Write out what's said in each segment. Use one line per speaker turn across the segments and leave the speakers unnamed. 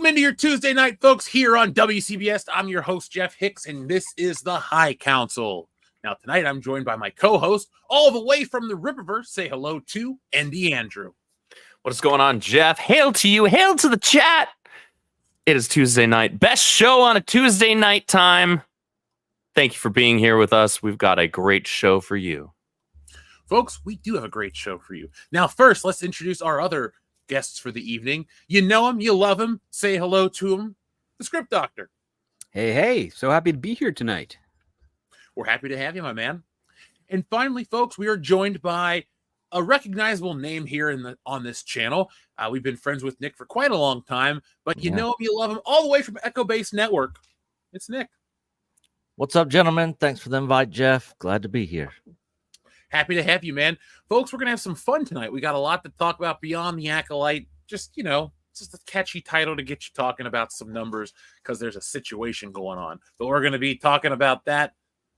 Welcome into your Tuesday night, folks, here on WCBS. I'm your host, Jeff Hicks, and this is the High Council. Now, tonight, I'm joined by my co-host, all the way from the Ripperverse. Say hello to Andy Andrew.
What is going on, Jeff? Hail to you. Hail to the chat. It is Tuesday night. Best show on a Tuesday night time. Thank you for being here with us. We've got a great show for you.
Folks, we do have a great show for you. Now, first, let's introduce our other guests for the evening. You know him, you love him. Say hello to him, the Script Doctor.
Hey, so happy to be here tonight.
We're happy to have you, my man. And finally, folks, we are joined by a recognizable name here on this channel. We've been friends with Nick for quite a long time, but you know him, you love him, all the way from EchoBaseNetwork. It's Nick.
What's up, gentlemen? Thanks for the invite, Jeff. Glad to be here.
Happy to have you, man. Folks, we're going to have some fun tonight. We got a lot to talk about beyond the Acolyte. Just, just a catchy title to get you talking about some numbers because there's a situation going on. But we're going to be talking about that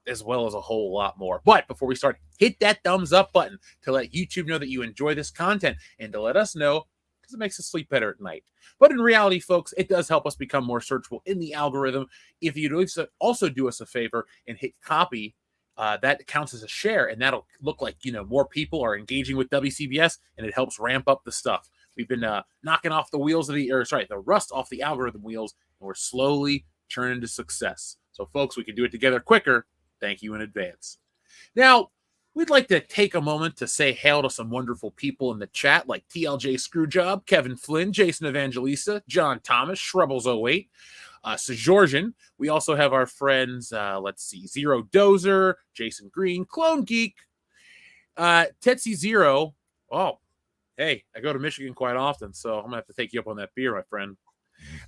as well as a whole lot more. But before we start, hit that thumbs up button to let YouTube know that you enjoy this content and to let us know because it makes us sleep better at night. But in reality, folks, it does help us become more searchable in the algorithm. If you'd also do us a favor and hit copy, that counts as a share, and that'll look like, more people are engaging with WCBS, and it helps ramp up the stuff. We've been knocking off the rust off the algorithm wheels, and we're slowly turning to success. So, folks, we can do it together quicker. Thank you in advance. Now, we'd like to take a moment to say hail to some wonderful people in the chat, like TLJ Screwjob, Kevin Flynn, Jason Evangelista, John Thomas, Shrubbles08, Sejorjan. We also have our friends, Zero Dozer, Jason Green, Clone Geek, Tetsi Zero. Oh, hey, I go to Michigan quite often, so I'm going to have to take you up on that beer, my friend.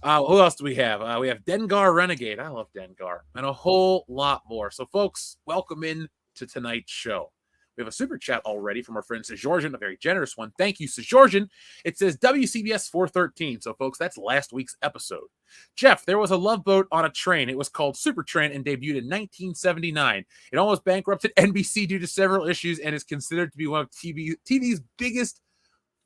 Who else do we have? We have Dengar Renegade. I love Dengar. And a whole lot more. So, folks, welcome in to tonight's show. We have a super chat already from our friend Sejorjan, a very generous one. Thank you, Sejorjan. It says WCBS 413. So, folks, that's last week's episode. Jeff, there was a love boat on a train. It was called Supertrain and debuted in 1979. It almost bankrupted NBC due to several issues and is considered to be one of TV's biggest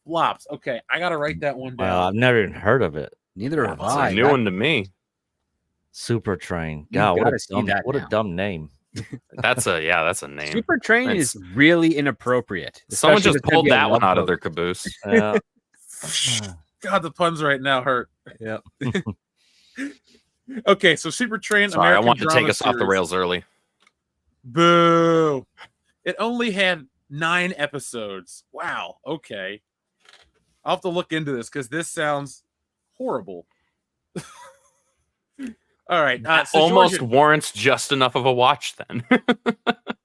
flops. Okay, I got to write that one down.
I've never even heard of it.
Neither have
That's
I.
a new one to me.
Super Train.
You
God,
gotta see that
what a
now.
dumb name.
That's a name.
Super Train is really inappropriate.
Someone
especially
just
if it's gonna
pulled
be a
that one
love
out of
boat.
their caboose.
Yeah.
God, the puns right now hurt.
Yeah.
Okay, so Supertrain.
Sorry,
American
I wanted to take
drama
us off the
series.
rails early.
Boo! It only had 9 episodes. Wow. Okay, I'll have to look into this because this sounds horrible. All right, so
Almost
Georgia,
warrants just enough of a watch then.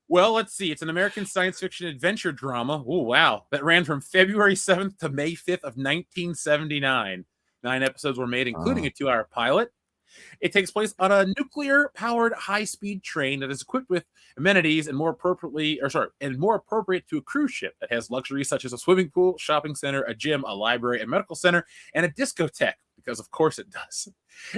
well, let's see. It's an American science fiction adventure drama. Oh, wow. That ran from February 7th to May 5th of 1979. 9 episodes were made, including a 2-hour pilot. It takes place on a nuclear-powered high-speed train that is equipped with amenities and more appropriate to a cruise ship that has luxuries such as a swimming pool, shopping center, a gym, a library, a medical center, and a discotheque, because of course it does.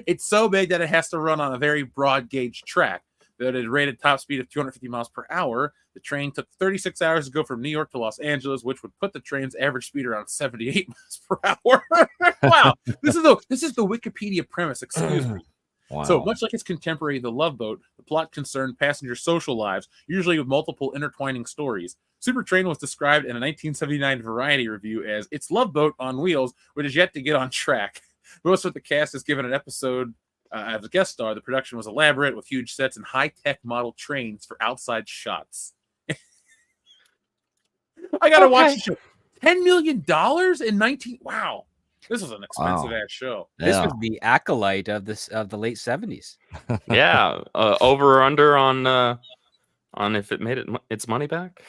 It's so big that it has to run on a very broad-gauge track. Though it had rated top speed of 250 miles per hour, the train took 36 hours to go from New York to Los Angeles, which would put the train's average speed around 78 miles per hour. Wow, this is the Wikipedia premise. Excuse me.
Wow.
So much like its contemporary, The Love Boat, the plot concerned passenger social lives, usually with multiple intertwining stories. Supertrain was described in a 1979 Variety review as its Love Boat on wheels, which is yet to get on track. Most of the cast is given an episode as a guest star. The production was elaborate with huge sets and high-tech model trains for outside shots. I gotta watch the show. $10 million in 19. Wow, this was an expensive ass show.
This
Yeah.
was the Acolyte of the late 70s.
Yeah, over or under on if it made its money back.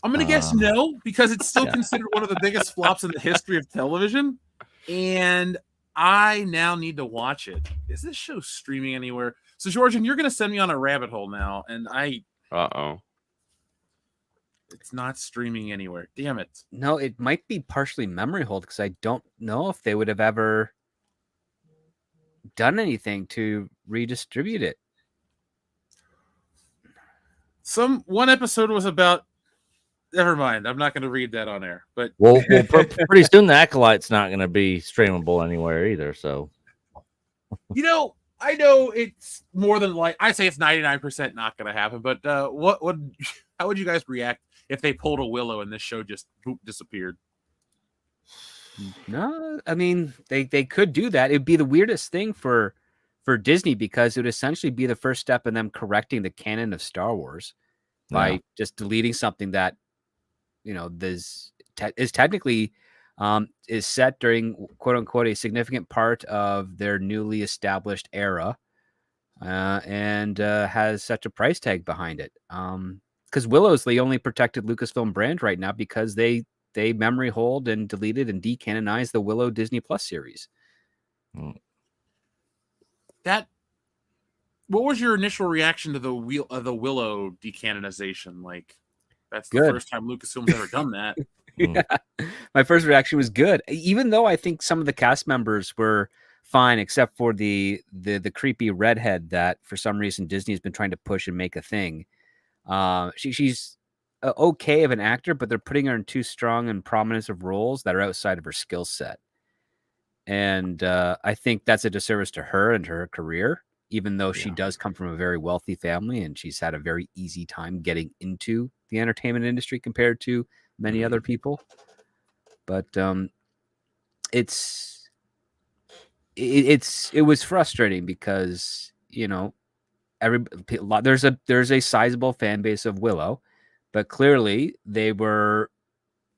I'm gonna guess no, because it's still considered one of the biggest flops in the history of television, and I now need to watch it. Is this show streaming anywhere? So, Georgian, you're gonna send me on a rabbit hole now, and it's not streaming anywhere. Damn it.
No, it might be partially memory hold because I don't know if they would have ever done anything to redistribute it.
One episode was about Never mind. I'm not going to read that on air. But
Well, pretty soon the Acolyte's not going to be streamable anywhere either. So
I know it's more than like I say it's 99% not going to happen. But what would how would you guys react if they pulled a Willow and this show just disappeared?
No, I mean they could do that. It'd be the weirdest thing for Disney because it would essentially be the first step in them correcting the canon of Star Wars by just deleting something that is technically is set during quote unquote a significant part of their newly established era, and has such a price tag behind it. Because Willow's the only protected Lucasfilm brand right now because they memory hold and deleted and decanonized the Willow Disney Plus series.
What was your initial reaction to the Willow decanonization? Like, that's the
Good.
first time Lucasfilm's ever done that.
Yeah. My first reaction was good, even though I think some of the cast members were fine, except for the creepy redhead that for some reason Disney has been trying to push and make a thing. She's okay of an actor, but they're putting her in too strong and prominent of roles that are outside of her skill set. And I think that's a disservice to her and to her career, even though she does come from a very wealthy family and she's had a very easy time getting into the entertainment industry compared to many other people. But it was frustrating because there's a sizable fan base of Willow, but clearly they were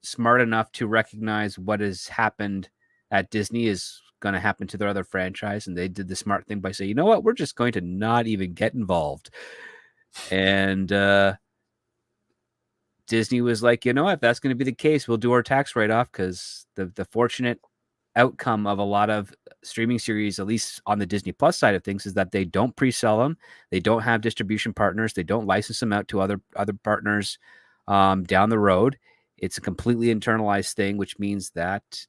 smart enough to recognize what has happened at Disney is going to happen to their other franchise, and they did the smart thing by saying, you know what, we're just going to not even get involved. And Disney was like, you know what, if that's going to be the case, we'll do our tax write-off, because the fortunate outcome of a lot of streaming series, at least on the Disney Plus side of things, is that they don't pre-sell them, they don't have distribution partners, they don't license them out to other partners down the road. It's a completely internalized thing, which means that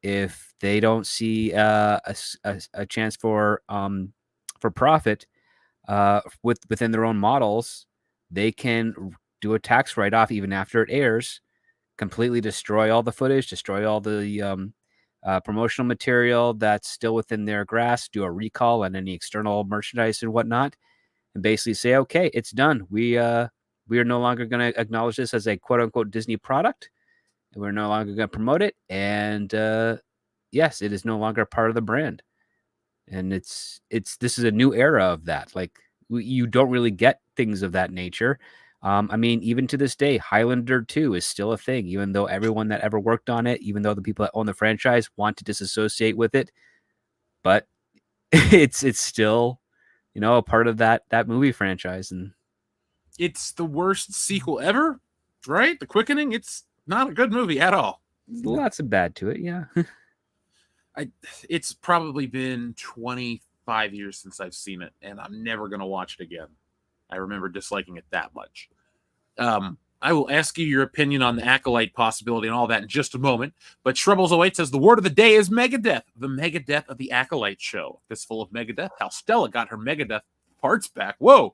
if they don't see a chance for profit within their own models, they can do a tax write-off even after it airs, completely destroy all the footage, destroy all the promotional material that's still within their grasp, do a recall on any external merchandise and whatnot, and basically say, okay, it's done. We are no longer going to acknowledge this as a quote-unquote Disney product. We're no longer going to promote it. And yes, it is no longer a part of the brand. And this is a new era of that. Like, you don't really get things of that nature. I mean, even to this day, Highlander 2 is still a thing, even though everyone that ever worked on it, even though the people that own the franchise want to disassociate with it, but it's still, a part of that movie franchise. And
it's the worst sequel ever, right? The Quickening, it's not a good movie at all.
Lots of bad to it, yeah.
It's probably been 25 years since I've seen it, and I'm never going to watch it again. I remember disliking it that much. I will ask you your opinion on the Acolyte possibility and all that in just a moment. But Shrubbles08 says the word of the day is Megadeth, the Megadeth of the Acolyte show. Fistful of Megadeth. How Stella got her Megadeth parts back. Whoa,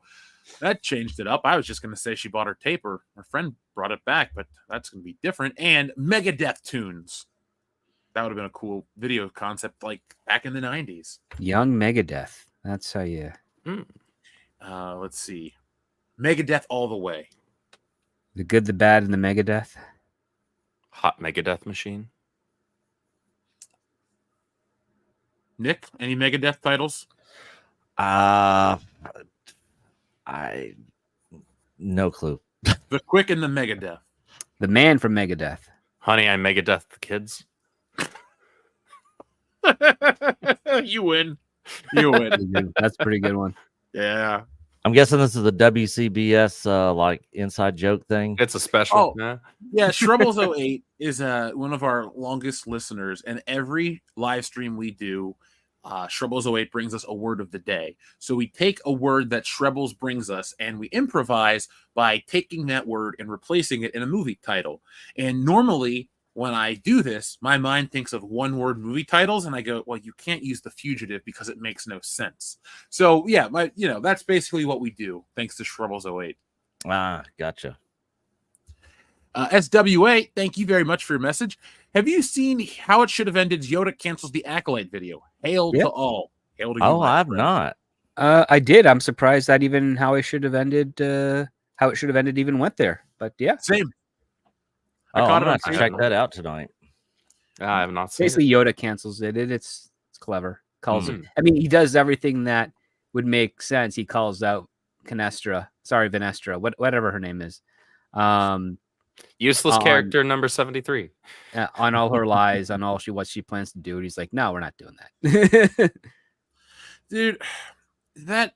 that changed it up. I was just going to say she bought her tape or her friend brought it back, but that's going to be different. And Megadeth tunes. That would have been a cool video concept like back in the 90s.
Young Megadeth. That's how you...
Let's see. Megadeth all the way.
The good, the bad, and the Megadeth.
Hot Megadeth machine.
Nick, any Megadeth titles?
No clue.
The Quick and the Megadeth.
The man from Megadeth.
Honey, I Megadeth the kids.
You win. You win.
That's a pretty good one.
Yeah.
I'm guessing this is a WCBS like inside joke thing.
It's a special.
Yeah. Shrubbles08 is one of our longest listeners, and every live stream we do, Shrubbles08 brings us a word of the day. So we take a word that Shrubbles brings us, and we improvise by taking that word and replacing it in a movie title. And normally, when I do this, my mind thinks of one-word movie titles, and I go, well, you can't use The Fugitive because it makes no sense. So, yeah, that's basically what we do, thanks to Shrubbles08.
Ah, gotcha.
SWA, thank you very much for your message. Have you seen how it should have ended? Yoda cancels the Acolyte video. Hail
Yeah.
to all. Hail to you,
Oh,
my
I've
friend.
not.
I did. I'm surprised that even how it should have ended, even went there. But yeah,
Same.
Oh,
caught
I'm
it
gonna
on
have to
Facebook.
check that out tonight.
I have not seen
basically
it.
Yoda cancels it. It's clever. Calls
Hmm.
it. I mean, he does everything that would make sense. He calls out Venestra, whatever her name is,
Useless
on-
character number 73.
on all her lies, on all what she plans to do. And he's like, no, we're not doing that.
Dude, that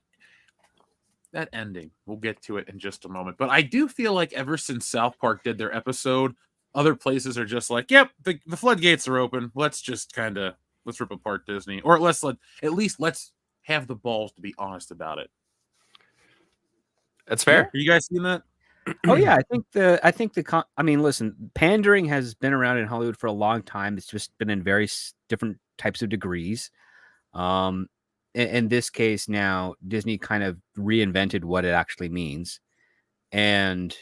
ending, we'll get to it in just a moment. But I do feel like ever since South Park did their episode, other places are just like, yep, the floodgates are open. Let's just let's rip apart Disney. Or let's have the balls to be honest about it.
That's fair.
Are you guys seeing that?
Oh yeah, I mean, listen, pandering has been around in Hollywood for a long time. It's just been in various different types of degrees. In this case, now Disney kind of reinvented what it actually means, and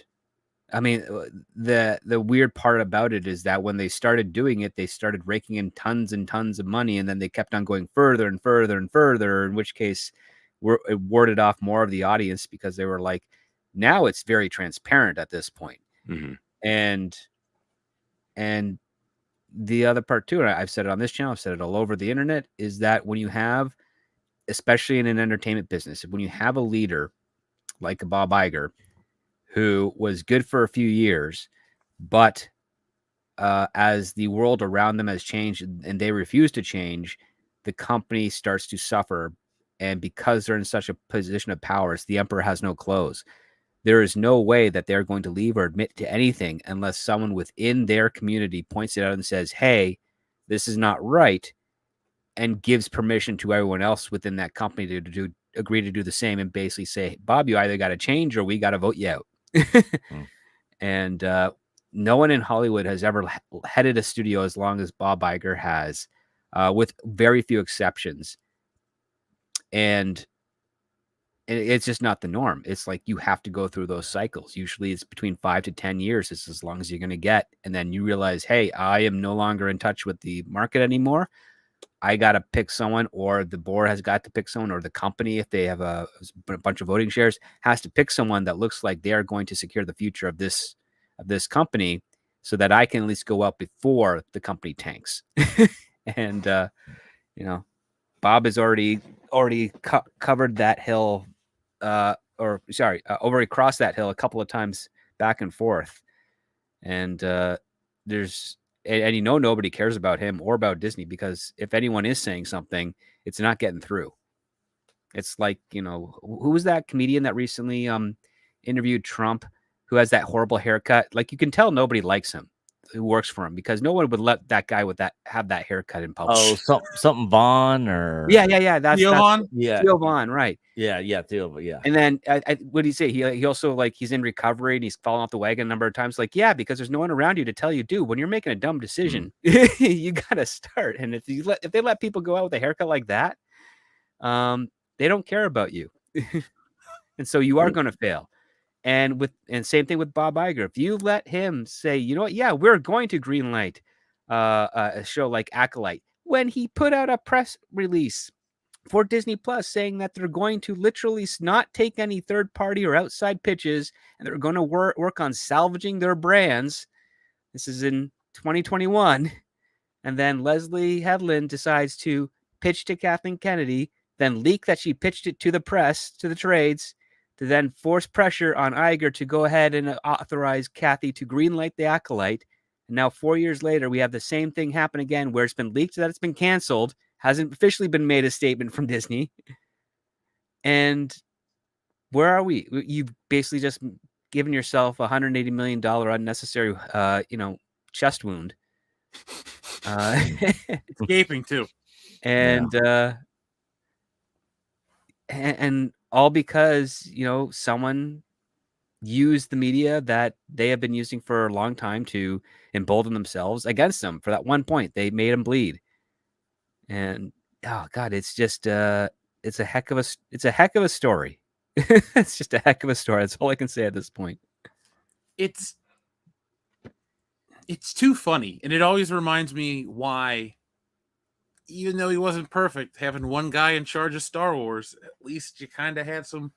I mean, the weird part about it is that when they started doing it, they started raking in tons and tons of money, and then they kept on going further and further and further. In which case, it warded off more of the audience because they were like, now it's very transparent at this point.
Mhm.
And the other part too, and I've said it on this channel, I've said it all over the internet, is that when you have, especially in an entertainment business, when you have a leader like a Bob Iger, who was good for a few years, but as the world around them has changed and they refuse to change, the company starts to suffer. And because they're in such a position of power, the emperor has no clothes. There is no way that they're going to leave or admit to anything unless someone within their community points it out and says, hey, this is not right, and gives permission to everyone else within that company to agree to do the same and basically say, Bob, you either got to change or we got to vote you out. And no one in Hollywood has ever headed a studio as long as Bob Iger has, with very few exceptions. And it's just not the norm. It's like you have to go through those cycles. Usually it's between 5 to 10 years. It's as long as you're going to get. And then you realize, hey, I am no longer in touch with the market anymore. I got to pick someone, or the board has got to pick someone, or the company, if they have a bunch of voting shares, has to pick someone that looks like they are going to secure the future of this company, so that I can at least go out before the company tanks. And Bob has already covered that hill, already crossed that hill a couple of times back and forth. And nobody cares about him or about Disney, because if anyone is saying something, it's not getting through. It's like, who was that comedian that recently interviewed Trump, who has that horrible haircut? Like, you can tell nobody likes him who works for him, because no one would let that guy have that haircut in public.
Oh, something Vaughn or
Yeah. That's
Theo Vaughn?
yeah,
Theo Vaughn, right?
yeah, Theo, yeah.
And then what did he say? He also, like, he's in recovery and he's fallen off the wagon a number of times. Like, yeah, because there's no one around you to tell you, dude, when you're making a dumb decision, you gotta start. And if they let people go out with a haircut like that, they don't care about you, and so you are going to fail. And same thing with Bob Iger. If you let him say, you know what, yeah, we're going to greenlight a show like Acolyte, when he put out a press release for Disney Plus saying that they're going to literally not take any third party or outside pitches, and they're going to work on salvaging their brands. This is in 2021. And then Leslie Headland decides to pitch to Kathleen Kennedy, then leak that she pitched it to the press, to the trades, to then force pressure on Iger to go ahead and authorize Kathy to greenlight the Acolyte. And now 4 years later, we have the same thing happen again, where it's been leaked that it's been canceled, hasn't officially been made a statement from Disney. And where are we? You've basically just given yourself $180 million unnecessary, chest wound.
It's gaping too.
And all because someone used the media that they have been using for a long time to embolden themselves against them. For that one point, they made them bleed. And oh god, it's just it's a heck of a story. It's just a heck of a story. That's all I can say at this point.
It's it's too funny, and it always reminds me why, even though he wasn't perfect, having one guy in charge of Star Wars, at least you kind of had some.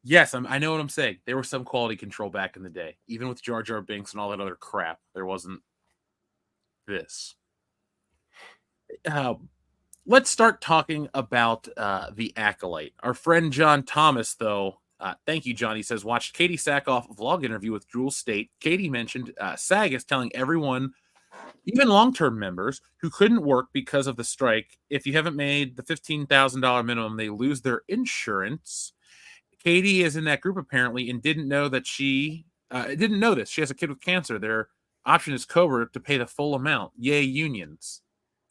Yes, I know what I'm saying. There was some quality control back in the day, even with Jar Jar Binks and all that other crap. There wasn't this. Let's start talking about the Acolyte. Our friend John Thomas, though, thank you, John. He says, watched Katie Sackhoff vlog interview with Jewel State. Katie mentioned SAG is telling everyone, even long-term members who couldn't work because of the strike, if you haven't made the $15,000 minimum, they lose their insurance. Katie is in that group apparently and didn't know that didn't know this. She has a kid with cancer. Their option is Cobra to pay the full amount. Yay, unions.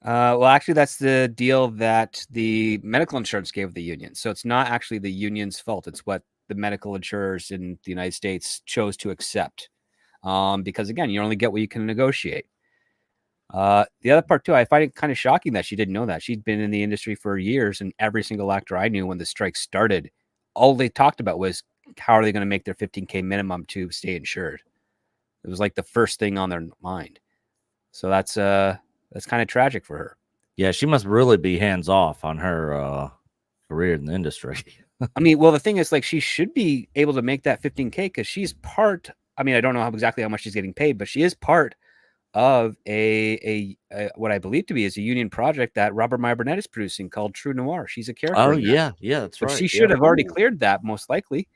Well, actually, that's the deal that the medical insurance gave the union. So it's not actually the union's fault. It's what the medical insurers in the United States chose to accept. Because again, you only get what you can negotiate. The other part too, I find it kind of shocking that she didn't know that. She'd been in the industry for years, and every single actor I knew when the strike started, all they talked about was how are they going to make their $15K minimum to stay insured. It was like the first thing on their mind. So that's kind of tragic for her.
Yeah, she must really be hands off on her career in the industry.
I mean, well, the thing is, like, she should be able to make that $15K because she's part. I mean, I don't know exactly how much she's getting paid, but she is part of a what I believe to be is a union project that Robert Meyer Burnett is producing called True Noir. She's a character.
Oh
in that.
yeah, that's
But
right.
she should have already cleared that, most likely,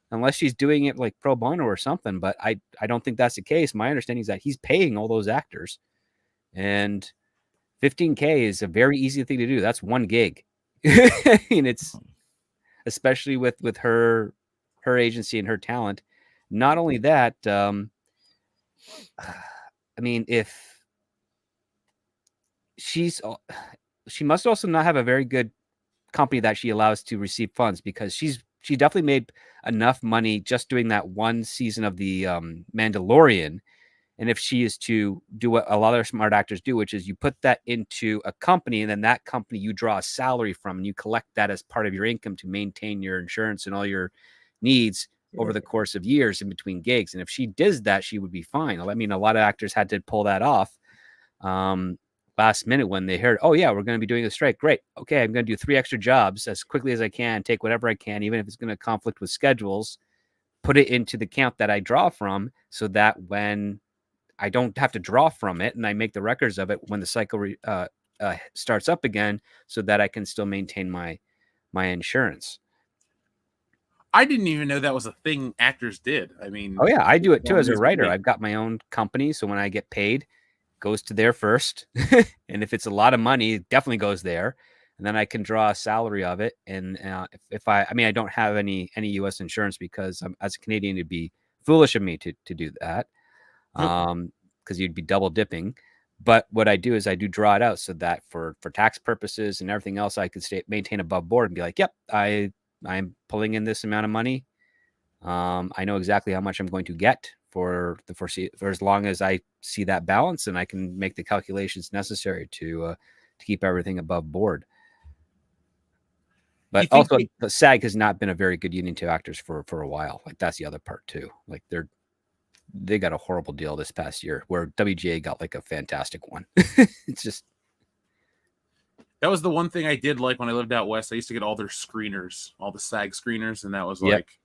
unless she's doing it like pro bono or something. But I don't think that's the case. My understanding is that he's paying all those actors, and $15K is a very easy thing to do. That's one gig. And it's especially with her agency and her talent. Not only that, I mean, if she must also not have a very good company that she allows to receive funds, because she definitely made enough money just doing that one season of the Mandalorian. And if she is to do what a lot of smart actors do, which is you put that into a company, and then that company you draw a salary from, and you collect that as part of your income to maintain your insurance and all your needs over the course of years in between gigs. And if she does that, she would be fine. I mean, a lot of actors had to pull that off last minute when they heard, oh yeah, we're going to be doing a strike. Great. Okay, I'm going to do 3 extra jobs as quickly as I can, take whatever I can, even if it's going to conflict with schedules, put it into the count that I draw from, so that when I don't have to draw from it and I make the records of it when the cycle starts up again, so that I can still maintain my insurance.
I didn't even know that was a thing actors did. I mean,
oh yeah, I do it too as a writer. I've got my own company, so when I get paid, it goes to there first. And if it's a lot of money, it definitely goes there. And then I can draw a salary of it. And if I don't have any U.S. insurance, because as a Canadian, it'd be foolish of me to do that. Because you'd be double dipping. But what I do is I do draw it out so that for tax purposes and everything else, I could maintain above board and be like, yep, I'm pulling in this amount of money. I know exactly how much I'm going to get for as long as I see that balance, and I can make the calculations necessary to keep everything above board. But also, the SAG has not been a very good union to actors for a while. Like, that's the other part too. Like, they got a horrible deal this past year, where WGA got like a fantastic one. It's just,
that was the one thing I did like when I lived out west. I used to get all their screeners, all the SAG screeners, and that was like,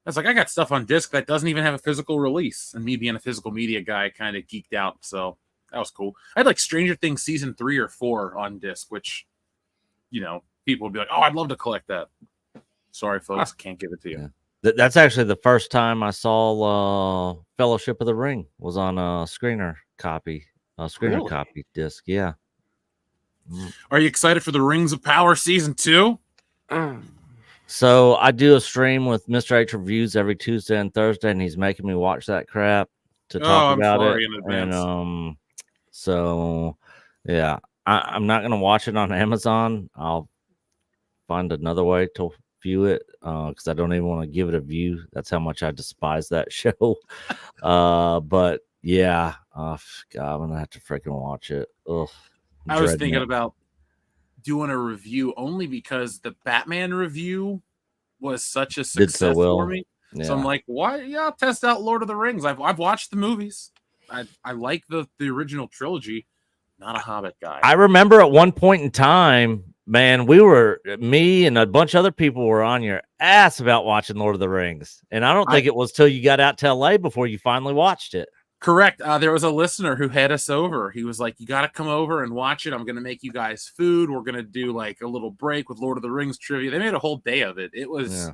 I was like, I got stuff on disc that doesn't even have a physical release. And me being a physical media guy, kind of geeked out. So that was cool. I had like Stranger Things season 3 or 4 on disc, which, people would be like, oh, I'd love to collect that. Sorry, folks, can't give it to you.
Yeah. That's actually the first time I saw Fellowship of the Ring was on a screener copy disc. Yeah.
Are you excited for the Rings of Power season 2?
So I do a stream with Mr. H Reviews every Tuesday and Thursday, and he's making me watch that crap to talk about it.
In advance.
And so yeah, I'm not gonna watch it on Amazon. I'll find another way to view it because I don't even want to give it a view. That's how much I despise that show. But yeah, God, I'm gonna have to freaking watch it. Ugh,
I was thinking about doing a review only because the Batman review was such a success for me. Yeah. So I'm like, why? Yeah, I'll test out Lord of the Rings. I've watched the movies. I like the original trilogy. Not a Hobbit guy.
I remember at one point in time, man, me and a bunch of other people were on your ass about watching Lord of the Rings. And I don't think it was till you got out to LA before you finally watched it.
Correct. There was a listener who had us over. He was like, you got to come over and watch it. I'm going to make you guys food. We're going to do like a little break with Lord of the Rings trivia. They made a whole day of it. It was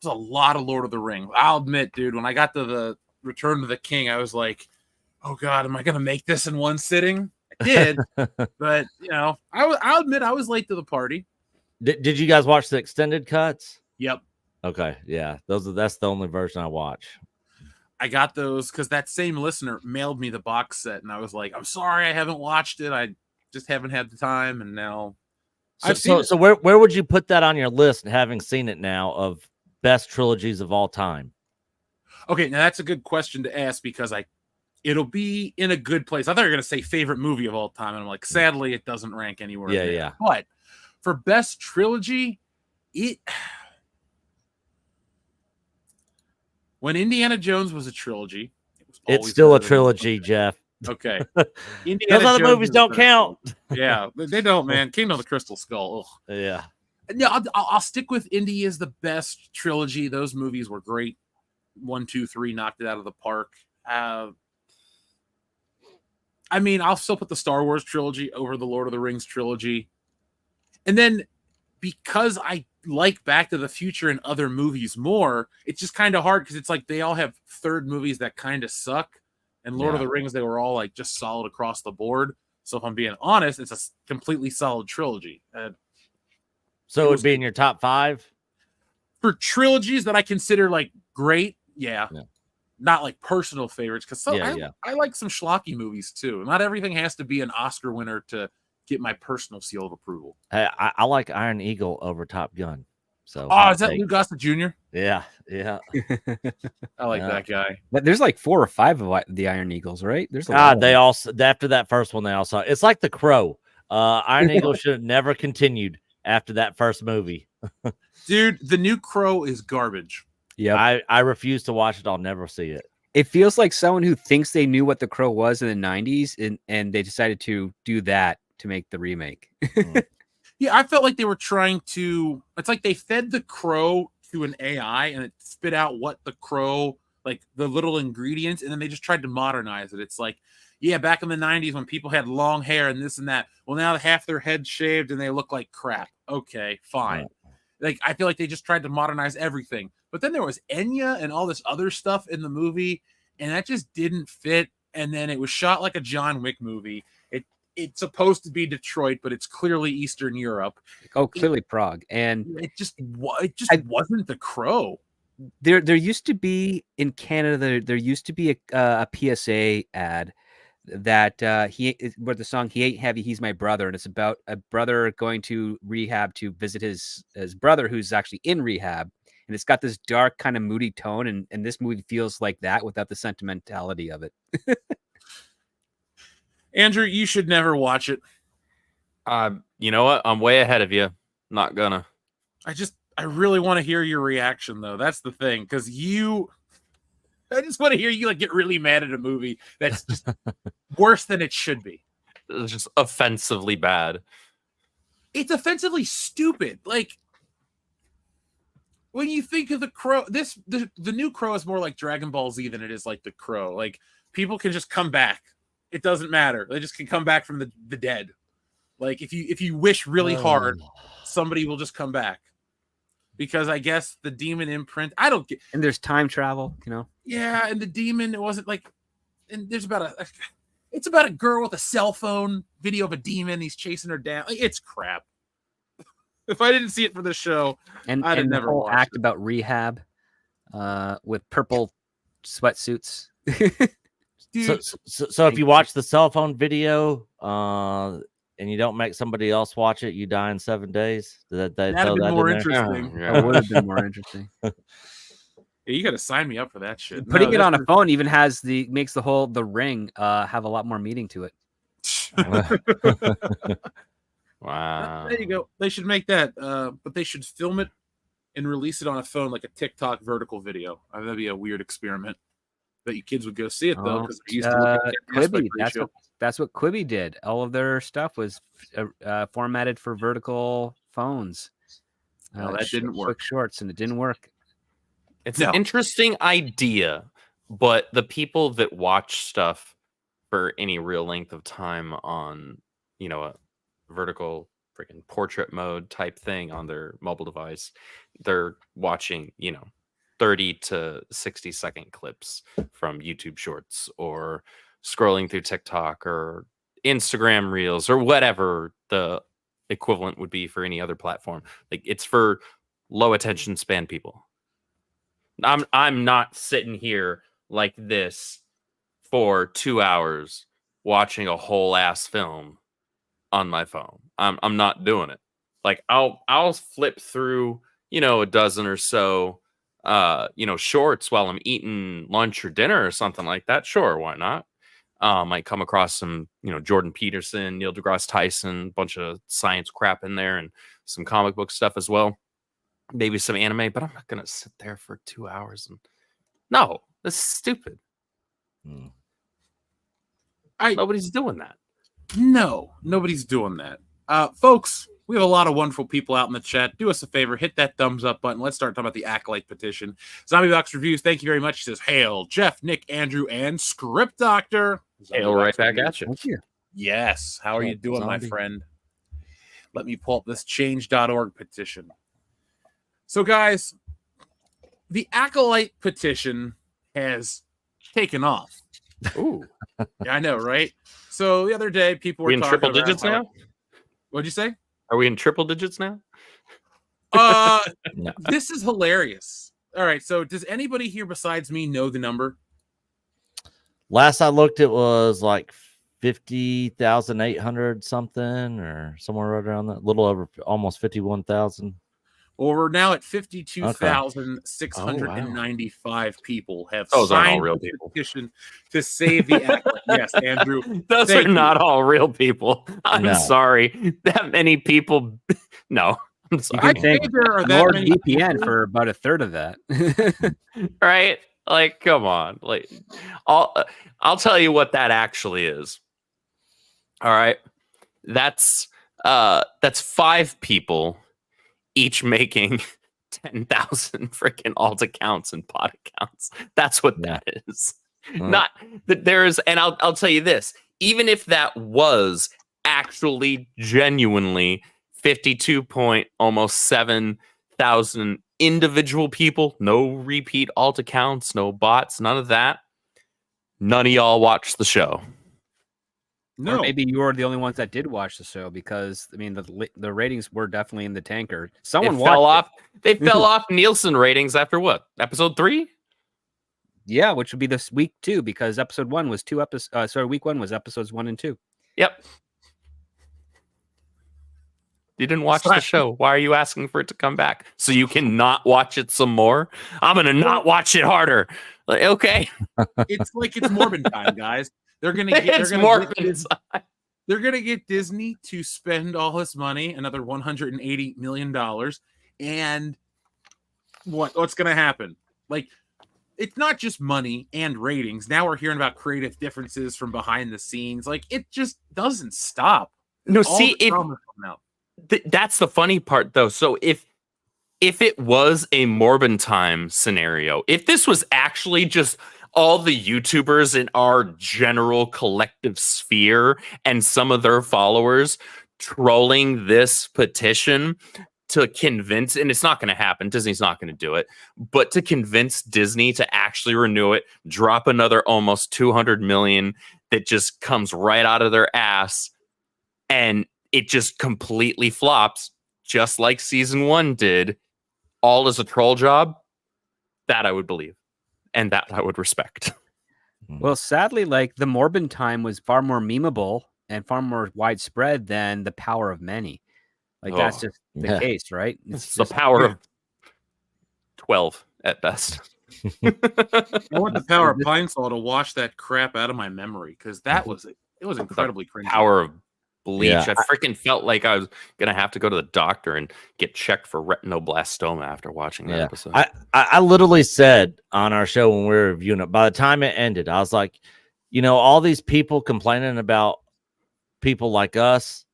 a lot of Lord of the Rings. I'll admit, dude, when I got to the Return of the King, I was like, oh God, am I going to make this in one sitting? I did. But, I'll admit I was late to the party.
Did you guys watch the extended cuts?
Yep.
Okay. Yeah. That's the only version I watch.
I got those because that same listener mailed me the box set, and I was like, I'm sorry I haven't watched it. I just haven't had the time, and now I've seen it.
So where would you put that on your list, having seen it now, of best trilogies of all time?
Okay, now that's a good question to ask because it'll be in a good place. I thought you were going to say favorite movie of all time, and I'm like, sadly, it doesn't rank anywhere.
Yeah.
But for best trilogy, when Indiana Jones was a trilogy,
it's still a trilogy, Jeff.
Okay.
Those other movies don't count.
Yeah, they don't, man. Kingdom of the Crystal Skull. Ugh.
Yeah.
Yeah, I'll stick with Indy as the best trilogy. Those movies were great. 1, 2, 3 knocked it out of the park. I mean, I'll still put the Star Wars trilogy over the Lord of the Rings trilogy. And then because I like Back to the Future and other movies more, it's just kind of hard because it's like they all have third movies that kind of suck. And Lord of the Rings, they were all like just solid across the board. So if I'm being honest, it's a completely solid trilogy.
So it would be in your top 5?
For trilogies that I consider like great, yeah. Not like personal favorites, because I like some schlocky movies too. Not everything has to be an Oscar winner to get my personal seal of approval.
I like Iron Eagle over Top Gun. So
is that Lou Gossett Jr.?
Yeah.
I like that guy.
But there's like 4 or 5 of the Iron Eagles, right? There's a lot.
They also, after that first one, they also, it's like The Crow. Iron Eagle should have never continued after that first movie.
Dude, the new Crow is garbage.
Yeah,
I refuse to watch it. I'll never see it.
It feels like someone who thinks they knew what The Crow was in the 90s and they decided to do that to make the remake.
Yeah, I felt like they were trying to, it's like they fed the Crow to an AI and it spit out what the Crow, like the little ingredients, and then they just tried to modernize it. It's like, yeah, back in the 90s when people had long hair and this and that, well, now half their head shaved and they look like crap. Okay, fine. Like, I feel like they just tried to modernize everything. But then there was Enya and all this other stuff in the movie, and that just didn't fit. And then it was shot like a John Wick movie. It's supposed to be Detroit, but it's clearly Eastern Europe.
Oh, clearly Prague. And
it just wasn't The Crow.
There used to be in Canada. There used to be a PSA ad that where the song "He Ain't Heavy, He's My Brother," and it's about a brother going to rehab to visit his brother who's actually in rehab, and it's got this dark kind of moody tone, and this movie feels like that without the sentimentality of it.
Andrew, you should never watch it.
You know what? I'm way ahead of you. Not gonna.
I really want to hear your reaction though. That's the thing, because I just want to hear you like get really mad at a movie that's just worse than it should be.
It's just offensively bad.
It's offensively stupid. Like, when you think of The Crow, the new Crow is more like Dragon Ball Z than it is like The Crow. Like, people can just come back. It doesn't matter. They just can come back from the dead. Like, if you wish really hard, somebody will just come back. Because I guess the demon imprint, I don't get.
And there's time travel,
Yeah, and the demon, it wasn't like, and there's it's about a girl with a cell phone video of a demon. He's chasing her down. Like, it's crap. If I didn't see it for the show, I'd have never
whole
watched
act
it.
about rehab, with purple sweatsuits.
Dude,
so if you watch the cell phone video, and you don't make somebody else watch it, you die in 7 days.
That'd have been more interesting.
That would have been more interesting.
Yeah, you got to sign me up for that shit.
Putting it on a phone even makes the ring have a lot more meaning to it.
Wow.
There you go. They should make that, but they should film it and release it on a phone like a TikTok vertical video. That'd be a weird experiment. Bet you kids would go see it though,
Oh,
because they're used to looking at their aspect
Quibi.
ratio.
That's what Quibi did. All of their stuff was formatted for vertical phones.
No, that didn't work.
Quick shorts, and it didn't work.
It's an interesting idea, but the people that watch stuff for any real length of time on, a vertical freaking portrait mode type thing on their mobile device, they're watching, 30 to 60-second clips from YouTube Shorts or scrolling through TikTok or Instagram Reels or whatever the equivalent would be for any other platform. Like, it's for low attention span people. I'm not sitting here like this for 2 hours watching a whole ass film on my phone. I'm not doing it. Like, I'll flip through, a dozen or so shorts while I'm eating lunch or dinner or something like that. Sure, why not? Might come across some, Jordan Peterson, Neil deGrasse Tyson, bunch of science crap in there, and some comic book stuff as well. Maybe some anime, but I'm not gonna sit there for 2 hours and no, that's stupid. Nobody's doing that.
No, nobody's doing that. Folks, we have a lot of wonderful people out in the chat. Do us a favor, hit that thumbs up button. Let's start talking about the Acolyte petition. Zombie Box Reviews, thank you very much. He says, hail, Jeff, Nick, Andrew, and Script Doctor.
Hail right back at you.
Thank you.
Yes. How are you doing, my friend? Let me pull up this change.org petition. So, guys, the Acolyte petition has taken off.
Ooh.
Yeah, I know, right? So the other day, people were
in
talking
triple digits
about
now?
What'd you say?
Are we in triple digits now?
No.
This is hilarious. All right, so does anybody here besides me know the number?
Last I looked, it was like 50,800 something, or somewhere right around that. Little over, almost 51,000.
Well, we're now at 52,695 people have
Those aren't all
signed
real
the
people.
petition to save the Acolyte. Yes, Andrew.
Those are not all real people. I'm
No.
sorry. That many people. No, I'm sorry.
can thank
there are that many
NordVPN
people.
for about a third of that.
Right? Like, come on. Like, I'll tell you what that actually is. All right. That's 5 people each making 10,000 freaking alt accounts and pod accounts. That's what that is. Not that there's, and I'll tell you this, even if that was actually genuinely 52.7 individual people, no repeat alt accounts, no bots, none of that, none of y'all watched the show.
No.
Or maybe you were the only ones that did watch the show, because I mean the ratings were definitely in the tanker. Someone
fell
watched
off. They fell off Nielsen ratings after what? Episode 3?
Yeah, which would be this week 2, because episode 1 was 2 episodes. Sorry, week 1 was episodes 1 and 2.
Yep. You didn't watch the show. Why are you asking for it to come back? So you can not watch it some more? I'm gonna not watch it harder. Like, okay.
It's like it's Morbin time, guys. They're gonna get they're gonna get Disney to spend all this money, another $180 million, and what's gonna happen? Like, it's not just money and ratings. Now we're hearing about creative differences from behind the scenes. Like, it just doesn't stop.
No,
All
see,
the drama coming out.
That's the funny part, though. So if it was a Morbin time scenario, if this was actually just all the YouTubers in our general collective sphere and some of their followers trolling this petition to convince, and it's not going to happen, Disney's not going to do it, but to convince Disney to actually renew it, drop another almost 200 million that just comes right out of their ass, and it just completely flops, just like season 1 did, all as a troll job, that I would believe. And that I would respect.
Well, sadly, like the Morbin time was far more memeable and far more widespread than the Power of Many. Like that's just the case, right?
It's the power of 12 at best.
I want the power of Pine Sol to wash that crap out of my memory, because it was incredibly cringy.
Power of Bleach.
Yeah.
I freaking felt like I was gonna have to go to the doctor and get checked for retinoblastoma after watching that episode.
I literally said on our show when we were reviewing it. By the time it ended, I was like, all these people complaining about people like us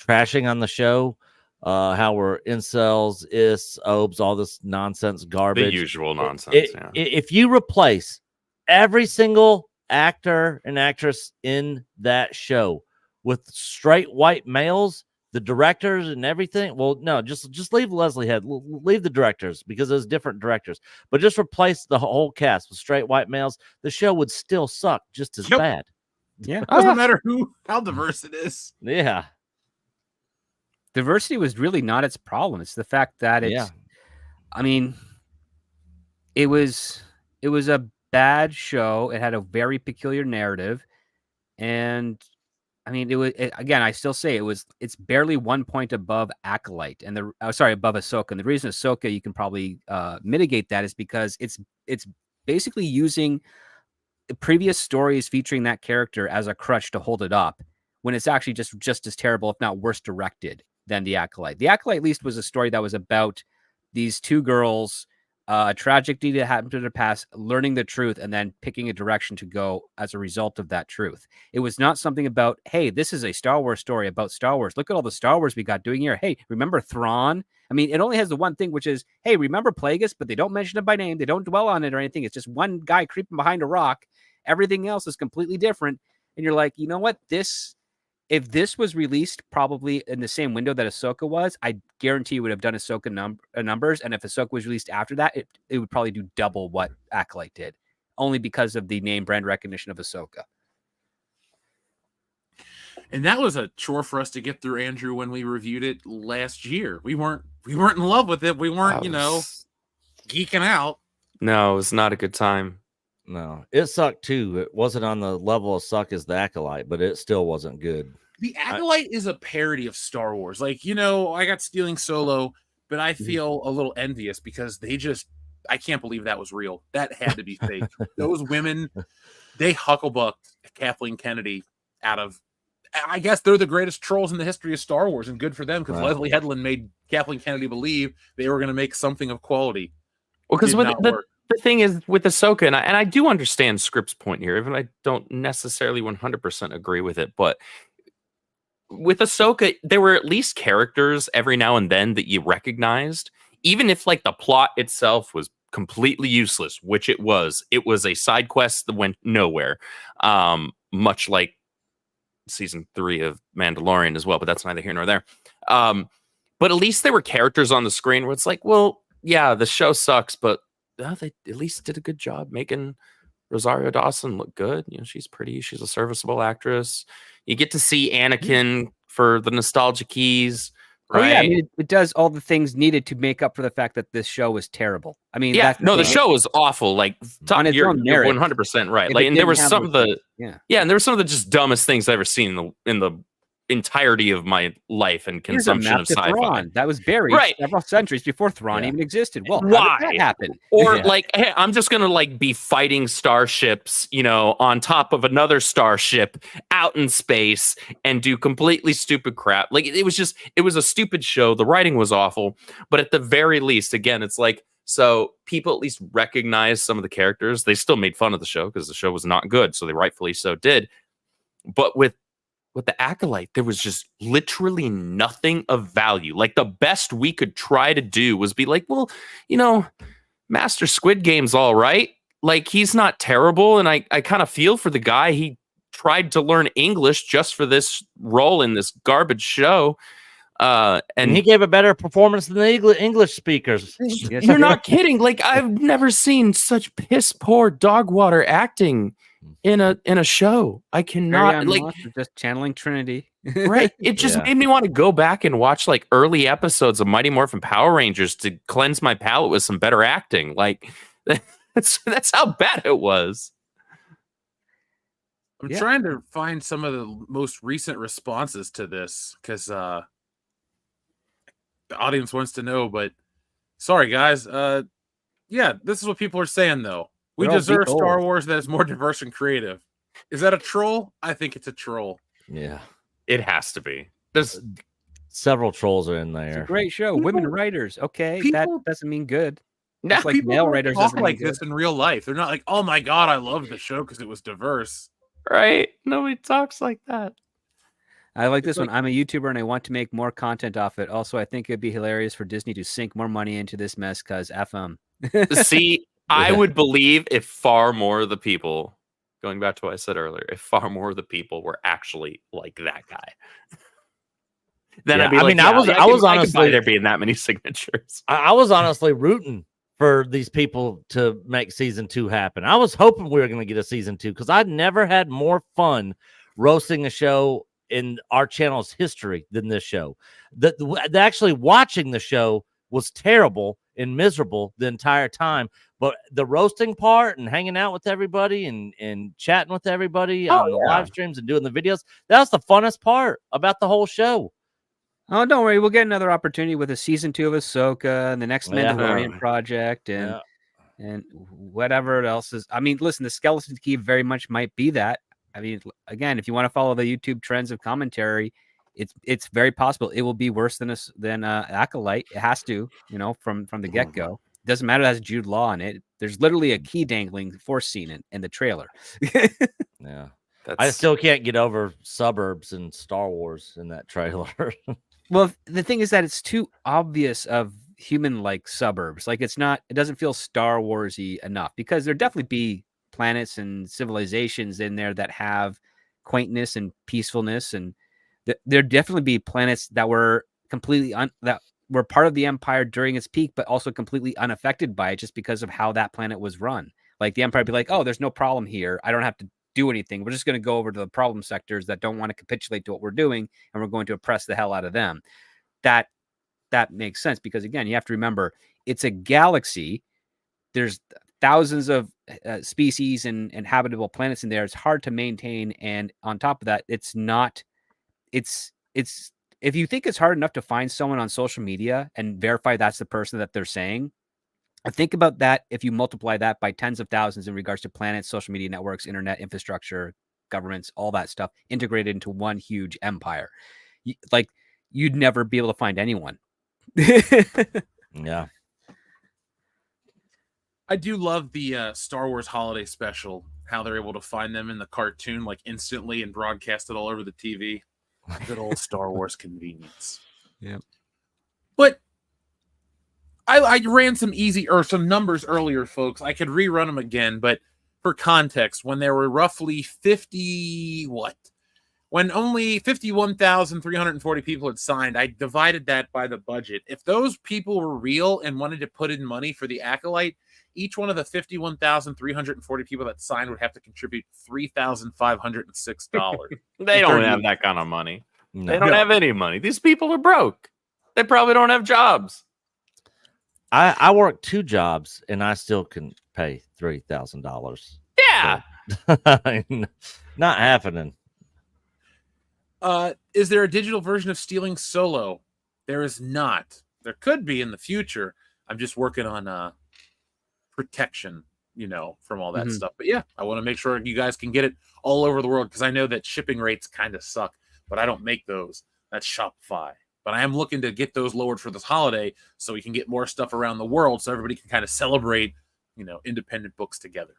trashing on the show, how we're incels, obes, all this nonsense garbage.
The usual nonsense.
If you replace every single actor and actress in that show with straight white males, the directors and everything, well, no, just leave Leslie Head, leave the directors because there's different directors, but just replace the whole cast with straight white males, the show would still suck just as bad.
Yeah.
It doesn't matter how diverse it is.
Yeah.
Diversity was really not its problem. It's the fact that I mean, it was a bad show. It had a very peculiar narrative. And I mean, again, I still say it's barely 1 point above Acolyte and above Ahsoka. And the reason Ahsoka, you can probably mitigate that is because it's basically using previous stories featuring that character as a crutch to hold it up when it's actually just as terrible, if not worse directed than The Acolyte. The Acolyte, at least, was a story that was about these two girls, a tragedy that happened to their past, learning the truth, and then picking a direction to go as a result of that truth. It was not something about, hey, this is a Star Wars story about Star Wars. Look at all the Star Wars we got doing here. Hey, remember Thrawn? I mean, it only has the one thing, which is, hey, remember Plagueis? But they don't mention it by name. They don't dwell on it or anything. It's just one guy creeping behind a rock. Everything else is completely different. And you're like, you know what? If this was released probably in the same window that Ahsoka was, I guarantee you would have done Ahsoka numbers. And if Ahsoka was released after that, it would probably do double what Acolyte did, only because of the name brand recognition of Ahsoka.
And that was a chore for us to get through, Andrew, when we reviewed it last year. We weren't in love with it. We weren't, geeking out.
No, it was not a good time.
No, it sucked too. It wasn't on the level of suck as the Acolyte, but it still wasn't good.
The Acolyte is a parody of Star Wars. Like, I got Stealing Solo, but I feel a little envious because I can't believe that was real. That had to be fake. Those women, they hucklebucked Kathleen Kennedy out of, I guess they're the greatest trolls in the history of Star Wars, and good for them because Leslie Headland made Kathleen Kennedy believe they were going to make something of quality.
Well, because the thing is with Ahsoka, and I do understand Script's point here, even I don't necessarily 100% agree with it, but with Ahsoka, there were at least characters every now and then that you recognized, even if like the plot itself was completely useless, which it was a side quest that went nowhere, much like season 3 of Mandalorian as well, but that's neither here nor there. But at least there were characters on the screen where it's like, well, yeah, the show sucks, but they at least did a good job making Rosario Dawson look good. She's pretty. She's a serviceable actress. You get to see Anakin for the nostalgia keys, right?
Oh, yeah, I mean, it does all the things needed to make up for the fact that this show was terrible. I mean,
the show was awful. Like, you're 100% right. Like, and there were some of the and there were some of the just dumbest things I've ever seen in the entirety of my life and consumption of sci-fi.
Thrawn. That was buried several centuries before Thrawn even existed. Well,
why
how did that happen?
Or like, hey, I'm just gonna be fighting starships, on top of another starship out in space and do completely stupid crap. Like, it was a stupid show. The writing was awful, but at the very least, again, it's like, so people at least recognize some of the characters. They still made fun of the show because the show was not good, so they rightfully so did. But with the Acolyte, there was just literally nothing of value. Like, the best we could try to do was be like, well, Master Squid Game's all right. Like, he's not terrible. And I kind of feel for the guy. He tried to learn English just for this role in this garbage show. And
he gave a better performance than the English speakers.
You're not kidding. Like, I've never seen such piss poor dog water acting in a show. I cannot,
just channeling Trinity.
Right. It just made me want to go back and watch like early episodes of Mighty Morphin Power Rangers to cleanse my palate with some better acting. Like, that's how bad it was.
I'm trying to find some of the most recent responses to this because the audience wants to know, but sorry guys. This is what people are saying though. We deserve Star Wars that is more diverse and creative. Is that a troll? I think it's a troll.
Yeah.
It has to be. There's
several trolls are in there.
It's a great show. Women writers. Okay. That doesn't mean good.
Yeah,
It's like
People
male
don't
writers
talk
doesn't
like
mean
this in real life. They're not like, oh my god, I love the show because it was diverse.
right? Nobody talks like that.
I like
It's
this one. I'm a YouTuber and I want to make more content off it. Also, I think it'd be hilarious for Disney to sink more money into this mess because F them.
See, I
Yeah.
would believe if far more of the people, going back to what I said earlier, if far more of the people were actually like that guy, then
Yeah,
I'd be
I
like,
mean, I was
I can buy
honestly,
there being that many signatures.
I was honestly rooting for these people to make season 2 happen. I was hoping we were going to get a season 2 because I'd never had more fun roasting a show in our channel's history than this show. The actually watching the show was terrible and miserable the entire time, but the roasting part and hanging out with everybody and chatting with everybody on the live streams and doing the videos, that's the funnest part about the whole show.
Oh, don't worry. We'll get another opportunity with a season 2 of Ahsoka and the next
Yeah.
Mandalorian project and whatever else is. I mean, listen, the Skeleton Key very much might be that. I mean, again, if you want to follow the YouTube trends of commentary, it's very possible it will be worse than Acolyte. It has to, from the get go. Doesn't matter. It has Jude Law in it. There's literally a key dangling force scene in the trailer.
Yeah. I still can't get over suburbs and Star Wars in that trailer.
Well, the thing is that it's too obvious of human-like suburbs. Like it doesn't feel Star Wars-y enough because there definitely be planets and civilizations in there that have quaintness and peacefulness, and there definitely be planets that were completely that were part of the Empire during its peak, but also completely unaffected by it just because of how that planet was run. Like the Empire would be like, oh, there's no problem here. I don't have to do anything. We're just going to go over to the problem sectors that don't want to capitulate to what we're doing, and we're going to oppress the hell out of them. That makes sense because, again, you have to remember it's a galaxy. There's thousands of species and habitable planets in there. It's hard to maintain, and on top of that, it's if you think it's hard enough to find someone on social media and verify that's the person that they're saying, think about that if you multiply that by tens of thousands in regards to planets, social media networks, internet infrastructure, governments, all that stuff integrated into one huge empire. You'd never be able to find anyone.
Yeah.
I do love the Star Wars holiday special, how they're able to find them in the cartoon like instantly and broadcast it all over the TV. Good old Star Wars convenience.
Yeah.
But I ran some numbers earlier, folks. I could rerun them again, but for context, when there were roughly when only 51,340 people had signed, I divided that by the budget. If those people were real and wanted to put in money for the Acolyte, each one of the 51,340 people that signed would have to contribute $3,506.
They don't have that kind of money.
No.
They don't have any money. These people are broke. They probably don't have jobs.
I work 2 jobs and I still can pay $3,000.
Yeah.
So, not happening.
Is there a digital version of Stealing Solo? There is not. There could be in the future. I'm just working on protection, from all that stuff. But yeah, I want to make sure you guys can get it all over the world because I know that shipping rates kind of suck, but I don't make those. That's Shopify. But I am looking to get those lowered for this holiday so we can get more stuff around the world so everybody can kind of celebrate, independent books together.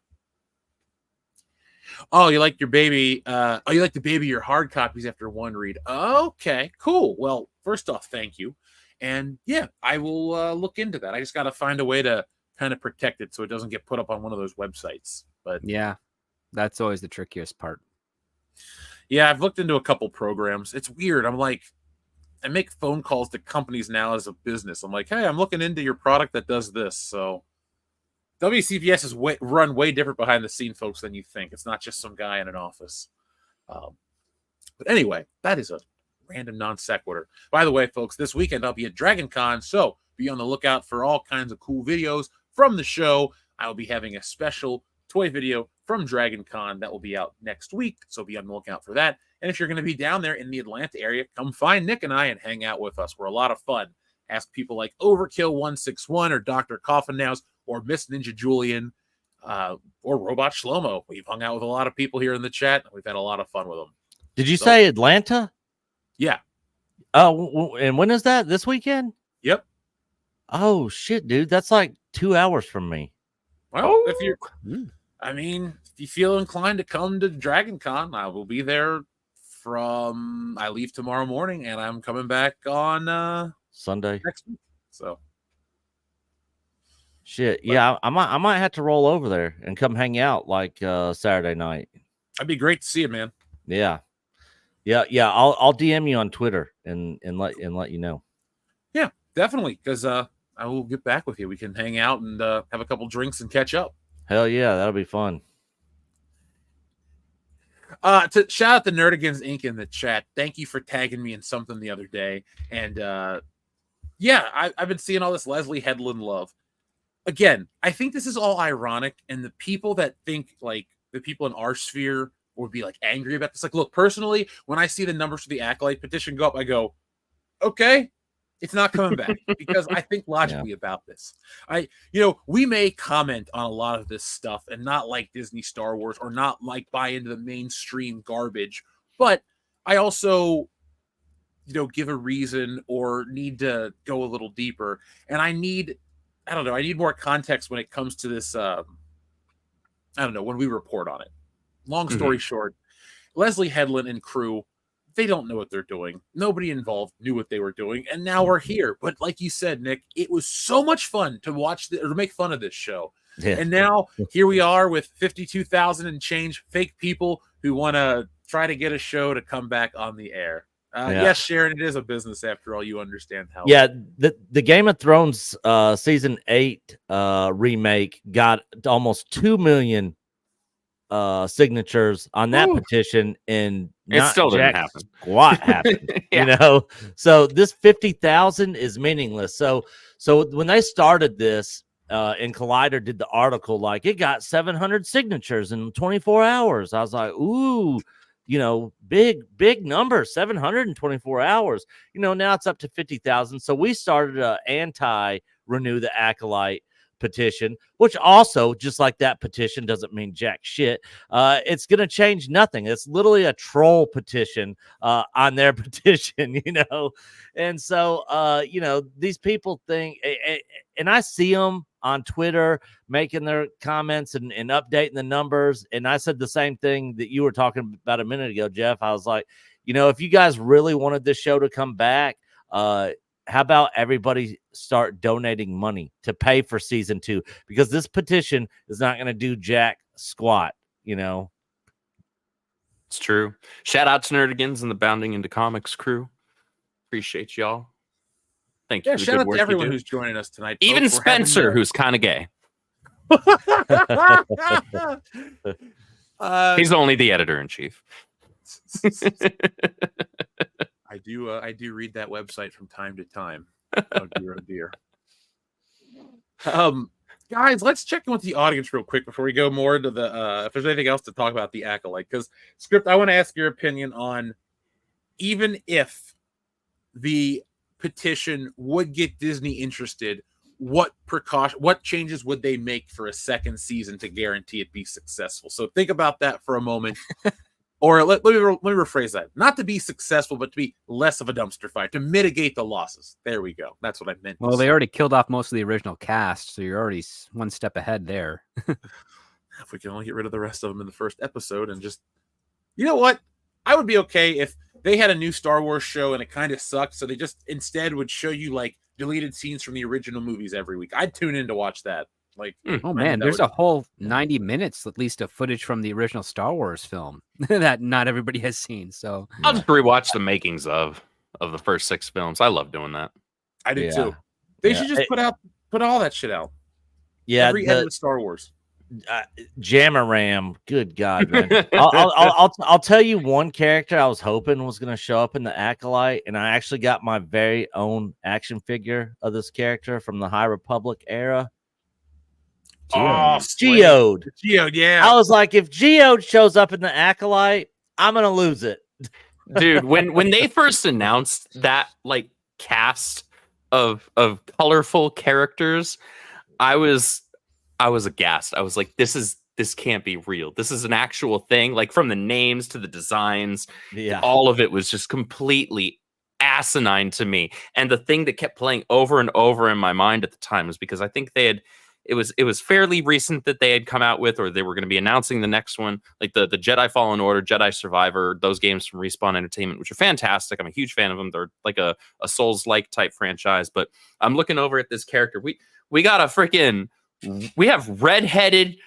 Oh, you like your baby? You like to baby your hard copies after one read? Okay, cool. Well, first off, thank you. And yeah, I will look into that. I just got to find a way to kind of protect it so it doesn't get put up on one of those websites. But
yeah, that's always the trickiest part.
Yeah, I've looked into a couple programs. It's weird. I make phone calls to companies now as a business. I'm like, hey, I'm looking into your product that does this. So WCPS is run way different behind the scene, folks, than you think. It's not just some guy in an office. But anyway, that is a random non sequitur. By the way, folks, this weekend I'll be at Dragon Con, so be on the lookout for all kinds of cool videos from the show. I will be having a special toy video from Dragon Con that will be out next week, so be on the lookout for that. And if you're going to be down there in the Atlanta area, come find Nick and I and hang out with us. We're a lot of fun. Ask people like Overkill161 or Dr. Coffin Nows or Miss Ninja Julian or Robot Shlomo. We've hung out with a lot of people here in the chat, and we've had a lot of fun with them.
Did you say Atlanta?
Yeah.
Oh, and when is that? This weekend?
Yep.
Oh, shit, dude. That's like 2 hours from me.
Well, if you're, I mean, if you feel inclined to come to Dragon Con, I will be there I leave tomorrow morning and I'm coming back on
Sunday
next week. So
shit. Yeah, I might have to roll over there and come hang out like Saturday night.
that'd be great to see you, man.
Yeah. I'll DM you on Twitter and let you know.
Yeah, definitely. Because I will get back with you. We can hang out and have a couple drinks and catch up.
Hell yeah, that'll be fun.
To shout out to Nerdigans Inc. in the chat. Thank you for tagging me in something the other day. And yeah, I've been seeing all this Leslie Headland love. Again, I think this is all ironic, and the people that think like the people in our sphere would be like angry about this. Like, look, personally, when I see the numbers for the Acolyte petition go up, I go, okay, it's not coming back because I think logically about this. We may comment on a lot of this stuff and not like Disney Star Wars or not like buy into the mainstream garbage, but I also, give a reason or need to go a little deeper. And I need more context when it comes to this. When we report on it. Long story short, Leslie Headland and crew, they don't know what they're doing. Nobody involved knew what they were doing. And now we're here. But like you said, Nick, it was so much fun to watch or to make fun of this show. Yeah. And now here we are with 52,000 and change fake people who want to try to get a show to come back on the air. Yes, Sharon, it is a business after all. You understand how.
Yeah, the Game of Thrones season 8 remake got almost 2 million signatures on that petition, and
it still didn't happen.
Squat happened, So this 50,000 is meaningless. So when they started this, and Collider did the article, like it got 700 signatures in 24 hours. I was like, ooh. Big number, 724 hours. Now it's up to 50,000. So we started a anti-renew the Acolyte petition, which also, just like that petition, doesn't mean jack shit. It's going to change nothing. It's literally a troll petition on their petition, And so, these people think, and I see them on Twitter making their comments and updating the numbers. And I said the same thing that you were talking about a minute ago, Jeff. I was like, if you guys really wanted this show to come back, how about everybody start donating money to pay for season 2? Because this petition is not going to do jack squat,
It's true. Shout out to Nerdigans and the Bounding into Comics crew. Appreciate y'all. Thank you.
Yeah, shout out to everyone who's joining us tonight.
Even Spencer, who's kind of gay. He's only the editor-in-chief.
I do read that website from time to time. Oh dear. Guys, let's check in with the audience real quick before we go more into the if there's anything else to talk about the Acolyte. Because Script, I want to ask your opinion on, even if the petition would get Disney interested, what changes would they make for a second season to guarantee it be successful? So think about that for a moment. Or let me rephrase that. Not to be successful, but to be less of a dumpster fire, to mitigate the losses. There we go. That's what I meant.
Well, they already killed off most of the original cast, so you're already one step ahead there.
If we can only get rid of the rest of them in the first episode and just... You know what? I would be okay if they had a new Star Wars show and it kind of sucked, so they just instead would show you like deleted scenes from the original movies every week. I'd tune in to watch that. Like,
oh man, there's a whole 90 minutes at least of footage from the original Star Wars film that not everybody has seen. So
I'll just rewatch the makings of the first 6 films. I love doing that.
I do too. They should just put all that shit out.
Yeah,
every end of Star Wars.
Jamaram, good God, man! I'll tell you one character I was hoping was going to show up in the Acolyte, and I actually got my very own action figure of this character from the High Republic era. Geode,
yeah.
I was like, if Geode shows up in the Acolyte, I'm gonna lose it,
dude. When they first announced that like cast of colorful characters, I was aghast. I was like, this can't be real. This is an actual thing. Like from the names to the designs, all of it was just completely asinine to me. And the thing that kept playing over and over in my mind at the time was because I think they had it was fairly recent that they had come out with, or they were going to be announcing the next one, like the Jedi Fallen Order, Jedi Survivor, those games from Respawn Entertainment, which are fantastic. I'm a huge fan of them. They're like a Souls-like type franchise. But I'm looking over at this character. We got we have redheaded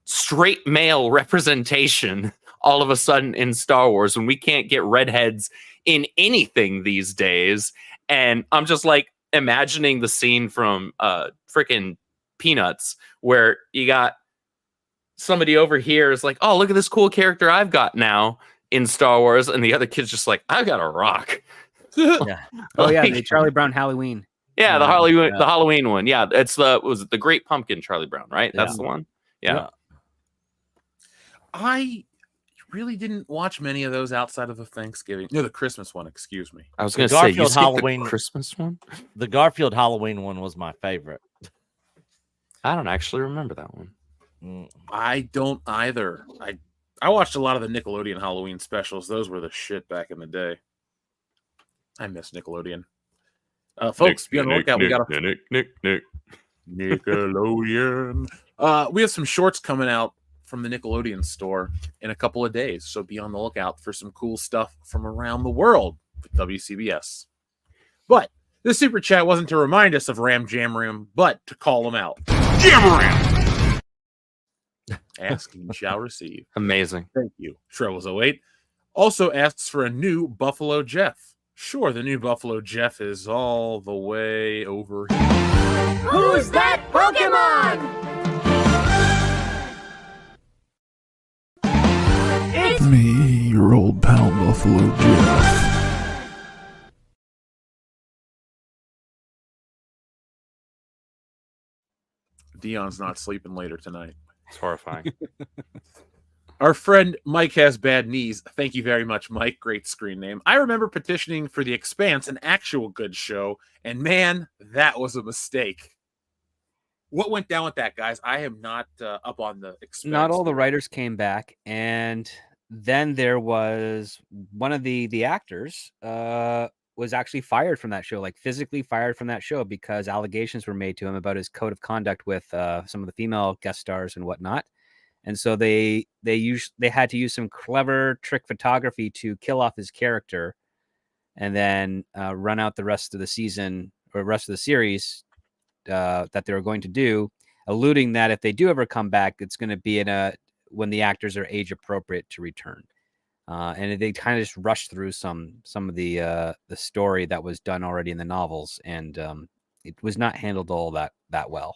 straight male representation all of a sudden in Star Wars when we can't get redheads in anything these days. And I'm just like imagining the scene from freaking Peanuts where you got somebody over here is like, oh, look at this cool character I've got now in Star Wars, and the other kid's just like, I've got a rock.
Yeah. Oh yeah,
Like,
the Charlie Brown Halloween.
yeah, the Halloween one. Yeah, it's was it the Great Pumpkin Charlie Brown, right? That's the one. Yeah.
I really didn't watch many of those outside of the Thanksgiving. No, the Christmas one, excuse me.
I was going to
The
say, you
Garfield
skipped
Halloween-
the Christmas one?
The Garfield Halloween one was my favorite.
I don't actually remember that one.
I don't either. I watched a lot of the Nickelodeon Halloween specials. Those were the shit back in the day. I miss Nickelodeon. Folks, be on the lookout. We got a Nickelodeon. We have some shorts coming out from the Nickelodeon store in a couple of days, so be on the lookout for some cool stuff from around the world with WCBS. But the super chat wasn't to remind us of Ram Jam Room, but to call them out. Jam Ram! Ask and you shall receive.
Amazing.
Thank you. Trebles08 also asks for a new Buffalo Jeff. Sure, the new Buffalo Jeff is all the way over here.
Who's that Pokemon? It's
Me, your old pal Buffalo Jeff.
Dion's not sleeping later tonight.
It's horrifying.
Our friend Mike has bad knees. Thank you very much, Mike. Great screen name. I remember petitioning for The Expanse, an actual good show, and man, that was a mistake. What went down with that, guys? I am not up on The Expanse.
Not all the writers came back, and then there was one of the actors was actually fired from that show, like physically fired from that show because allegations were made to him about his code of conduct with some of the female guest stars and whatnot. And so they had to use some clever trick photography to kill off his character and then run out the rest of the season or rest of the series that they were going to do, alluding that if they do ever come back, it's going to be when the actors are age appropriate to return. And they kind of just rushed through some of the story that was done already in the novels, and it was not handled all that well.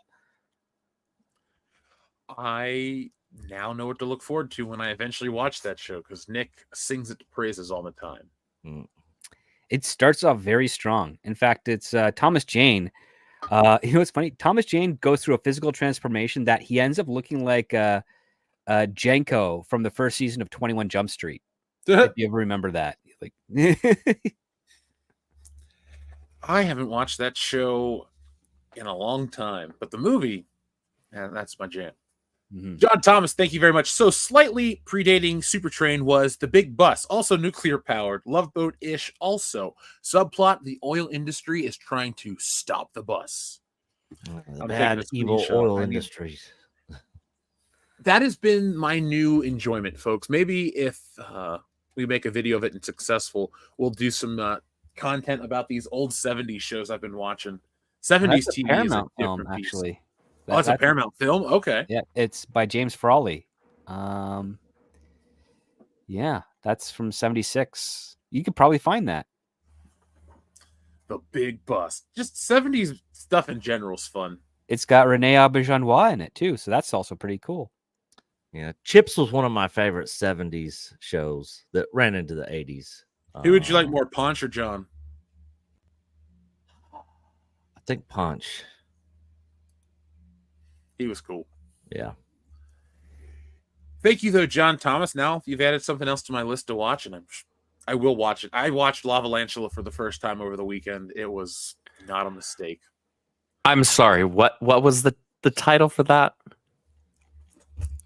I now know what to look forward to when I eventually watch that show because Nick sings it to praises all the time.
It starts off very strong. In fact, it's Thomas Jane. You know what's funny? Thomas Jane goes through a physical transformation that he ends up looking like Jenko from the first season of 21 Jump Street. If you ever remember that. Like
I haven't watched that show in a long time, but the movie, that's my jam.
Mm-hmm.
John Thomas, thank you very much. So slightly predating Super Train was The Big Bus, also nuclear powered, Love Boat-ish also. Subplot, the oil industry is trying to stop the bus.
The
I'm
bad,
taking a
evil
screenshot.
oil
I need-
industries.
That has been my new enjoyment, folks. Maybe if we make a video of it and successful, we'll do some content about these old 70s shows I've been watching. 70s
That's a
TV is a
Paramount film,
different beast.
actually.
Oh, it's a Paramount film? Okay.
Yeah, it's by James Frawley. Yeah, that's from 76. You could probably find that.
The Big Bus. Just 70s stuff in general is fun.
It's got Renee Auberjonois in it, too, so that's also pretty cool.
Yeah, Chips was one of my favorite 70s shows that ran into the 80s.
Who would you like more, Punch or John?
I think Punch.
He was cool.
Yeah.
Thank you, though, John Thomas. Now you've added something else to my list to watch, and I will watch it. I watched Lavalantula for the first time over the weekend. It was not a mistake.
I'm sorry. What was the title for that?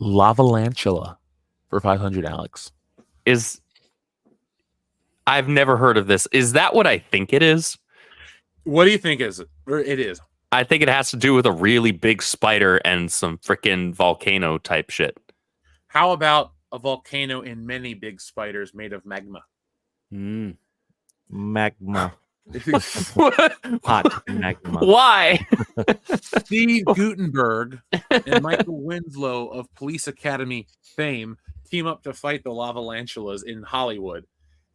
Lavalantula for 500, Alex.
I've never heard of this. Is that what I think it is?
What do you think is it? Or it is?
I think it has to do with a really big spider and some freaking volcano type shit.
How about a volcano and many big spiders made of magma?
Mm.
Magma. Hot magma.
Why?
Steve Gutenberg and Michael Winslow of Police Academy fame team up to fight the lavalantulas in Hollywood.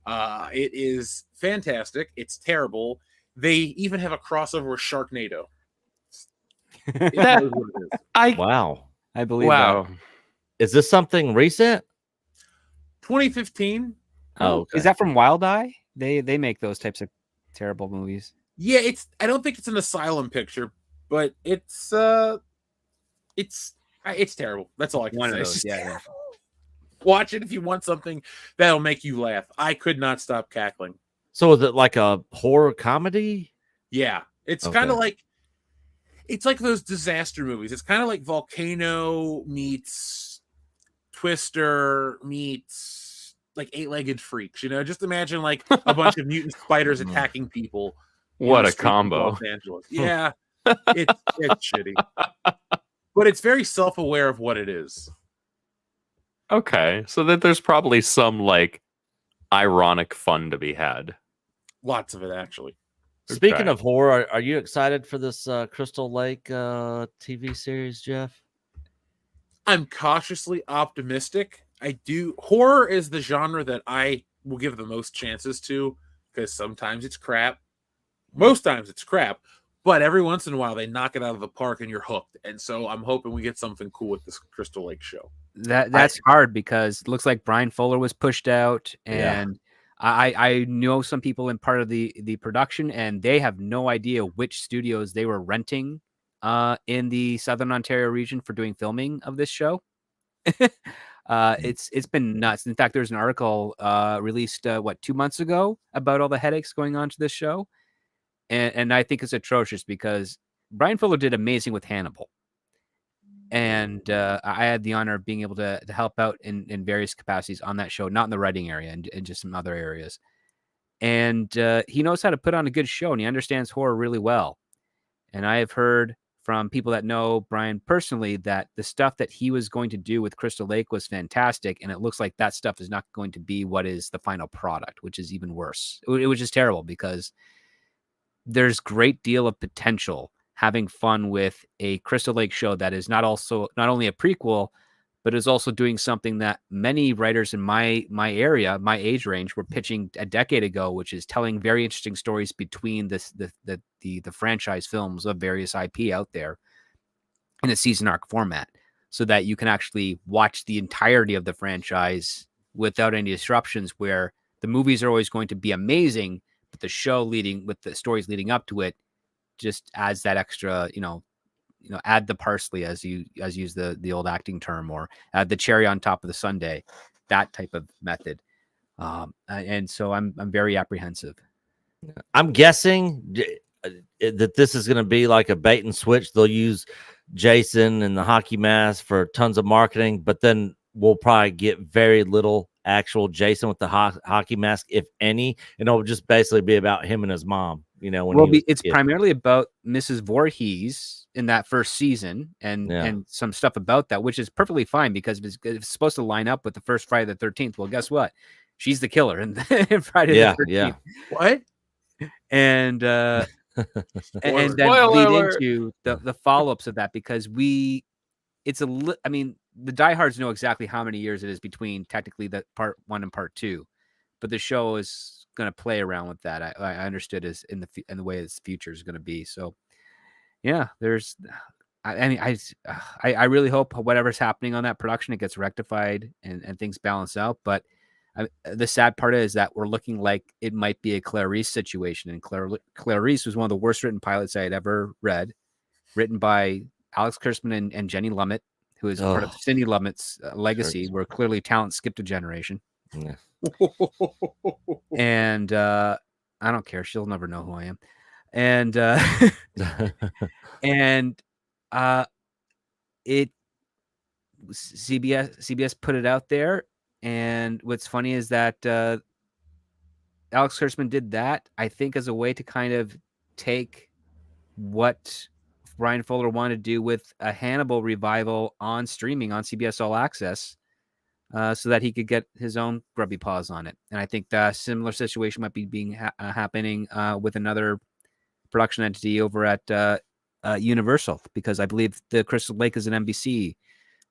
It is fantastic. It's terrible. They even have a crossover with Sharknado. It
That-
knows what it is.
Wow.
I believe
Wow.
that.
Is this something recent?
2015.
Oh, okay.
Is that from Wild Eye? They make those types of terrible movies.
Yeah, I don't think it's an asylum picture, but it's terrible. That's all I can
One
say.
of
It's
those,
just
yeah.
terrible. Watch it if you want something that'll make you laugh. I could not stop cackling.
So is it like a horror comedy?
Yeah, it's
Okay.
kind of like those disaster movies. It's kind of like Volcano meets Twister meets like Eight-Legged Freaks. Just imagine like a bunch of mutant spiders attacking people. in
What
the
a
streets of
combo.
Los Angeles. Yeah, it's shitty, but it's very self-aware of what it is.
Okay. So that there's probably some like ironic fun to be had.
Lots of it, actually.
Speaking
Okay.
of horror, are you excited for this Crystal Lake TV series, Jeff?
I'm cautiously optimistic. Horror is the genre that I will give the most chances to, because sometimes it's crap. Most times it's crap, but every once in a while they knock it out of the park and you're hooked. And so I'm hoping we get something cool with this Crystal Lake show.
That's hard because it looks like Brian Fuller was pushed out,
Yeah.
and I know some people in part of the production, and they have no idea which studios they were renting in the Southern Ontario region for doing filming of this show. It's been nuts. In fact, there's an article released 2 months ago about all the headaches going on to this show, and I think it's atrocious because Brian Fuller did amazing with Hannibal. And I had the honor of being able to help out in various capacities on that show, not in the writing area and just some other areas. And he knows how to put on a good show, and he understands horror really well. And I have heard from people that know Brian personally that the stuff that he was going to do with Crystal Lake was fantastic, and it looks like that stuff is not going to be what is the final product, which is even worse. It was just terrible because there's great deal of potential having fun with a Crystal Lake show that is not only a prequel, but is also doing something that many writers in my area, my age range, were pitching a decade ago, which is telling very interesting stories between the franchise films of various IP out there in a season arc format, so that you can actually watch the entirety of the franchise without any disruptions, where the movies are always going to be amazing, but the show with the stories leading up to it just adds that extra, add the parsley, as you use the old acting term, or add the cherry on top of the sundae, that type of method. And so I'm very apprehensive.
I'm guessing that this is going to be like a bait and switch. They'll use Jason and the hockey mask for tons of marketing, but then we'll probably get very little actual Jason with the hockey mask, if any, and it'll just basically be about him and his mom.
It's primarily about Mrs. Voorhees in that first season, and some stuff about that, which is perfectly fine because it's supposed to line up with the first Friday the 13th. Well, guess what? She's the killer in Friday the 13th.
Yeah.
What?
And and then lead into the follow-ups of that, because the diehards know exactly how many years it is between technically the part 1 and part 2, but the show is going to play around with that. I understood is in the way its future is going to be. So yeah, I really hope whatever's happening on that production, it gets rectified and things balance out. But the sad part is that we're looking like it might be a Clarice situation, and Clarice was one of the worst written pilots I had ever read, written by Alex Kurtzman and Jenny Lumet, who is part of Cindy Lumet's legacy, where clearly talent skipped a generation.
Yeah.
And I don't care. She'll never know who I am. And CBS put it out there. And what's funny is that Alex Kurtzman did that, I think, as a way to kind of take what Brian Fuller wanted to do with a Hannibal revival on streaming on CBS All Access, so that he could get his own grubby paws on it. And I think the similar situation might be happening with another production entity over at Universal, because I believe the Crystal Lake is an NBC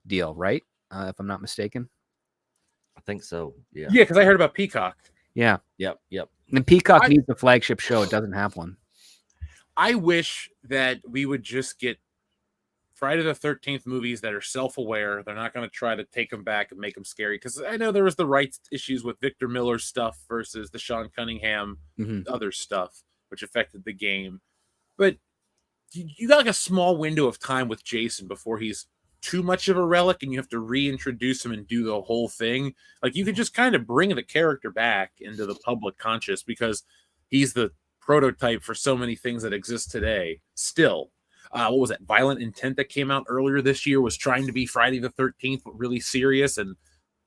deal, right? If I'm not mistaken.
I think so. Yeah.
Yeah, because I heard about Peacock.
Yeah.
Yep.
And Peacock needs a flagship show. It doesn't have one.
I wish that we would just get Friday the 13th movies that are self-aware. They're not going to try to take them back and make them scary, because I know there was the rights issues with Victor Miller's stuff versus the Sean Cunningham other stuff, which affected the game. But you got like a small window of time with Jason before he's too much of a relic and you have to reintroduce him and do the whole thing. Like, you could just kind of bring the character back into the public conscious, because he's the prototype for so many things that exist today still. What was that? Violent Intent that came out earlier this year was trying to be Friday the 13th, but really serious, and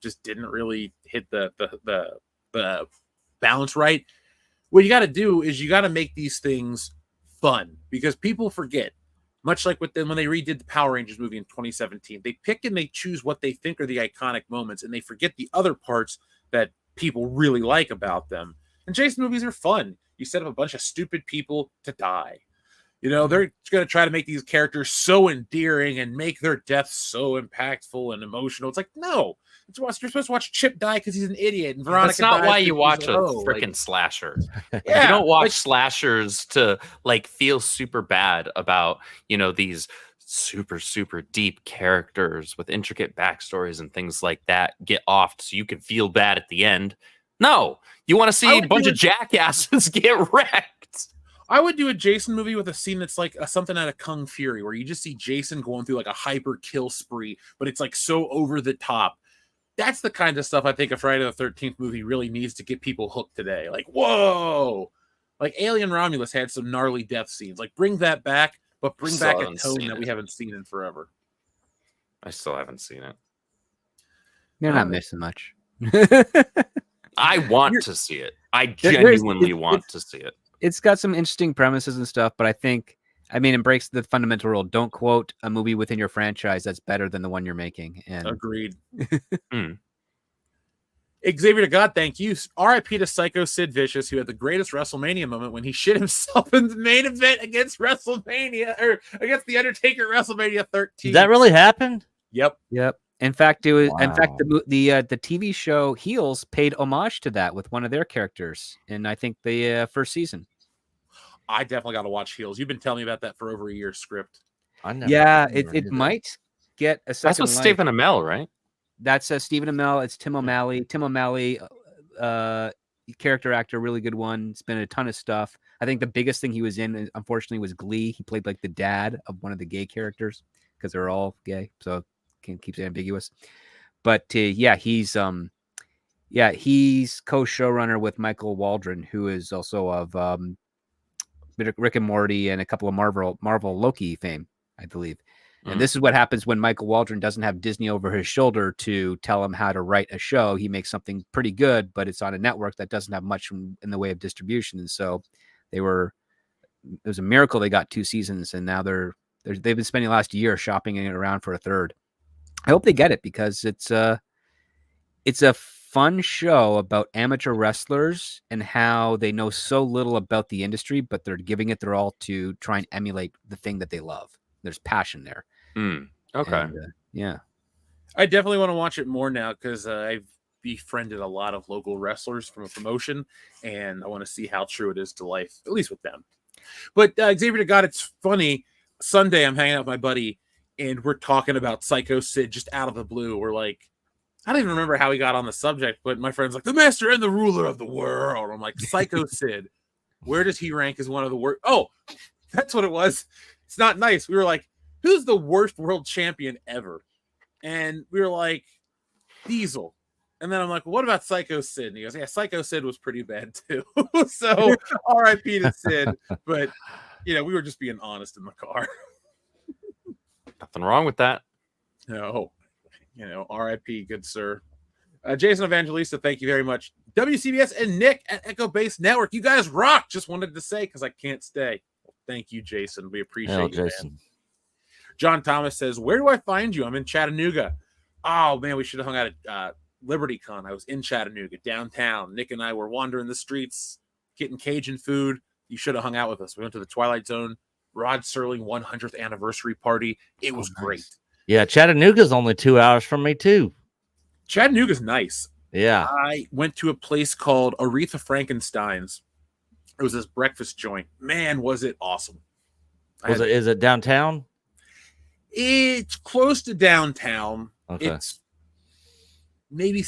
just didn't really hit the balance right. What you got to do is you got to make these things fun, because people forget. Much like with them when they redid the Power Rangers movie in 2017, they pick and they choose what they think are the iconic moments, and they forget the other parts that people really like about them. And Jason movies are fun. You set up a bunch of stupid people to die. You know, they're going to try to make these characters so endearing and make their deaths so impactful and emotional. It's like, no. You're supposed to watch Chip die because he's an idiot. And Veronica
That's not why you watch a
freaking
freaking slasher.
Yeah,
you don't watch slashers to like feel super bad about, you know, these super, super deep characters with intricate backstories and things like that get off so you can feel bad at the end. No, you want to see a bunch of jackasses get wrecked.
I would do a Jason movie with a scene that's like something out of Kung Fury, where you just see Jason going through like a hyper kill spree, but it's like so over the top. That's the kind of stuff I think a Friday the 13th movie really needs to get people hooked today. Like, whoa! Like Alien Romulus had some gnarly death scenes. Like, bring that back, but bring back a tone that we haven't seen in forever.
I still haven't seen it.
They're not missing much.
I want to see it. I genuinely want to see it.
It's got some interesting premises and stuff, but I think, I mean, it breaks the fundamental rule. Don't quote a movie within your franchise that's better than the one you're making. And
agreed. Xavier to God, thank you. R.I.P. to Psycho Sid Vicious, who had the greatest WrestleMania moment when he shit himself in the main event against WrestleMania, or against The Undertaker at WrestleMania 13.
Did that really happen?
Yep.
In fact, it was.
Wow.
In fact, the TV show Heels paid homage to that with one of their characters in, I think, the first season.
I definitely got to watch Heels. You've been telling me about that for over a year. Script.
It might get a second.
That's with Stephen Amell, right?
That's Stephen Amell. It's Tim O'Malley. Tim O'Malley, character actor, really good one. It's been a ton of stuff. I think the biggest thing he was in, unfortunately, was Glee. He played like the dad of one of the gay characters, because they're all gay, so keeps it ambiguous. But he's co-showrunner with Michael Waldron, who is also of Rick and Morty and a couple of Marvel Loki fame, I believe. And this is what happens when Michael Waldron doesn't have Disney over his shoulder to tell him how to write a show. He makes something pretty good, but it's on a network that doesn't have much in the way of distribution. And so it was a miracle they got 2 seasons, and now they've been spending the last year shopping it around for a third. I hope they get it, because it's a fun show about amateur wrestlers and how they know so little about the industry, but they're giving it their all to try and emulate the thing that they love. There's passion there.
Okay.
And,
I definitely want to watch it more now, because I've befriended a lot of local wrestlers from a promotion, and I want to see how true it is to life, at least with them. But Xavier to God, it's funny. Sunday, I'm hanging out with my buddy, and we're talking about Psycho Sid just out of the blue. We're like, I don't even remember how we got on the subject, but my friend's like, the master and the ruler of the world. I'm like, Psycho Sid, where does he rank as one of the worst? Oh, that's what it was. It's not nice. We were like, who's the worst world champion ever? And we were like, Diesel. And then I'm like, well, what about Psycho Sid? And he goes, yeah, Psycho Sid was pretty bad too. So R.I.P. to Sid. But, we were just being honest in the car.
Nothing wrong with that.
No. R.I.P. good sir. Jason Evangelista, thank you very much. WCBS and Nick at EchoBaseNetwork. You guys rock. Just wanted to say, because I can't stay. Well, thank you, Jason. We appreciate you,
Jason.
man. John Thomas says, "Where do I find you? I'm in Chattanooga." Oh man, we should have hung out at LibertyCon. I was in Chattanooga downtown. Nick and I were wandering the streets, getting Cajun food. You should have hung out with us. We went to the Twilight Zone Rod Serling 100th anniversary party. It was great.
Yeah, Chattanooga's only 2 hours from me too.
Chattanooga's nice.
Yeah.
I went to a place called Aretha Frankenstein's. It was this breakfast joint. Man, was it awesome.
Is it downtown?
It's close to downtown.
Okay.
It's maybe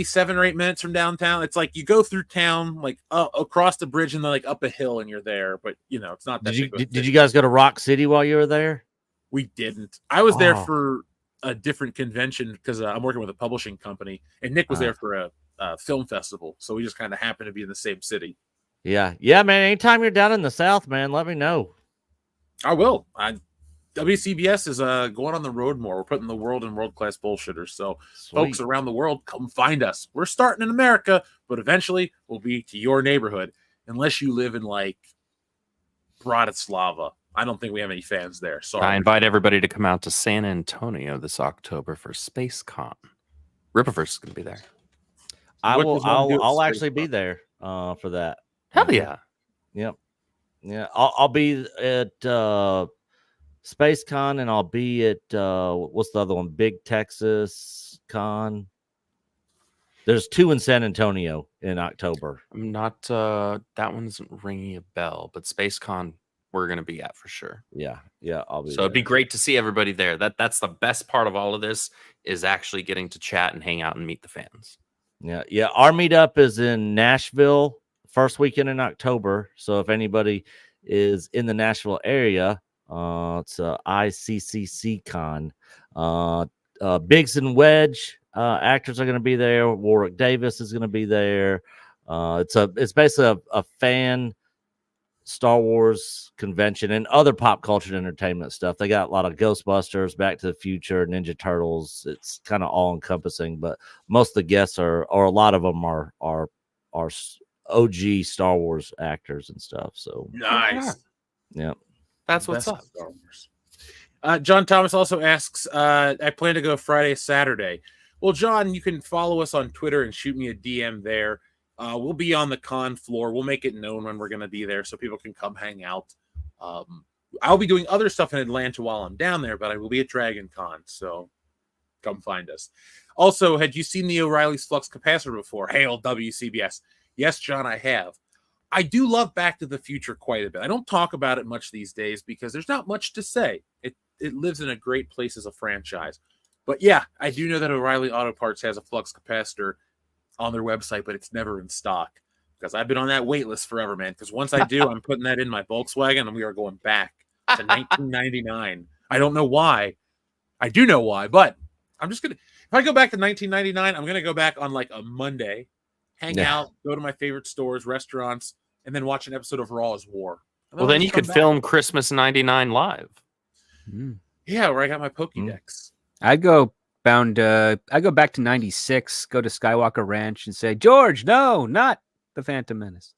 7 or 8 minutes from downtown. It's like you go through town, like across the bridge, and then like up a hill, and you're there. But it's not that.
Did you guys go to Rock City while you were there?
We didn't. I was there for a different convention because I'm working with a publishing company, and Nick was there for a film festival. So we just kind of happened to be in the same city.
Yeah, man. Anytime you're down in the South, man, let me know.
I will. WCBS is going on the road more. We're putting the world in world-class bullshitters. So folks around the world, come find us. We're starting in America, but eventually we'll be to your neighborhood. Unless you live in like Bratislava. I don't think we have any fans there. Sorry.
I invite everybody to come out to San Antonio this October for SpaceCon. Ripperverse is going to be there.
I'll actually be there for that.
Hell yeah.
Yep. Yeah. I'll be at SpaceCon, and I'll be at what's the other one? Big Texas Con. There's 2 in San Antonio in October.
I'm not that one isn't ringing a bell, but SpaceCon we're gonna be at for sure.
Yeah, I'll be.
So
there.
it'd be great to see everybody there. That's the best part of all of this is actually getting to chat and hang out and meet the fans.
Yeah. Our meetup is in Nashville, first weekend in October. So if anybody is in the Nashville area, it's ICCC Con. Biggs and Wedge actors are going to be there. Warwick Davis is going to be there. It's basically a fan Star Wars convention and other pop culture and entertainment stuff. They got a lot of Ghostbusters, Back to the Future, Ninja Turtles. It's kind of all encompassing, but most of the guests or a lot of them are OG Star Wars actors and stuff. So
nice.
Yeah.
That's what's up.
John Thomas also asks, I plan to go Friday, Saturday. Well, John, you can follow us on Twitter and shoot me a DM there. We'll be on the con floor. We'll make it known when we're going to be there so people can come hang out. I'll be doing other stuff in Atlanta while I'm down there, but I will be at Dragon Con, so come find us. Also, had you seen the O'Reilly's Flux Capacitor before? Hail WCBS. Yes, John, I have. I do love Back to the Future quite a bit. I don't talk about it much these days because there's not much to say. It lives in a great place as a franchise. But yeah, I do know that O'Reilly Auto Parts has a flux capacitor on their website, but it's never in stock because I've been on that wait list forever, man. Because once I do, I'm putting that in my Volkswagen and we are going back to 1999. I don't know why. I do know why, but I'm just going to, if I go back to 1999, I'm going to go back on like a Monday, hang out, go to my favorite stores, restaurants, and then watch an episode of Raw is War.
Well, then you could film Christmas '99 live.
Yeah, where I got my Pokédex.
I go back to 96, go to Skywalker Ranch and say, George, no, not the Phantom Menace.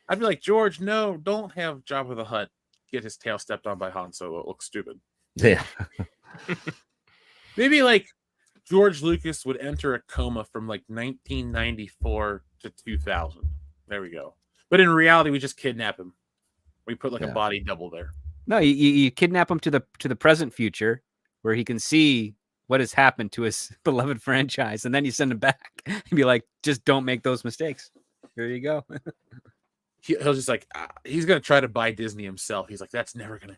I'd be like, George, no, don't have Jabba the Hutt get his tail stepped on by Han Solo. It looks stupid.
Yeah.
Maybe like George Lucas would enter a coma from like 1994 to 2000. There we go. But in reality, we just kidnap him. We put like a body double there.
No, you kidnap him to the present future where he can see what has happened to his beloved franchise, and then you send him back and be like, just don't make those mistakes. Here you go.
He'll just like, he's going to try to buy Disney himself. He's like, that's never going to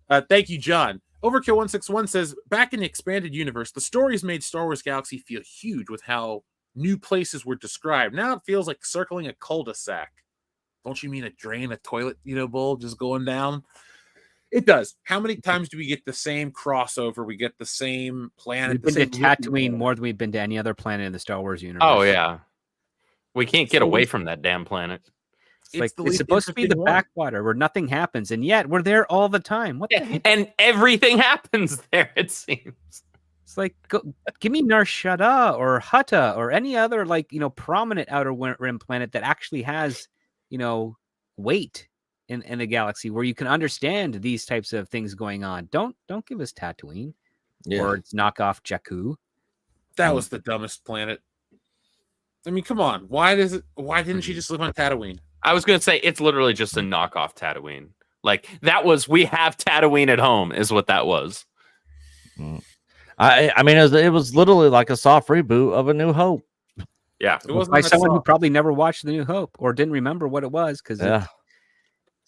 happen. Thank you, John. Overkill 161 says, back in the expanded universe, the stories made Star Wars Galaxy feel huge with how new places were described. Now it feels like circling a cul-de-sac. Don't you mean a drain, a toilet, bowl just going down? It does. How many times do we get the same crossover? We get the same planet.
We've been to Tatooine more than we've been to any other planet in the Star Wars universe.
Oh, yeah. We can't get away from that damn planet.
It's supposed to be the backwater where nothing happens, and yet we're there all the time. What the heck?
And everything happens there, it seems.
It's like, give me Nar Shaddaa or Hutta or any other prominent outer rim planet that actually has weight in the galaxy where you can understand these types of things going on. Don't give us Tatooine or it's knockoff Jakku.
That was the dumbest planet. I mean, come on. Why didn't she just live on Tatooine?
I was going to say it's literally just a knockoff Tatooine. Like that was, we have Tatooine at home is what that was.
I mean, it was literally like a soft reboot of A New Hope.
Yeah.
It wasn't
By
that
someone who
soft.
probably never watched The New Hope or didn't remember what it was, because it's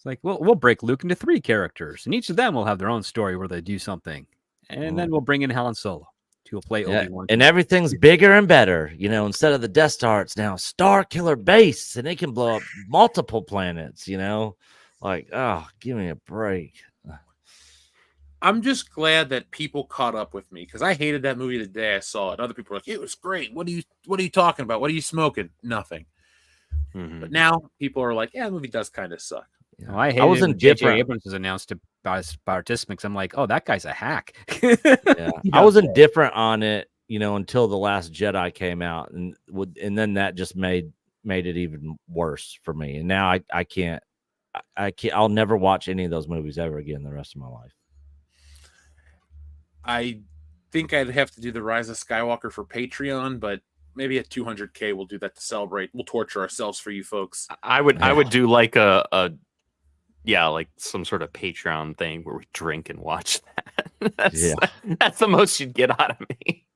like, we'll break Luke into 3 characters, and each of them will have their own story where they do something, and then we'll bring in Han Solo to play Obi-Wan.
And everything's bigger and better. You know, instead of the Death Star, it's now Star Killer Base, and it can blow up multiple planets. You know, like, oh, give me a break.
I'm just glad that people caught up with me because I hated that movie the day I saw it. Other people were like, "It was great. What are you talking about? What are you smoking? Nothing." But now people are like, "Yeah, the movie does kind of suck."
Oh, I hated
I was
it when J.J.
indifferent.
Abrams was announced by participants. I'm like, oh, that guy's a hack.
Yeah, I was indifferent on it, you know, until The Last Jedi came out, and then that just made it even worse for me. And now I can't. I'll never watch any of those movies ever again the rest of my life.
I think I'd have to do the Rise of Skywalker for Patreon, but maybe at 200K we'll do that to celebrate. We'll torture ourselves for you folks.
I would do like like some sort of Patreon thing where we drink and watch that. That's the most you'd get out of me.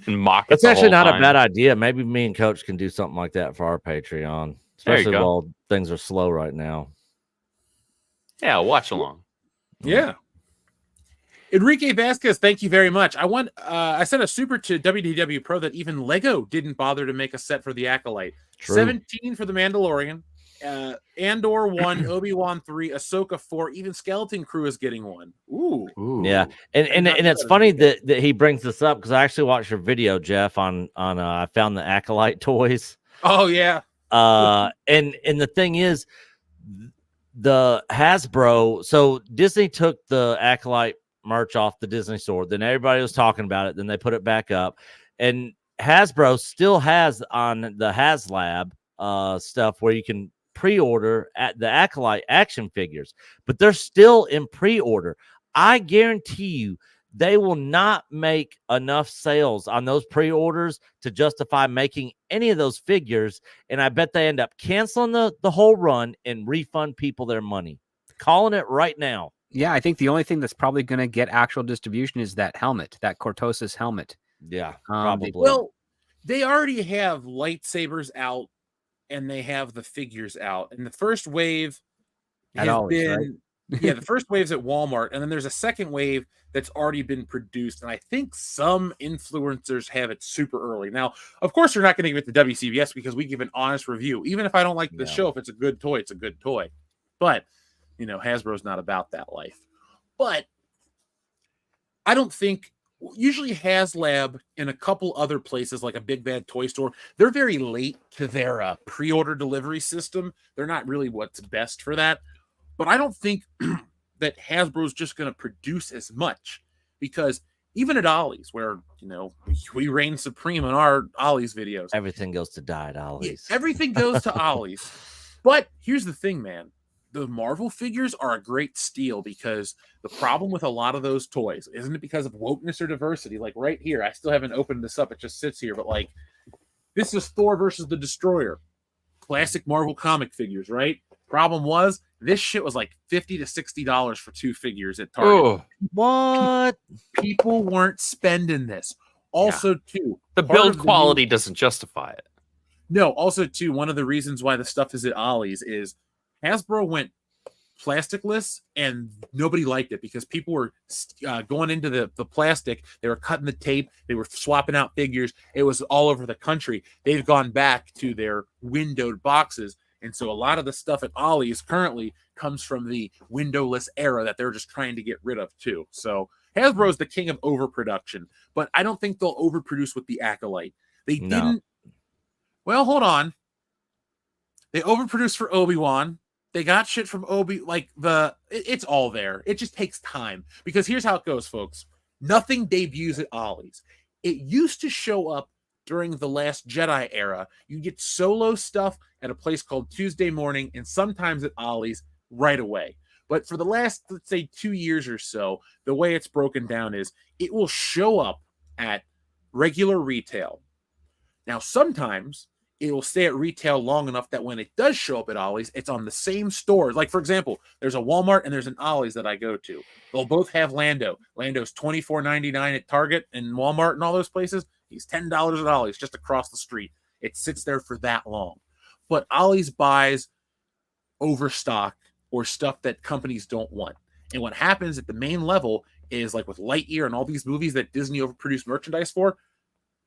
And mock it.
That's
the
actually
whole
not
time.
a bad idea. Maybe me and Coach can do something like that for our Patreon,
There you
especially
go.
while things are slow right now.
Yeah, watch along.
Yeah. Enrique Vasquez, thank you very much. I sent a super to WDW Pro that even Lego didn't bother to make a set for the Acolyte.
True.
17 for the Mandalorian. Andor 1, Obi-Wan 3, Ahsoka 4, even Skeleton Crew is getting one. Ooh.
Yeah, and it's funny that he brings this up because I actually watched your video, Jeff, on I found the Acolyte toys.
Oh yeah.
And the thing is, the Hasbro. So Disney took the Acolyte merch off the Disney store. Then everybody was talking about it. Then they put it back up, and Hasbro still has on the HasLab stuff where you can pre-order at the Acolyte action figures, but they're still in pre-order. I guarantee you they will not make enough sales on those pre-orders to justify making any of those figures, and I bet they end up canceling the whole run and refund people their money. Calling it right now.
Yeah, I think the only thing that's probably going to get actual distribution is that helmet, that Cortosis helmet.
Yeah, probably.
Well, they already have lightsabers out, and they have the figures out. And the first wave
At
has
Ollie's,
been, yeah, the first wave's at Walmart, and then there's a second wave that's already been produced. And I think some influencers have it super early. Now, of course, you're not going to give it to WCBS because we give an honest review. Even if I don't like the show, if it's a good toy, it's a good toy. But you know, Hasbro's not about that life. But I don't think, usually HasLab and a couple other places like a Big Bad Toy Store, they're very late to their pre-order delivery system. They're not really what's best for that. But I don't think that Hasbro's just going to produce as much, because even at Ollie's, where, you know, we reign supreme in our Ollie's videos.
Everything goes to die at Ollie's.
Yeah, everything goes to Ollie's. But here's the thing, man. The Marvel figures are a great steal, because the problem with a lot of those toys isn't it because of wokeness or diversity. Like right here, I still haven't opened this up. It just sits here. But like, this is Thor versus the Destroyer. Classic Marvel comic figures, right? Problem was, this shit was like $50 to $60 for 2 figures at Target.
Oh,
What?
People weren't spending this. Also, too,
the
part
build
of the
quality doesn't justify it.
No, also, too, one of the reasons why the stuff is at Ollie's is Hasbro went plasticless, and nobody liked it because people were going into the plastic. They were cutting the tape. They were swapping out figures. It was all over the country. They've gone back to their windowed boxes. And so a lot of the stuff at Ollie's currently comes from the windowless era that they're just trying to get rid of, too. So Hasbro's the king of overproduction, but I don't think they'll overproduce with the Acolyte. They didn't. Well, hold on. They overproduced for Obi-Wan. They got shit from it's all there. It just takes time, because here's how it goes, folks. Nothing debuts at Ollie's. It used to show up during the Last Jedi era, you get solo stuff at a place called Tuesday Morning and sometimes at Ollie's right away. But for the last, let's say, 2 years or so, the way it's broken down is it will show up at regular retail. Now, sometimes it will stay at retail long enough that when it does show up at Ollie's, it's on the same store. Like, for example, there's a Walmart and there's an Ollie's that I go to. They'll both have Lando. Lando's $24.99 at Target and Walmart and all those places. He's $10 at Ollie's just across the street. It sits there for that long. But Ollie's buys overstock or stuff that companies don't want. And what happens at the main level is, like with Lightyear and all these movies that Disney overproduced merchandise for,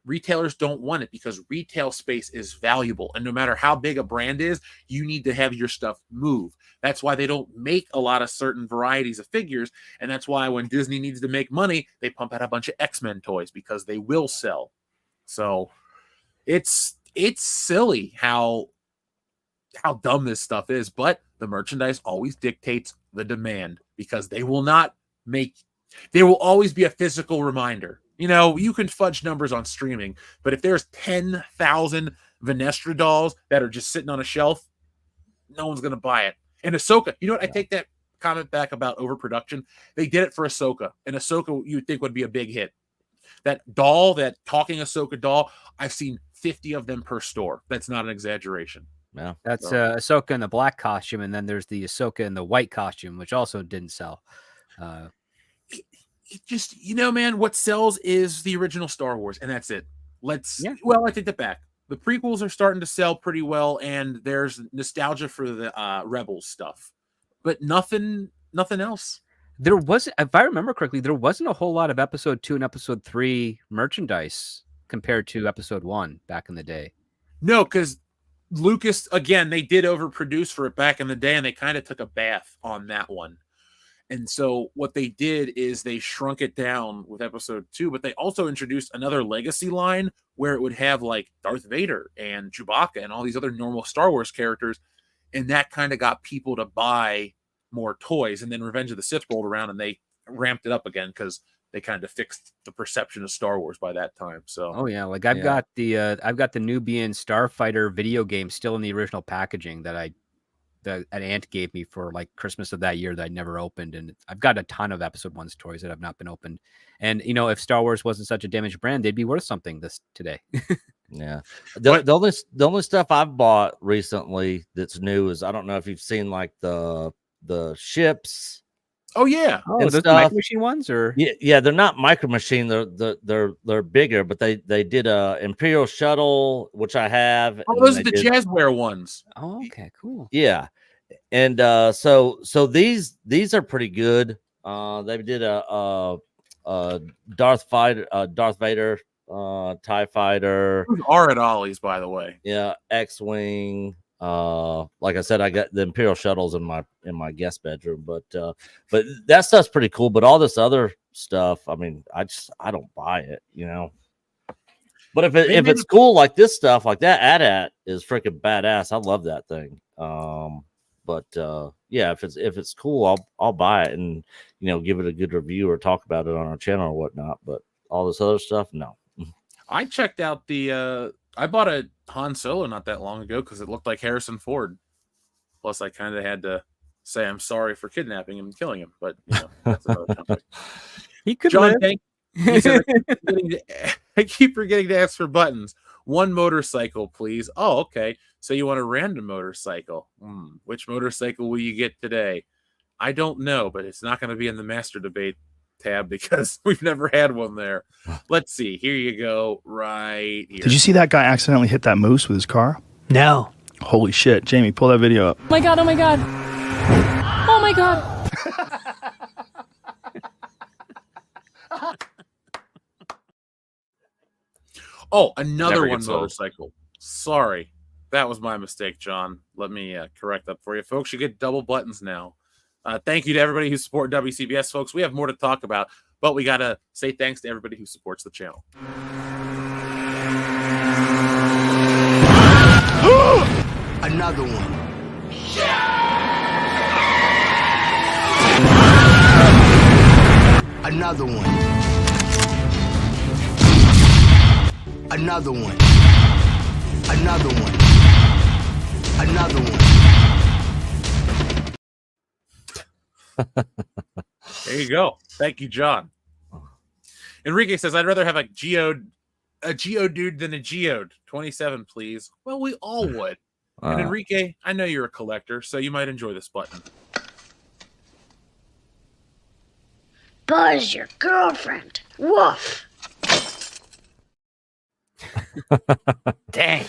retailers don't want it because retail space is valuable. And no matter how big a brand is, you need to have your stuff move. That's why they don't make a lot of certain varieties of figures. And that's why when Disney needs to make money, they pump out a bunch of X-Men toys because they will sell. So it's silly how dumb this stuff is, but the merchandise always dictates the demand because they will always be a physical reminder. You know, you can fudge numbers on streaming, but if there's 10,000 Vanestra dolls that are just sitting on a shelf, no one's going to buy it. And Ahsoka, you know what? I take that comment back about overproduction. They did it for Ahsoka, and Ahsoka you would think would be a big hit. That doll, that talking Ahsoka doll, I've seen 50 of them per store. That's not an exaggeration.
Yeah,
That's Ahsoka in the black costume, and then there's the Ahsoka in the white costume, which also didn't sell.
It just, you know, man, what sells is the original Star Wars, and that's it. Well, I take that back. The prequels are starting to sell pretty well, and there's nostalgia for the Rebels stuff, but nothing else.
There wasn't, if I remember correctly, there wasn't a whole lot of episode 2 and episode 3 merchandise compared to episode 1 back in the day.
No, because Lucas, again, they did overproduce for it back in the day, and they kind of took a bath on that one. And so what they did is they shrunk it down with episode 2, but they also introduced another legacy line where it would have like Darth Vader and Chewbacca and all these other normal Star Wars characters. And that kind of got people to buy more toys. And then Revenge of the Sith rolled around and they ramped it up again because they kind of fixed the perception of Star Wars by that time. So,
oh yeah, like I've got the Nubian Starfighter video game still in the original packaging that an aunt gave me for like Christmas of that year that I never opened. And I've got a ton of episode 1's toys that have not been opened. And, you know, if Star Wars wasn't such a damaged brand, they'd be worth something today.
Yeah. The only stuff I've bought recently that's new is, I don't know if you've seen like the ships.
Oh yeah.
Oh, those Micro Machine ones, or
yeah, they're not Micro Machine. They're bigger, but they did a Imperial shuttle, which I have.
Oh, those are the Jazzware ones.
Oh, okay, cool.
Yeah, and so these are pretty good. They did a Darth Vader, TIE fighter.
Those are at Ollie's, by the way.
Yeah, X-wing. Like I said, I got the Imperial shuttles in my guest bedroom, but that stuff's pretty cool. But all this other stuff, I mean, I don't buy it, you know. But if it's cool like this stuff, like that AT-AT is freaking badass. I love that thing. But yeah, if it's cool, I'll buy it and, you know, give it a good review or talk about it on our channel or whatnot. But all this other stuff, no.
I checked out I bought a Han Solo not that long ago because it looked like Harrison Ford. Plus, I kind of had to say I'm sorry for kidnapping him and killing him, but you know, that's another topic.
He could
John,
live.
I keep forgetting to ask for buttons. One motorcycle, please. Oh, okay. So you want a random motorcycle? Which motorcycle will you get today? I don't know, but it's not going to be in the master debate tab because we've never had one there. Let's see. Here you go. Right here.
Did you see that guy accidentally hit that moose with his car?
No.
Holy shit. Jamie, pull that video up.
Oh my god, oh my god. Oh my god.
Oh, another
Never
one
gets old.
motorcycle. Sorry. That was my mistake, John. Let me correct that for you. Folks, you get double buttons now. Thank you to everybody who supported WCBS, folks. We have more to talk about, but we got to say thanks to everybody who supports the channel.
Another one. Another one. Another one. Another one. Another one.
There you go. Thank you, John. Enrique says, I'd rather have a geode than a geode. 27, please. Well, we all would. And Enrique, I know you're a collector, so you might enjoy this button.
Buzz your girlfriend. Woof.
Dang.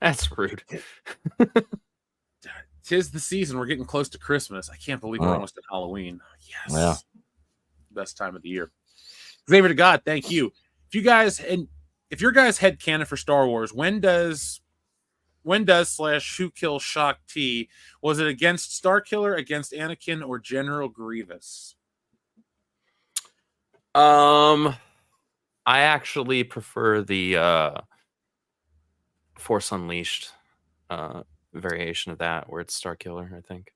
That's rude.
Tis the season. We're getting close to Christmas. I can't believe we're almost at Halloween. Yes.
Yeah.
Best time of the year. Xavier to God, thank you. If your guys head canon for Star Wars, when does / who kills Shock T? Was it against Starkiller, against Anakin, or General Grievous?
I actually prefer the Force Unleashed variation of that, where it's Starkiller, I think.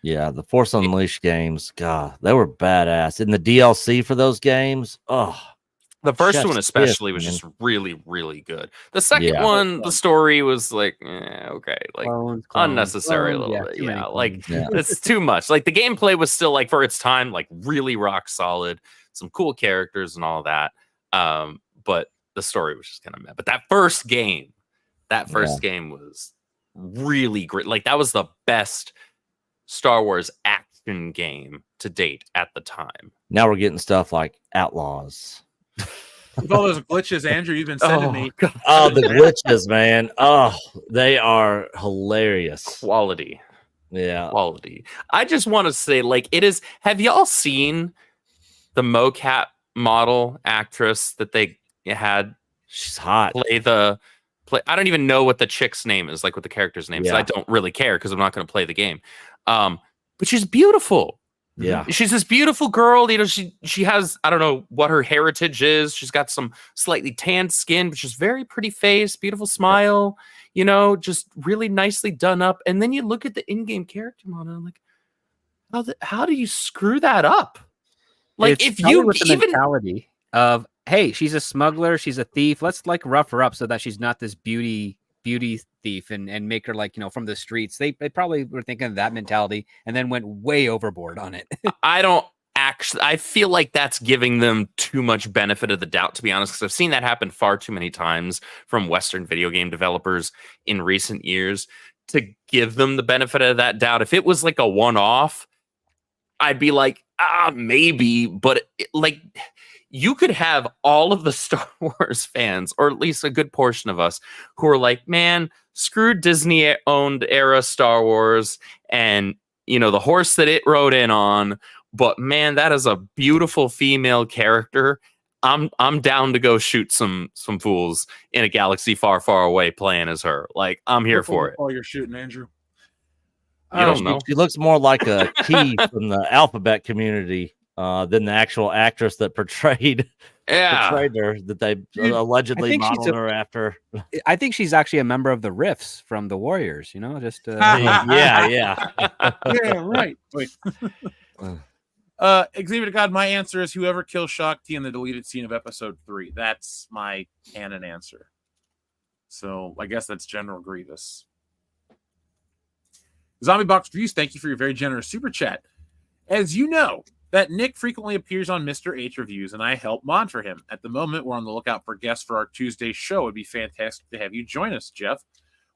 Yeah, the Force Unleashed games, God, they were badass. In the DLC for those games,
the first one especially was
man.
just really, really good. The second one, the story was like, okay, like unnecessary a little bit. Yeah, like it's too much. Like the gameplay was still like for its time, like really rock solid, some cool characters and all that. But the story was just kind of meh. But that first game was really great. Like that was the best Star Wars action game to date at the time.
Now we're getting stuff like Outlaws.
With all those glitches, Andrew, you've been sending me.
God. Oh, the glitches, man. Oh, they are hilarious.
Quality.
Yeah.
Quality. I just want to say, like, it is. Have y'all seen the mocap model actress that they had?
She's hot.
Play. I don't even know what the chick's name is, like what the character's name is. I don't really care because I'm not going to play the game. But she's beautiful.
Yeah.
She's this beautiful girl. You know, she has, I don't know what her heritage is. She's got some slightly tanned skin, but she's very pretty face, beautiful smile, you know, just really nicely done up. And then you look at the in-game character model and like, how do you screw that up? Like,
It's
if you
with the
even
mentality of, hey, she's a smuggler, she's a thief, let's like rough her up so that she's not this beauty thief and make her like, you know, from the streets. They probably were thinking of that mentality and then went way overboard on it.
I feel like that's giving them too much benefit of the doubt, to be honest, because I've seen that happen far too many times from Western video game developers in recent years to give them the benefit of that doubt. If it was like a one-off, I'd be like, maybe, but like you could have all of the Star Wars fans, or at least a good portion of us, who are like, man, screw Disney-owned era Star Wars and, you know, the horse that it rode in on. But man, that is a beautiful female character. I'm down to go shoot some fools in a galaxy far, far away playing as her. Like, I'm here for it.
Oh, you're shooting, Andrew.
You don't know.
She looks more like a key from the alphabet community than the actual actress that portrayed her, that they allegedly modeled her after.
I think she's actually a member of the Riffs from the Warriors, you know, just
yeah.
Yeah, right. Wait. Xavier to God, my answer is whoever kills Shock T in the deleted scene of episode 3. That's my canon answer. So I guess that's General Grievous. Zombie Box Reviews, thank you for your very generous super chat. As you know, that Nick frequently appears on Mr. H reviews, and I help mod for him. At the moment, we're on the lookout for guests for our Tuesday show. It'd be fantastic to have you join us, Jeff.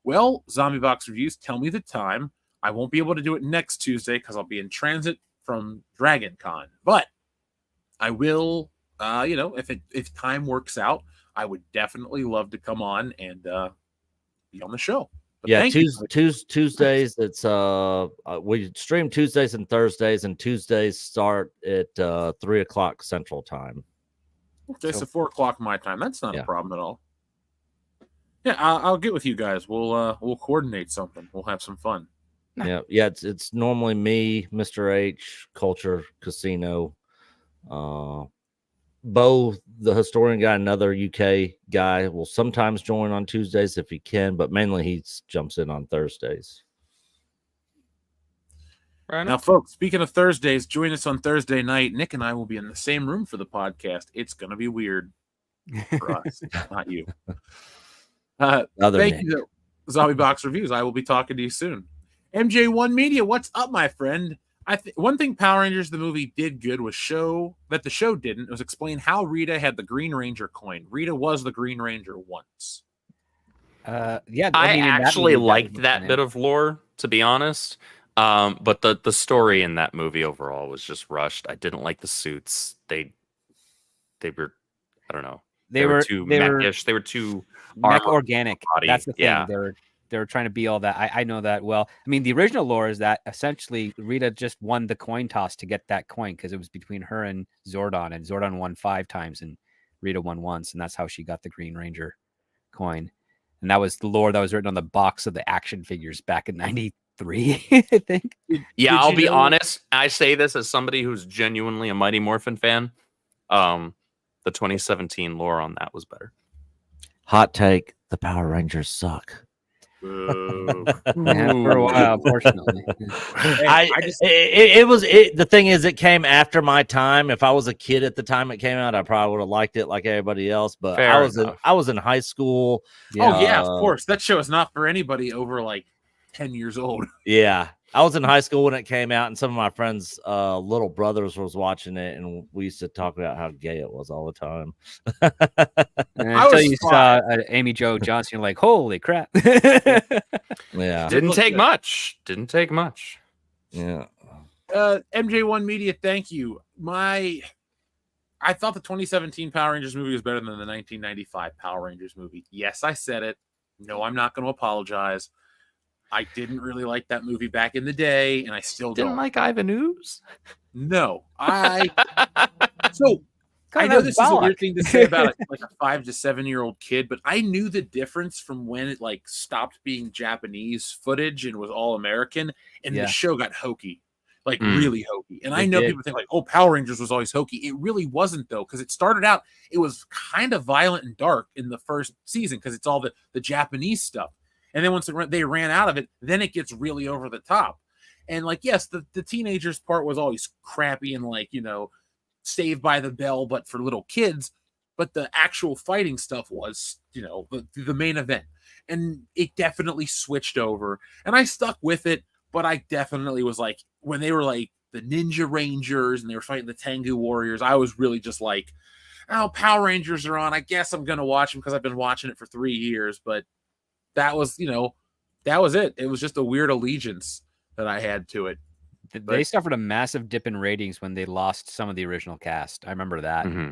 Well, Zombie Box Reviews, tell me the time. I won't be able to do it next Tuesday because I'll be in transit from Dragon Con, but I will, if time works out, I would definitely love to come on and be on the show. But
yeah, Tuesdays. It's we stream Tuesdays and Thursdays, and Tuesdays start at 3:00 Central Time.
Okay, so 4:00 my time. That's not a problem at all. Yeah, I'll get with you guys. We'll coordinate something. We'll have some fun.
Yeah. It's normally me, Mr. H, Culture Casino, Bo, the historian guy, another UK guy, will sometimes join on Tuesdays if he can, but mainly he jumps in on Thursdays.
Right now, folks, speaking of Thursdays, join us on Thursday night. Nick and I will be in the same room for the podcast. It's going to be weird. for us, not you.
Other
Thank
Nick.
you, Zombie Box Reviews. I will be talking to you soon. MJ1 Media, what's up, my friend? One thing Power Rangers the movie did good was show that the show didn't. It was explain how Rita had the Green Ranger coin. Rita was the Green Ranger once.
Yeah,
I
mean, in that
actually
movie,
liked
was
that bit of lore, to be honest. But the story in that movie overall was just rushed. I didn't like the suits. They were, I don't know. They were too mechish. They were too
mech organic.
body.
That's the thing.
Yeah.
They were trying to be all that. I know that well. I mean, the original lore is that essentially Rita just won the coin toss to get that coin because it was between her and Zordon won 5 times, and Rita won once, and that's how she got the Green Ranger coin. And that was the lore that was written on the box of the action figures back in '93, I think.
Yeah, I'll be honest. I say this as somebody who's genuinely a Mighty Morphin fan. The 2017 lore on that was better.
Hot take: the Power Rangers suck.
Yeah, for a while, unfortunately.
The thing is, it came after my time. If I was a kid at the time it came out, I probably would have liked it like everybody else. But I was in high school.
Oh yeah, of course. That show is not for anybody over like 10 years old.
Yeah. I was in high school when it came out, and some of my friends' little brothers was watching it, and we used to talk about how gay it was all the time.
Until you saw Amy Jo Johnson, you're like, holy crap.
Yeah.
Didn't take much.
Yeah.
MJ1 Media, thank you. I thought the 2017 Power Rangers movie was better than the 1995 Power Rangers movie. Yes, I said it. No, I'm not going to apologize. I didn't really like that movie back in the day, and I still
didn't
don't.
Like Ivan Ooze?
No. I know this is a weird thing to say about like a 5 to 7 year old kid, but I knew the difference from when it like stopped being Japanese footage and was all American, and the show got hokey, like really hokey. And I know people think like, oh, Power Rangers was always hokey. It really wasn't though, because it started out, it was kind of violent and dark in the first season because it's all the Japanese stuff. And then once they ran out of it, then it gets really over the top. And like, yes, the teenagers part was always crappy and like, Saved by the Bell, but for little kids. But the actual fighting stuff was, the main event. And it definitely switched over. And I stuck with it, but I definitely was like, when they were like the Ninja Rangers and they were fighting the Tengu Warriors, I was really just like, oh, Power Rangers are on. I guess I'm going to watch them because I've been watching it for 3 years. But that was, that was it. It was just a weird allegiance that I had to it.
They suffered a massive dip in ratings when they lost some of the original cast. I remember that.
Mm-hmm.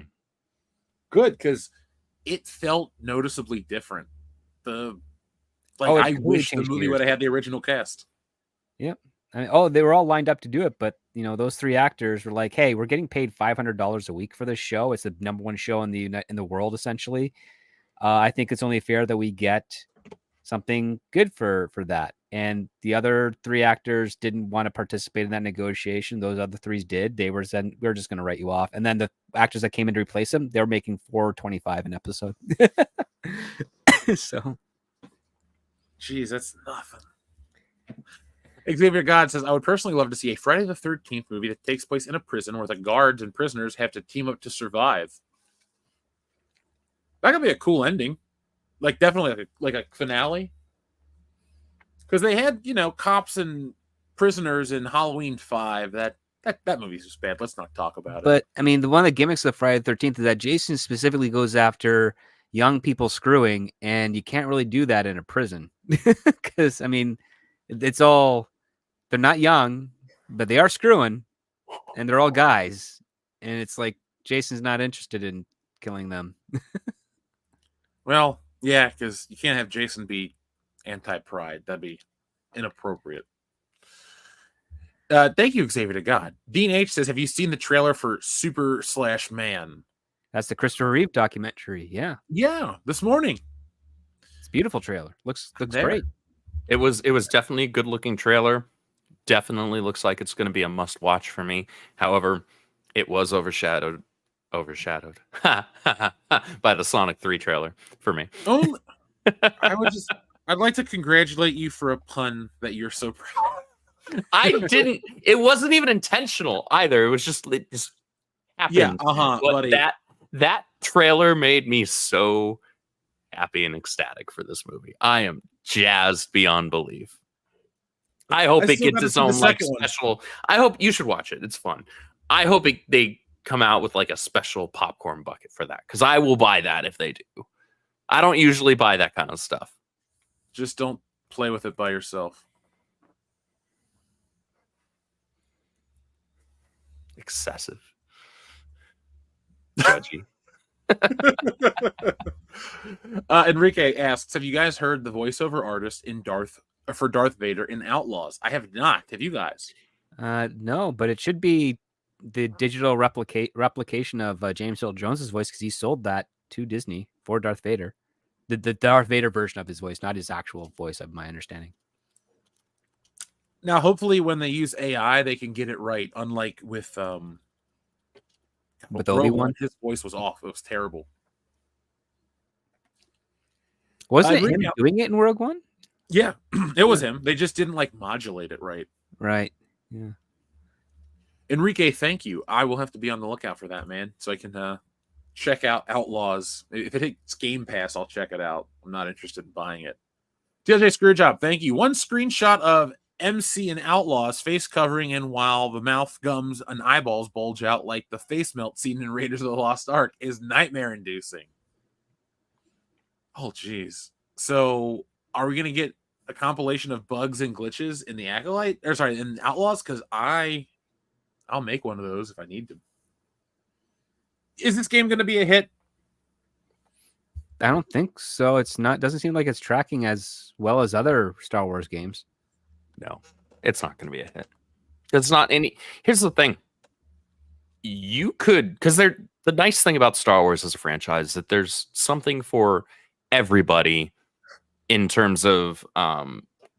Good, because it felt noticeably different. I wish the movie would have had the original cast.
Yep. I mean, they were all lined up to do it, but those 3 actors were like, "Hey, we're getting paid $500 a week for this show. It's the #1 show in the world, essentially. I think it's only fair that we get something good for that." And the other 3 actors didn't want to participate in that negotiation. Those other 3 did. They were said, "We're just going to write you off." And then the actors that came in to replace them, they were making $4.25 an episode. So,
geez, that's nothing. Xavier God says, I would personally love to see a Friday the 13th movie that takes place in a prison where the guards and prisoners have to team up to survive. That could be a cool ending. Like, definitely like a finale. Because they had, cops and prisoners in Halloween 5. That movie's just bad. Let's not talk about it.
But, I mean, one of the gimmicks of Friday the 13th is that Jason specifically goes after young people screwing, and you can't really do that in a prison. Because, I mean, it's all... They're not young, but they are screwing, and they're all guys. And it's like, Jason's not interested in killing them.
Well, yeah, because you can't have Jason be anti-pride. That'd be inappropriate. Thank you, Xavier to God. Dean H says, have you seen the trailer for Super/Man?
That's the Christopher Reeve documentary. Yeah.
Yeah, this morning.
It's a beautiful trailer. Looks great.
It was definitely a good looking trailer. Definitely looks like it's going to be a must watch for me. However, it was overshadowed by the Sonic 3 trailer for me.
Oh, I'd like to congratulate you for a pun that you're so proud of.
It wasn't even intentional either. It just happened.
Yeah, buddy.
That trailer made me so happy and ecstatic for this movie. I am jazzed beyond belief. I hope it gets its own like special. I hope you should watch it. It's fun. I hope they come out with like a special popcorn bucket for that, because I will buy that if they do. I don't usually buy that kind of stuff.
Just don't play with it by yourself.
Excessive. Judgy.
Enrique asks, have you guys heard the voiceover artist in Darth Vader in Outlaws? I have not. Have you guys?
No, but it should be the digital replication of James Earl Jones's voice, because he sold that to Disney for Darth Vader. The Darth Vader version of his voice, not his actual voice, of my understanding.
Now, hopefully, when they use AI, they can get it right. Unlike with
Obi-Wan,
his voice was off. It was terrible.
Wasn't it him doing it in Rogue One?
Yeah, it was him. They just didn't like modulate it right.
Right. Yeah.
Enrique, thank you. I will have to be on the lookout for that, man, so I can check out Outlaws. If it hits Game Pass, I'll check it out. I'm not interested in buying it. DJ Screwjob, thank you. One screenshot of MC and Outlaws face covering, and while the mouth gums and eyeballs bulge out like the face melt scene in Raiders of the Lost Ark, is nightmare inducing. Oh, geez. So are we going to get a compilation of bugs and glitches in the Acolyte? Or sorry, in Outlaws? Because I'll make one of those if I need to. Is this game going to be a hit?
I don't think so. It's not. Doesn't seem like it's tracking as well as other Star Wars games.
No, it's not going to be a hit. It's not any. Here's the thing. You could, because the nice thing about Star Wars as a franchise is that there's something for everybody in terms of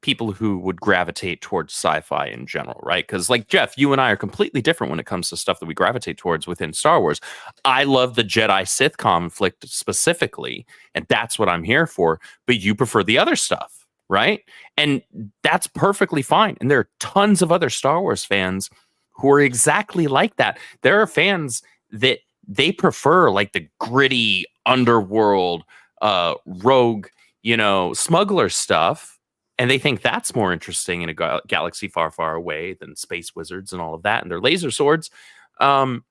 people who would gravitate towards sci-fi in general, right? Because like Jeff, you and I are completely different when it comes to stuff that we gravitate towards within Star Wars. I love the Jedi-Sith conflict specifically, and that's what I'm here for. But you prefer the other stuff, right? And that's perfectly fine. And there are tons of other Star Wars fans who are exactly like that. There are fans that they prefer like the gritty underworld, rogue, smuggler stuff. And they think that's more interesting in a galaxy far, far away than space wizards and all of that and their laser swords. And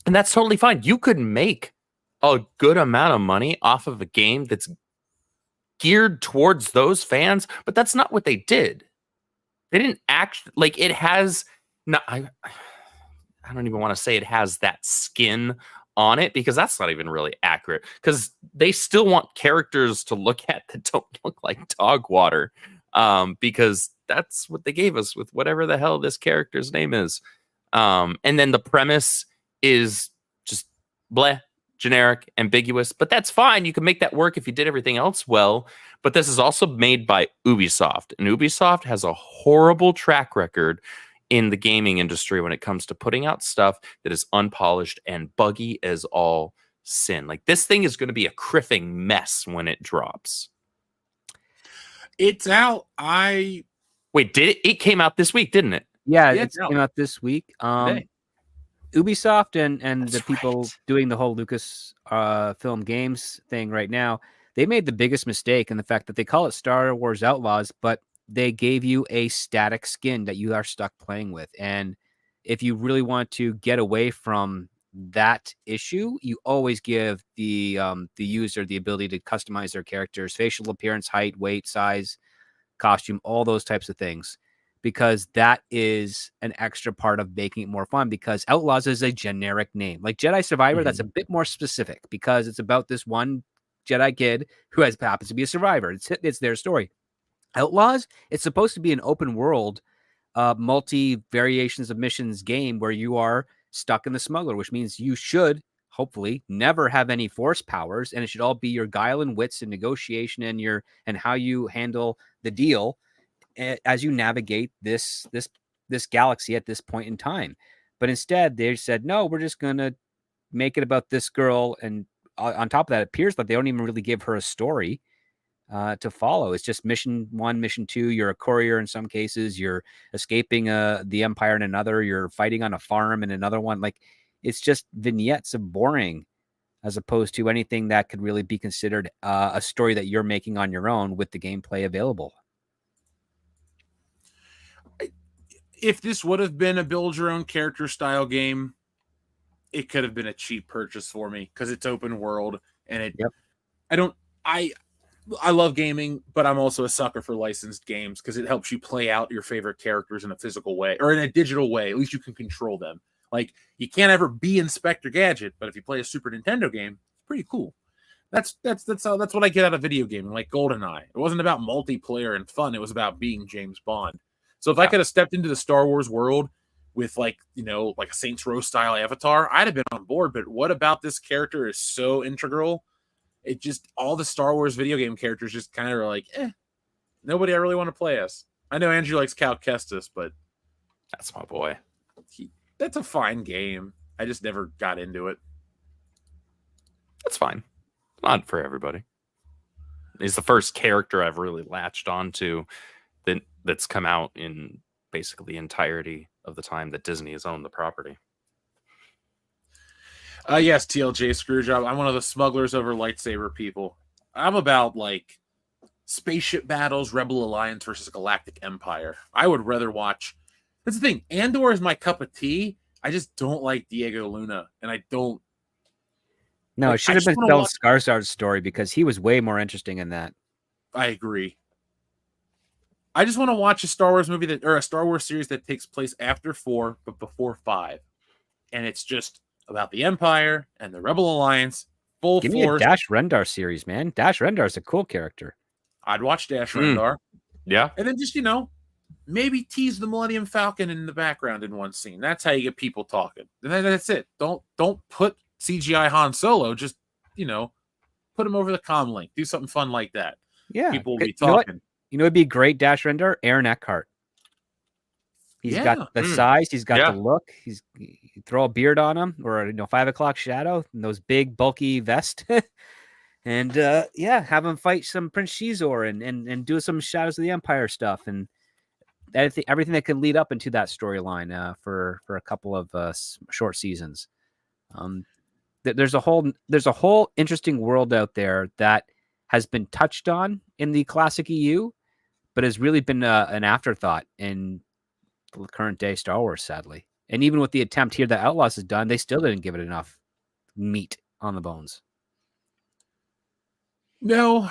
that's totally fine. You could make a good amount of money off of a game that's geared towards those fans, but that's not what they did. They didn't act like it has. No, I don't even want to say it has that skin on it, because that's not even really accurate, because they still want characters to look at that don't look like dog water, because that's what they gave us with whatever the hell this character's name is. And then the premise is just bleh, generic, ambiguous, but that's fine. You can make that work if you did everything else well. But this is also made by Ubisoft, and Ubisoft has a horrible track record in the gaming industry when it comes to putting out stuff that is unpolished and buggy as all sin. Like, this thing is going to be a criffing mess when it drops.
It's out.
Wait, did it? It came out this week, didn't it?
Yeah, it came out this week.
Today.
Ubisoft and
That's
the people
right.
doing the whole Lucas film games thing right now, they made the biggest mistake in the fact that they call it Star Wars Outlaws, but they gave you a static skin that you are stuck playing with. And if you really want to get away from that issue, you always give the user the ability to customize their character's facial appearance, height, weight, size, costume, all those types of things, because that is an extra part of making it more fun. Because Outlaws is a generic name, like Jedi Survivor. That's a bit more specific because it's about this one Jedi kid who happens to be a survivor. It's their story. Outlaws, it's supposed to be an open world, multi variations of missions game where you are stuck in the smuggler, which means you should hopefully never have any force powers, and it should all be your guile and wits and negotiation and how you handle the deal as you navigate this galaxy at this point in time. But instead, they said, no, we're just gonna make it about this girl, and on top of that, it appears like they don't even really give her a story to follow. It's just mission 1, mission 2. You're a courier in some cases. You're escaping the Empire in another. You're fighting on a farm in another one. Like, it's just vignettes of boring as opposed to anything that could really be considered a story that you're making on your own with the gameplay available.
If this would have been a build your own character style game, it could have been a cheap purchase for me because it's open world and it.
Yep.
I love gaming, but I'm also a sucker for licensed games because it helps you play out your favorite characters in a physical way or in a digital way. At least you can control them. Like, you can't ever be Inspector Gadget, but if you play a Super Nintendo game, it's pretty cool. That's what I get out of video gaming, like GoldenEye. It wasn't about multiplayer and fun. It was about being James Bond. So if I could have stepped into the Star Wars world with like a Saints Row style avatar, I'd have been on board. But what about this character is so integral? It just, all the Star Wars video game characters just kind of are like, nobody I really want to play as. I know Andrew likes Cal Kestis, but
That's my boy.
that's a fine game. I just never got into it.
That's fine. Not for everybody. He's the first character I've really latched onto that's come out in basically the entirety of the time that Disney has owned the property.
Yes, TLJ Screwjob. I'm one of the smugglers over lightsaber people. I'm about like spaceship battles, Rebel Alliance versus Galactic Empire. I would rather watch. That's the thing. Andor is my cup of tea. I just don't like Diego Luna, and I don't.
No,
Like,
it should
I
have
just
been
wanna
Stellan Skarsgård's story because he was way more interesting in that.
I agree. I just want to watch a Star Wars movie or a Star Wars series that takes place after 4 but before 5, and it's just about the Empire and the Rebel Alliance. Full
Give me a
force.
Dash Rendar series, man. Dash Rendar's a cool character.
I'd watch Dash Rendar,
Yeah.
and then just maybe tease the Millennium Falcon in the background in one scene. That's how you get people talking. And then that's it. Don't put CGI Han Solo. Just put him over the comm link. Do something fun like that.
Yeah,
People will be
You know what?
talking.
It'd be a great Dash Rendar. Aaron Eckhart. He's got the size. He's got the look. You throw a beard on him, or 5 o'clock shadow, and those big bulky vest, and have him fight some Prince Shizor and do some Shadows of the Empire stuff, and everything that could lead up into that storyline for a couple of short seasons. There's a whole interesting world out there that has been touched on in the classic EU, but has really been an afterthought in the current day Star Wars, sadly. And even with the attempt here that Outlaws has done, they still didn't give it enough meat on the bones.
No,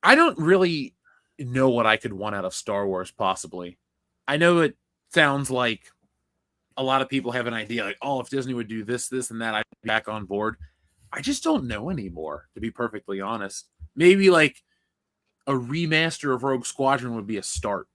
I don't really know what I could want out of Star Wars, possibly. I know it sounds like a lot of people have an idea, like, oh, if Disney would do this, and that, I'd be back on board. I just don't know anymore, to be perfectly honest. Maybe like a remaster of Rogue Squadron would be a start.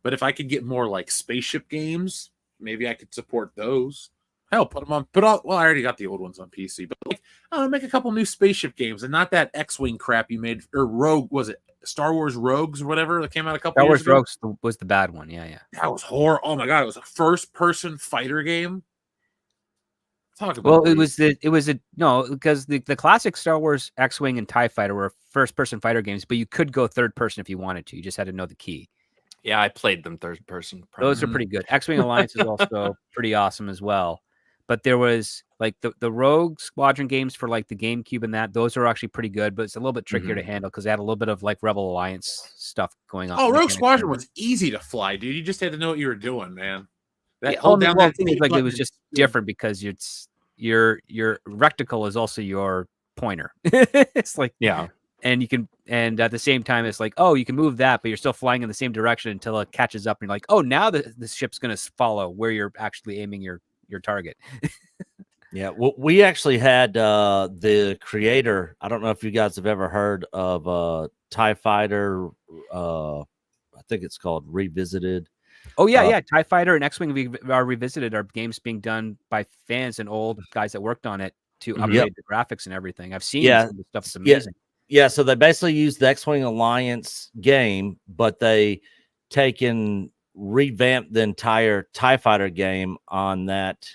But if I could get more like spaceship games, maybe I could support those. Hell, put them on. Well, I already got the old ones on PC, but make a couple new spaceship games and not that X-Wing crap you made, or Rogue, was it Star Wars Rogues or whatever that came out a couple years ago?
Star Wars Rogues was the bad one. Yeah.
That was horror. Oh my God. It was a first-person fighter game. Talk about
because the classic Star Wars X-Wing and TIE Fighter were first-person fighter games, but you could go third person if you wanted to. You just had to know the key.
Yeah, I played them third person.
Those are pretty good. X-Wing Alliance is also pretty awesome as well. But there was like the Rogue Squadron games for like the GameCube and those are actually pretty good, but it's a little bit trickier to handle because they had a little bit of like Rebel Alliance stuff going on.
Oh, Rogue Squadron was easy to fly, dude. You just had to know what you were doing, man.
It was just different because your reticle is also your pointer. It's like, and you can, and at the same time, it's like, oh, you can move that, but you're still flying in the same direction until it catches up, and you're like, oh, now the ship's going to follow where you're actually aiming your target.
Yeah, well, we actually had the creator. I don't know if you guys have ever heard of TIE Fighter. I think it's called Revisited.
Oh yeah. TIE Fighter and X-Wing are Revisited are games being done by fans and old guys that worked on it to upgrade the graphics and everything. I've seen some of the stuff. It's amazing.
Yeah, so they basically used the X-Wing Alliance game, but they revamped the entire TIE Fighter game on that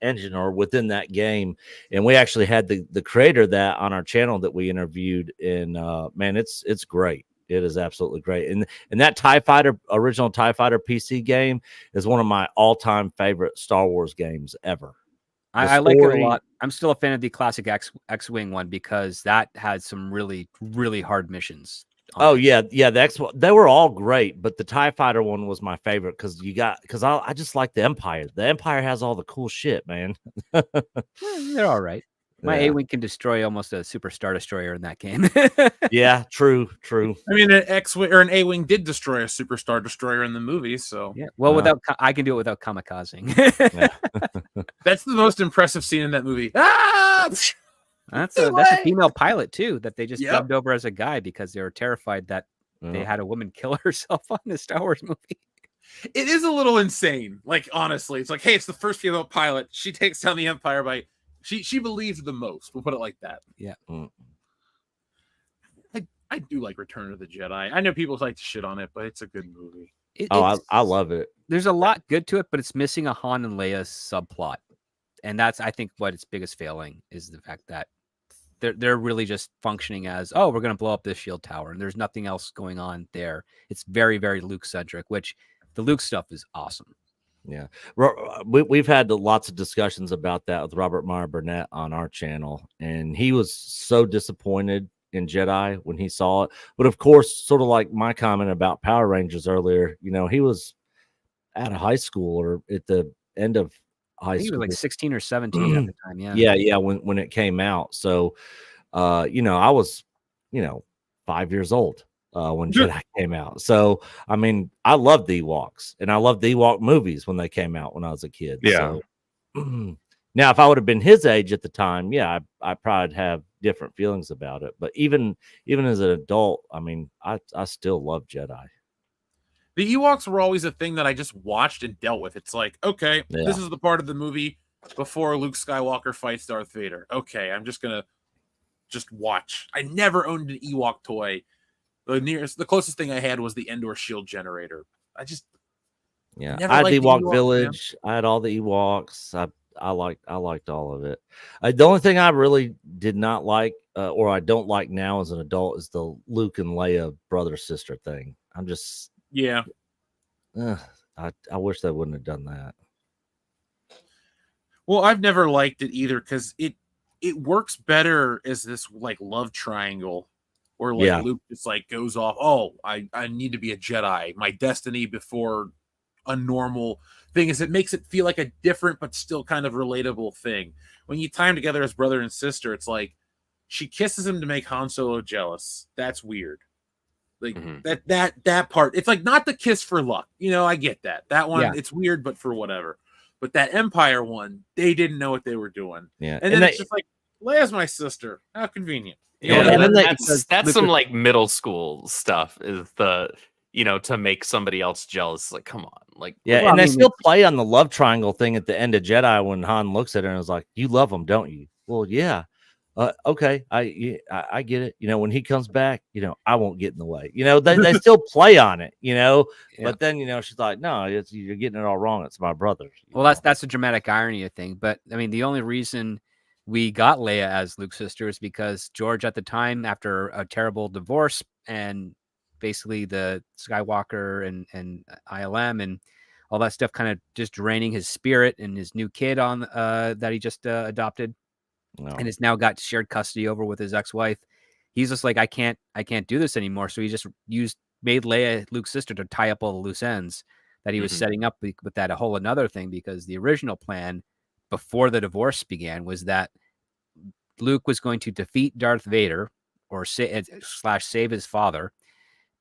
engine or within that game. And we actually had the creator of that on our channel that we interviewed. And man, it's great. It is absolutely great. And that original TIE Fighter PC game is one of my all-time favorite Star Wars games ever.
I like it a lot. I'm still a fan of the classic X-Wing one because that had some really, really hard missions.
Oh yeah, they were all great, but the TIE Fighter one was my favorite because I just like the Empire. The Empire has all the cool shit, man.
They're all right. My A-Wing can destroy almost a Super Star Destroyer in that game.
Yeah, true.
I mean, an X-Wing or an A-Wing did destroy a Super Star Destroyer in the movie, so
yeah. Well, I can do it without kamikazing.
That's the most impressive scene in that movie. Ah!
That's a female pilot too that they just
Yep.
dubbed over as a guy because they were terrified that they had a woman kill herself on the Star Wars movie.
It is a little insane. Like, honestly, it's like, hey, it's the first female pilot. She takes down the Empire by she believes the most. We'll put it like that.
Yeah.
I do like Return of the Jedi. I know people like to shit on it, but it's a good movie.
I love it.
There's a lot good to it, but it's missing a Han and Leia subplot. And that's, I think, what its biggest failing is the fact that they're really just functioning as, oh, we're going to blow up this shield tower, and there's nothing else going on there. It's very, very Luke-centric, which the Luke stuff is awesome.
Yeah, we've had lots of discussions about that with Robert Meyer Burnett on our channel, and he was so disappointed in Jedi when he saw it. But of course, sort of like my comment about Power Rangers earlier, he was out of high school or at the end of high school.
He was like 16 or 17 at the time.
Yeah. When it came out. So, I was, 5 years old when Jedi came out. So, I mean, I loved the Ewoks and I loved the Ewok movies when they came out when I was a kid.
Yeah.
So, now, if I would have been his age at the time, yeah, I probably have different feelings about it. But even as an adult, I mean, I still love Jedi.
The Ewoks were always a thing that I just watched and dealt with. It's like, okay, this is the part of the movie before Luke Skywalker fights Darth Vader. Okay, I'm just gonna watch. I never owned an Ewok toy. The closest thing I had was the Endor shield generator. I had the
Ewok Village. Man. I had all the Ewoks. I liked all of it. The only thing I really did not like, or I don't like now as an adult, is the Luke and Leia brother sister thing. I'm just I wish they wouldn't have done that.
Well, I've never liked it either because it works better as this like love triangle, or like Luke just like goes off. Oh, I need to be a Jedi. My destiny before a normal thing is it makes it feel like a different but still kind of relatable thing. When you tie them together as brother and sister, it's like she kisses him to make Han Solo jealous. That's weird. Like that part, it's like not the kiss for luck. I get that. That one, it's weird, but for whatever. But that Empire one, they didn't know what they were doing.
Yeah.
And then it's just like, Leia's my sister. How convenient.
That's some like middle school stuff is to make somebody else jealous. Like, come on. Like,
and they still play on the love triangle thing at the end of Jedi when Han looks at her and is like, you love him, don't you? Well, yeah. Okay, I get it. When he comes back, I won't get in the way. They still play on it. But then she's like, no, you're getting it all wrong. It's my brother.
Well, that's a dramatic irony thing. But I mean, the only reason we got Leia as Luke's sister is because George at the time, after a terrible divorce and basically the Skywalker and ILM and all that stuff, kind of just draining his spirit and his new kid on that he just adopted. No. And has now got shared custody over with his ex-wife. He's just like, I can't do this anymore. So he just made Leia Luke's sister to tie up all the loose ends that he was setting up with that a whole another thing, because the original plan before the divorce began was that Luke was going to defeat Darth Vader or save his father,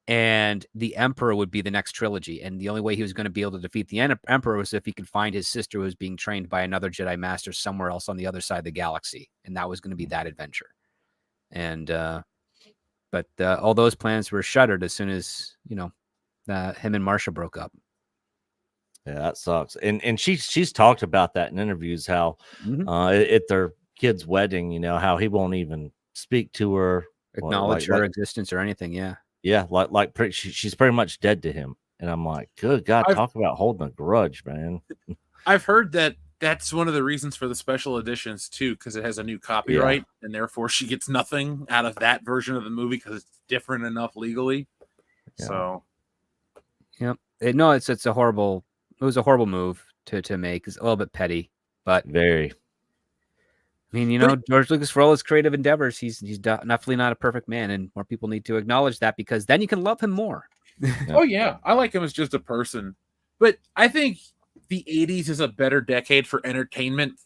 and the Emperor would be the next trilogy. And the only way he was going to be able to defeat the Emperor was if he could find his sister who was being trained by another Jedi Master somewhere else on the other side of the galaxy. And that was going to be that adventure. And, but all those plans were shuttered as soon as, him and Marsha broke up.
Yeah, that sucks. And she's talked about that in interviews, how at their kid's wedding, how he won't even speak to her,
acknowledge her existence or anything. Yeah.
Yeah, she's pretty much dead to him. And I'm like, good God, talk about holding a grudge, man.
I've heard that that's one of the reasons for the special editions, too, because it has a new copyright, and therefore she gets nothing out of that version of the movie because it's different enough legally. Yeah. So,
yep. It was a horrible move to make. It's a little bit petty, but
very.
I mean, George Lucas, for all his creative endeavors, he's definitely not a perfect man, and more people need to acknowledge that, because then you can love him more.
Oh yeah, I like him as just a person, but I think the '80s is a better decade for entertainment,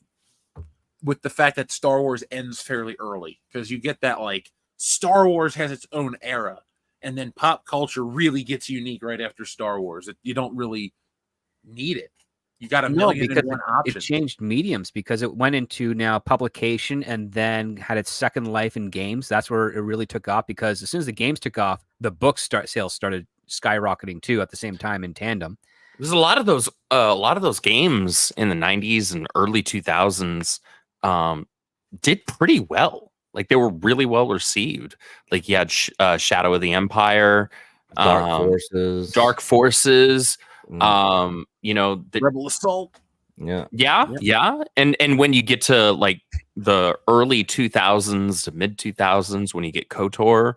with the fact that Star Wars ends fairly early, because you get that like Star Wars has its own era, and then pop culture really gets unique right after Star Wars. You don't really need it. You got a million and one
it
options.
changed mediums, because it went into now publication and then had its second life in games. That's where it really took off, because as soon as the games took off, the book sales started skyrocketing too at the same time in tandem.
There's a lot of those games in the 90s and early 2000s did pretty well. Like, they were really well received. Like, you had Shadow of the Empire,
Dark
Forces,
Mm.
Rebel Assault.
Yeah. And when you get to like the early 2000s to mid 2000s, when you get KOTOR,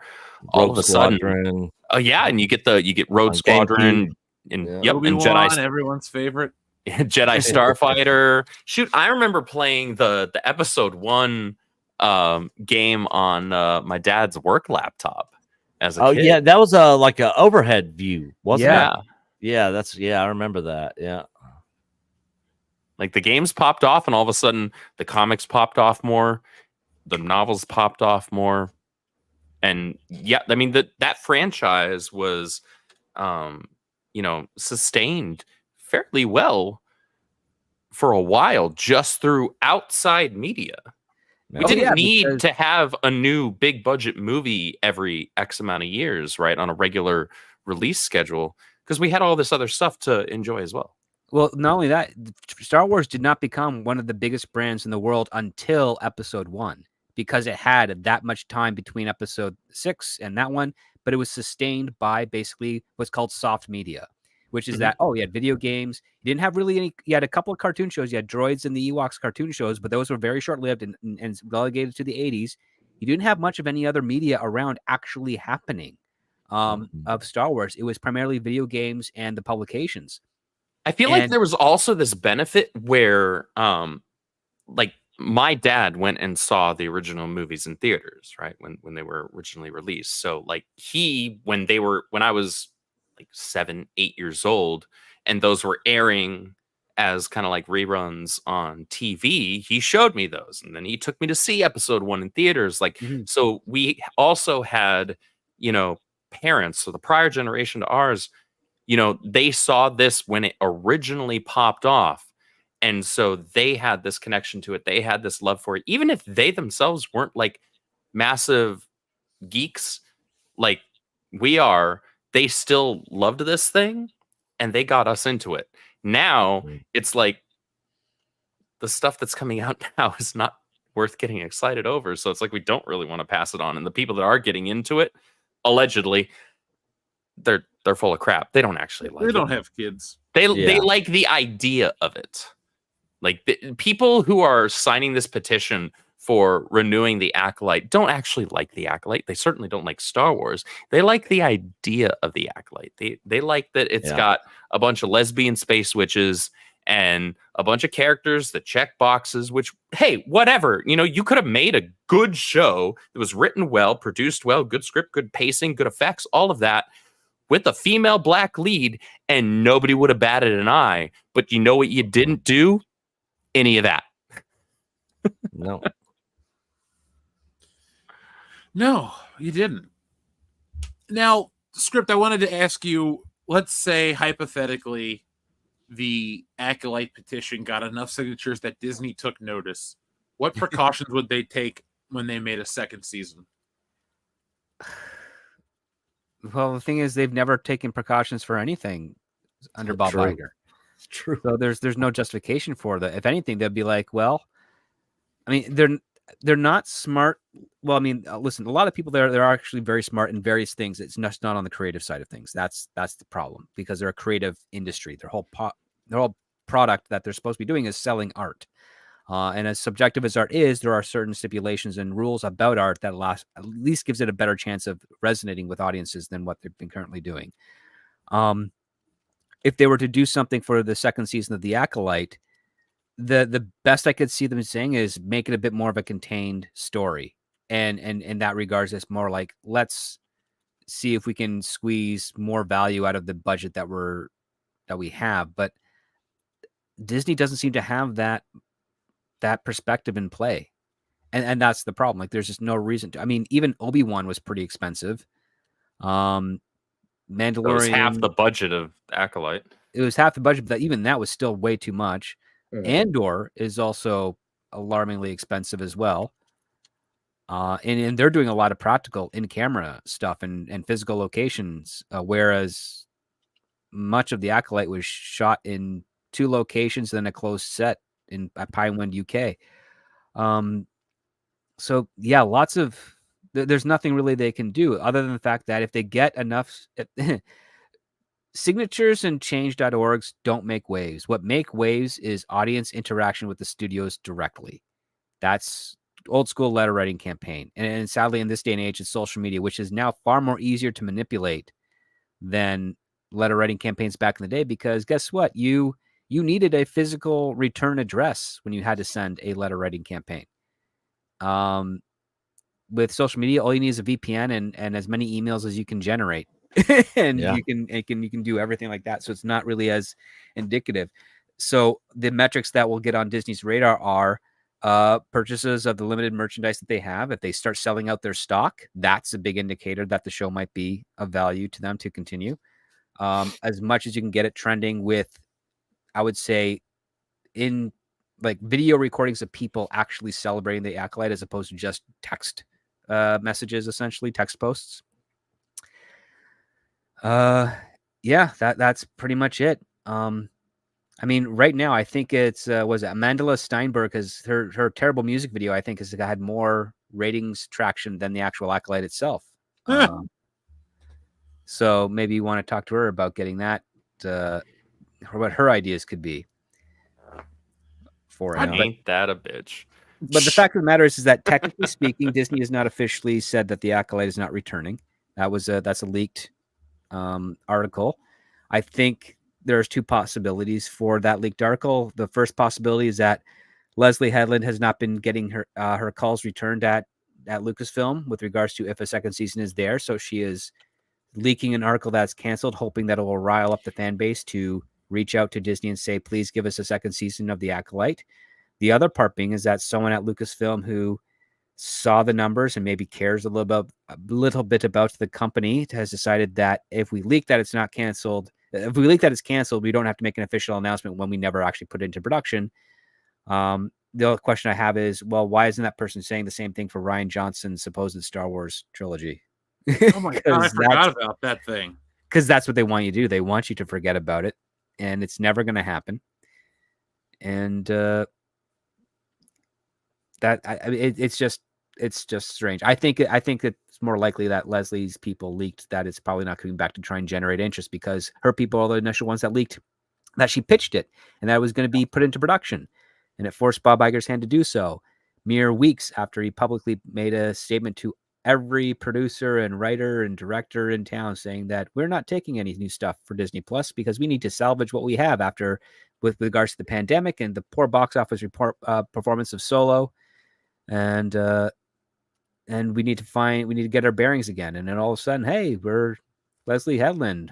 all of a sudden, and you get Rogue Squadron and and Jedi,
everyone's favorite.
Jedi Starfighter. Shoot, I remember playing the episode 1 game on my dad's work laptop as a kid.
Yeah, that was like a overhead view, wasn't it?
Yeah,
I remember that. Yeah.
Like, the games popped off, and all of a sudden the comics popped off more, the novels popped off more. And yeah, I mean, that franchise was sustained fairly well for a while just through outside media. We didn't need to have a new big budget movie every X amount of years, right, on a regular release schedule, because we had all this other stuff to enjoy as well.
Well, not only that, Star Wars did not become one of the biggest brands in the world until Episode 1, because it had that much time between Episode 6 and that one, but it was sustained by basically what's called soft media, which is that, you had video games. You didn't have really any, you had a couple of cartoon shows. You had Droids and the Ewoks cartoon shows, but those were very short-lived and relegated to the 80s. You didn't have much of any other media around actually happening of Star Wars. It was primarily video games and the publications.
I feel like there was also this benefit where, like, my dad went and saw the original movies in theaters, right, when they were originally released. So, like, when I was like 7, 8 years old, and those were airing as kind of like reruns on TV, he showed me those, and then he took me to see Episode 1 in theaters. Like, so we also had, parents, so the prior generation to ours, they saw this when it originally popped off. And so they had this connection to it. They had this love for it. Even if they themselves weren't like massive geeks like we are, they still loved this thing and they got us into it. Now it's like the stuff that's coming out now is not worth getting excited over. So it's like we don't really want to pass it on. And the people that are getting into it, allegedly, they're full of crap. They don't actually like it.
They don't have kids.
They like the idea of it. Like, the people who are signing this petition for renewing the Acolyte don't actually like the Acolyte. They certainly don't like Star Wars. They like the idea of the Acolyte. They like that it's got a bunch of lesbian space witches and a bunch of characters that check boxes, which, hey, whatever. You could have made a good show that was written well, produced well, good script, good pacing, good effects, all of that, with a female black lead, and nobody would have batted an eye. But you know what you didn't do? Any of that.
No.
No, you didn't. Now, Script, I wanted to ask you, let's say hypothetically the Acolyte petition got enough signatures that Disney took notice. What precautions would they take when they made a second season?
Well, the thing is, they've never taken precautions for anything under Bob Iger.
It's true.
So there's no justification for that. If anything, they'd be like, well, I mean, they're not smart. Well, I mean, listen, a lot of people they're actually very smart in various things. It's just not on the creative side of things. That's the problem, because they're a creative industry. Their whole product that they're supposed to be doing is selling art. And as subjective as art is, there are certain stipulations and rules about art that at least gives it a better chance of resonating with audiences than what they've been currently doing. If they were to do something for the second season of The Acolyte, the best I could see them saying is make it a bit more of a contained story. And in that regards, it's more like, let's see if we can squeeze more value out of the budget that we have. But Disney doesn't seem to have that perspective in play. And that's the problem. Like, there's just no reason to. I mean, even Obi-Wan was pretty expensive. Mandalorian,
It was half the budget of Acolyte.
It was half the budget, but even that was still way too much. Andor is also alarmingly expensive as well. And they're doing a lot of practical in-camera stuff and physical locations, whereas much of the Acolyte was shot in 2 locations, then a closed set at Pinewood, UK. So yeah, there's nothing really they can do other than the fact that if they get enough signatures and change.orgs don't make waves. What make waves is audience interaction with the studios directly. That's old school letter writing campaign. And sadly, in this day and age, it's social media, which is now far more easier to manipulate than letter writing campaigns back in the day, because guess what? You needed a physical return address when you had to send a letter writing campaign. With social media, all you need is a VPN and as many emails as you can generate. And you can do everything like that. So it's not really as indicative. So the metrics that will get on Disney's radar are purchases of the limited merchandise that they have. If they start selling out their stock, that's a big indicator that the show might be of value to them to continue. As much as you can get it trending with, I would say, in like video recordings of people actually celebrating the Acolyte as opposed to just text messages, essentially text posts. Yeah, that's pretty much it. I mean, right now, I think it's was it Amanda Steinberg, because her terrible music video, I think, has had more ratings traction than the actual Acolyte itself. So maybe you want to talk to her about getting that, or what her ideas could be for it.
Ain't that a bitch?
But the fact of the matter is that technically speaking, Disney has not officially said that the Acolyte is not returning. That's a leaked article. I think there's 2 possibilities for that leaked article. The first possibility is that Leslie Headland has not been getting her calls returned at Lucasfilm with regards to if a second season is there. So she is leaking an article that's canceled, hoping that it will rile up the fan base to reach out to Disney and say, please give us a second season of the Acolyte. The other part being is that someone at Lucasfilm who saw the numbers and maybe cares a little bit about the company has decided that if we leak that it's not canceled, if we leak that it's canceled, we don't have to make an official announcement when we never actually put it into production. The other question I have is, well, why isn't that person saying the same thing for Rian Johnson's supposed Star Wars trilogy?
Oh my God, I forgot about that thing.
Because that's what they want you to do. They want you to forget about it, and it's never going to happen. And it's just strange. I think it's more likely that Leslie's people leaked that it's probably not coming back to try and generate interest, because her people are the initial ones that leaked that she pitched it and that it was going to be put into production, and it forced Bob Iger's hand to do so mere weeks after he publicly made a statement to every producer and writer and director in town saying that we're not taking any new stuff for Disney Plus because we need to salvage what we have with regards to the pandemic and the poor box office performance of Solo. And we need to get our bearings again. And then all of a sudden, hey, we're Leslie Headland,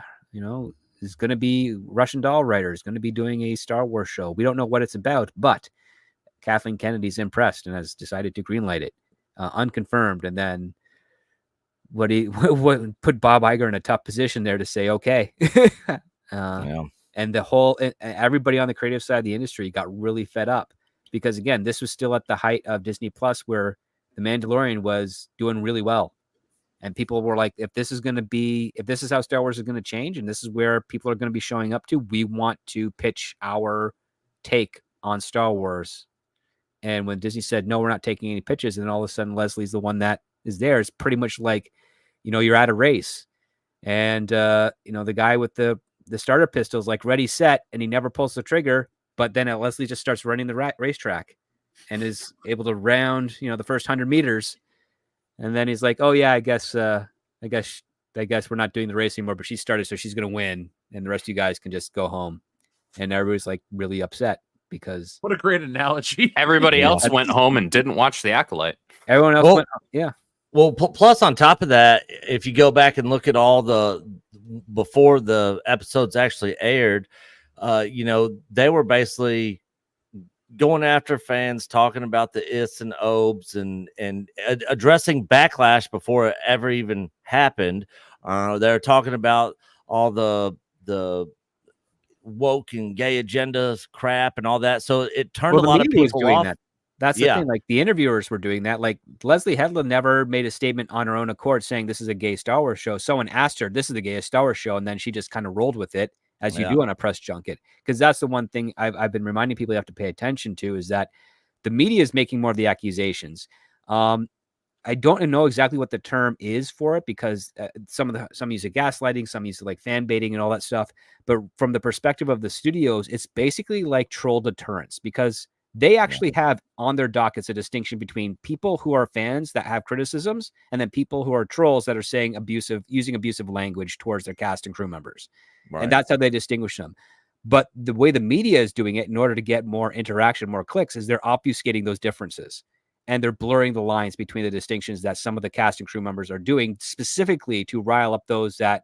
is going to be Russian Doll writer, is going to be doing a Star Wars show. We don't know what it's about, but Kathleen Kennedy's impressed and has decided to greenlight it, unconfirmed. And then what put Bob Iger in a tough position there to say, okay. And everybody on the creative side of the industry got really fed up, because again, this was still at the height of Disney Plus, where The Mandalorian was doing really well. And people were like, if this is how Star Wars is going to change, and this is where people are going to be showing up to, we want to pitch our take on Star Wars. And when Disney said, no, we're not taking any pitches, and then all of a sudden Leslie's the one that is there, it's pretty much like, you're at a race. And, the guy with the starter pistol is like ready, set, and he never pulls the trigger. But then Leslie just starts running the racetrack and is able to round, the first 100 meters. And then he's like, oh yeah, I guess we're not doing the race anymore, but she started, so she's going to win. And the rest of you guys can just go home. And everybody's like really upset. because
What a great analogy.
Everybody
Yeah.
else went home and didn't watch The Acolyte.
everyone else
Well-
went, yeah.
Well, plus on top of that, if you go back and look at all before the episodes actually aired, they were basically going after fans, talking about the ifs and obes, and addressing backlash before it ever even happened. They're talking about all the woke and gay agendas crap and all that. So it turned
Well,
a
the
lot of
media was
people
doing
off.
that. That's the thing. Like the interviewers were doing that. Like Leslie Headland never made a statement on her own accord saying this is a gay Star Wars show. Someone asked her, "This is the gayest Star Wars show," and then she just kind of rolled with it, as you do on a press junket. Because that's the one thing I've been reminding people you have to pay attention to is that the media is making more of the accusations. I don't know exactly what the term is for it because some use it gaslighting, some use it like fan baiting and all that stuff. But from the perspective of the studios, it's basically like troll deterrence because they actually have on their dockets a distinction between people who are fans that have criticisms and then people who are trolls that are saying using abusive language towards their cast and crew members. Right. And that's how they distinguish them. But the way the media is doing it in order to get more interaction, more clicks, is they're obfuscating those differences. And they're blurring the lines between the distinctions that some of the cast and crew members are doing specifically to rile up those that,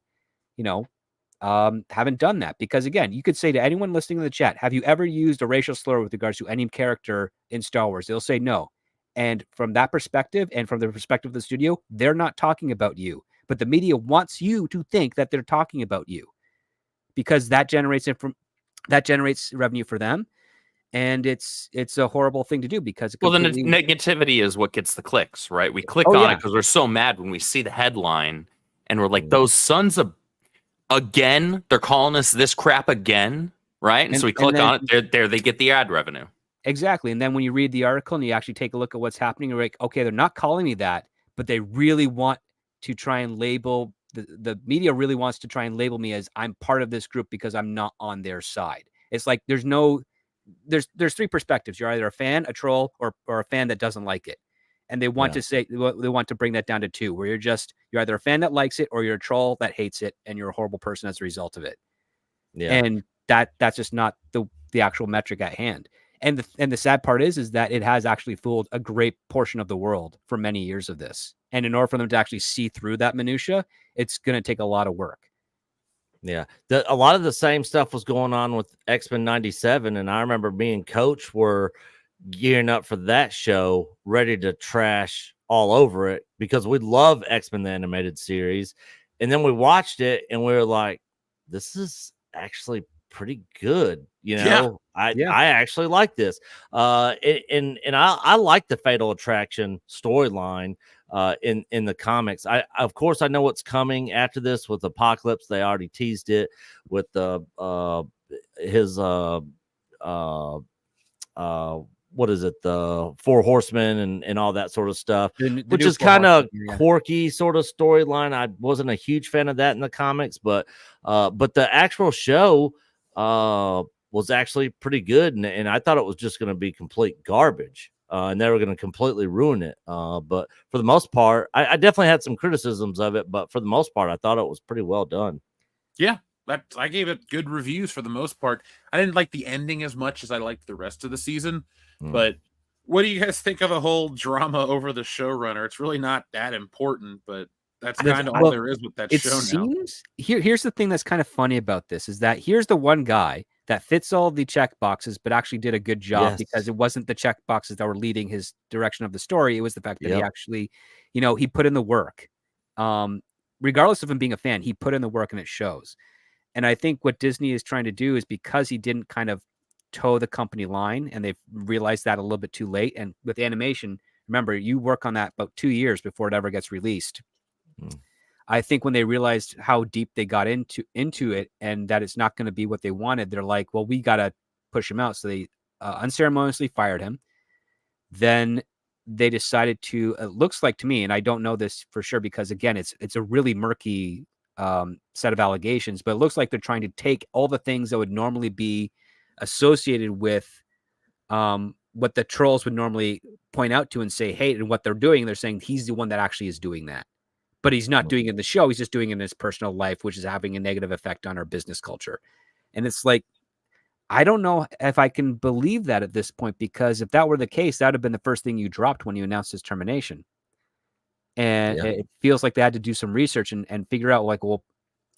haven't done that. Because again, you could say to anyone listening in the chat, have you ever used a racial slur with regards to any character in Star Wars? They'll say no. And from that perspective and from the perspective of the studio, they're not talking about you. But the media wants you to think that they're talking about you because that generates revenue for them. And it's a horrible thing to do because
the negativity is what gets the clicks, right? We click on it because we're so mad when we see the headline and we're like, those sons of again, they're calling us this crap again, right? And so we click on it. There they get the ad revenue.
Exactly. And then when you read the article and you actually take a look at what's happening, you're like, okay, they're not calling me that, but they really want to try and label the media really wants to try and label me as I'm part of this group because I'm not on their side. It's like there's three perspectives. You're either a fan, a troll, or a fan that doesn't like it. And they want to bring that down to two, where you're either a fan that likes it or you're a troll that hates it and you're a horrible person as a result of it. Yeah. And that's just not the actual metric at hand. And the sad part is that it has actually fooled a great portion of the world for many years of this. And in order for them to actually see through that minutia, it's going to take a lot of work.
Yeah. A lot of the same stuff was going on with X-Men 97. And I remember me and Coach were gearing up for that show, ready to trash all over it because we love X-Men the animated series. And then we watched it and we were like, this is actually pretty good. I actually like this. And I like the Fatal Attraction storyline in the comics. Of course I know what's coming after this with Apocalypse. They already teased it with his what is it, the Four Horsemen and all that sort of stuff, which is kind of quirky sort of storyline. I wasn't a huge fan of that in the comics, but the actual show was actually pretty good, and I thought it was just going to be complete garbage, and they were going to completely ruin it. But for the most part, I definitely had some criticisms of it, but for the most part, I thought it was pretty well done.
Yeah. I gave it good reviews for the most part. I didn't like the ending as much as I liked the rest of the season. But what do you guys think of the whole drama over the showrunner? It's really not that important, but that's kind of all there is with that show now.
Here's the thing that's kind of funny about this is that here's the one guy that fits all the check boxes, but actually did a good job because it wasn't the check boxes that were leading his direction of the story. It was the fact that he actually, he put in the work. Regardless of him being a fan, he put in the work and it shows. And I think what Disney is trying to do is because he didn't kind of toe the company line and they've realized that a little bit too late. And with animation, remember, you work on that about 2 years before it ever gets released. I think when they realized how deep they got into it and that it's not going to be what they wanted, they're like, well, we got to push him out. So they unceremoniously fired him. Then they decided to, it looks like to me, and I don't know this for sure because again, it's a really murky set of allegations, but it looks like they're trying to take all the things that would normally be associated with what the trolls would normally point out to and say, hey, and what they're doing, they're saying he's the one that actually is doing that. But he's not doing it in the show. He's just doing it in his personal life, which is having a negative effect on our business culture. And it's like, I don't know if I can believe that at this point, because if that were the case, that would have been the first thing you dropped when you announced his termination. And
Yeah.
it feels like they had to do some research and figure out, like, well,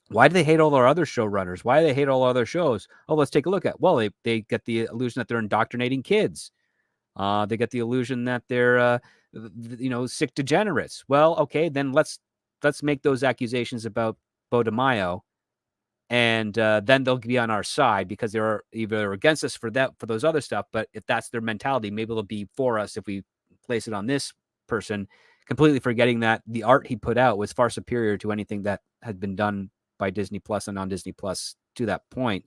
why do they hate all our other showrunners? Why do they hate all our other shows? Oh, let's take a look at. Well, they get the illusion that they're indoctrinating kids. They get the illusion that they're sick degenerates. Well, okay, then let's make those accusations about Bo DeMaio, and then they'll be on our side because they're either against us for those other stuff. But if that's their mentality, maybe they'll be for us if we place it on this person, completely forgetting that the art he put out was far superior to anything that had been done by Disney Plus and on Disney Plus to that point,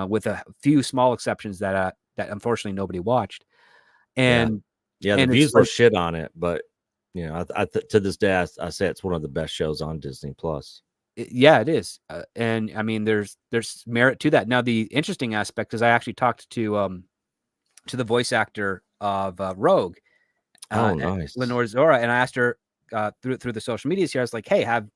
with a few small exceptions that unfortunately nobody watched. And
the
and
views
it's
were
like,
shit on it, but to this day, I say it's one of the best shows on Disney Plus.
yeah, it is. And I mean, there's merit to that. Now, the interesting aspect is I actually talked to the voice actor of Rogue,
Nice.
Lenore Zora, and I asked her through the social medias here. I was like, "Hey, have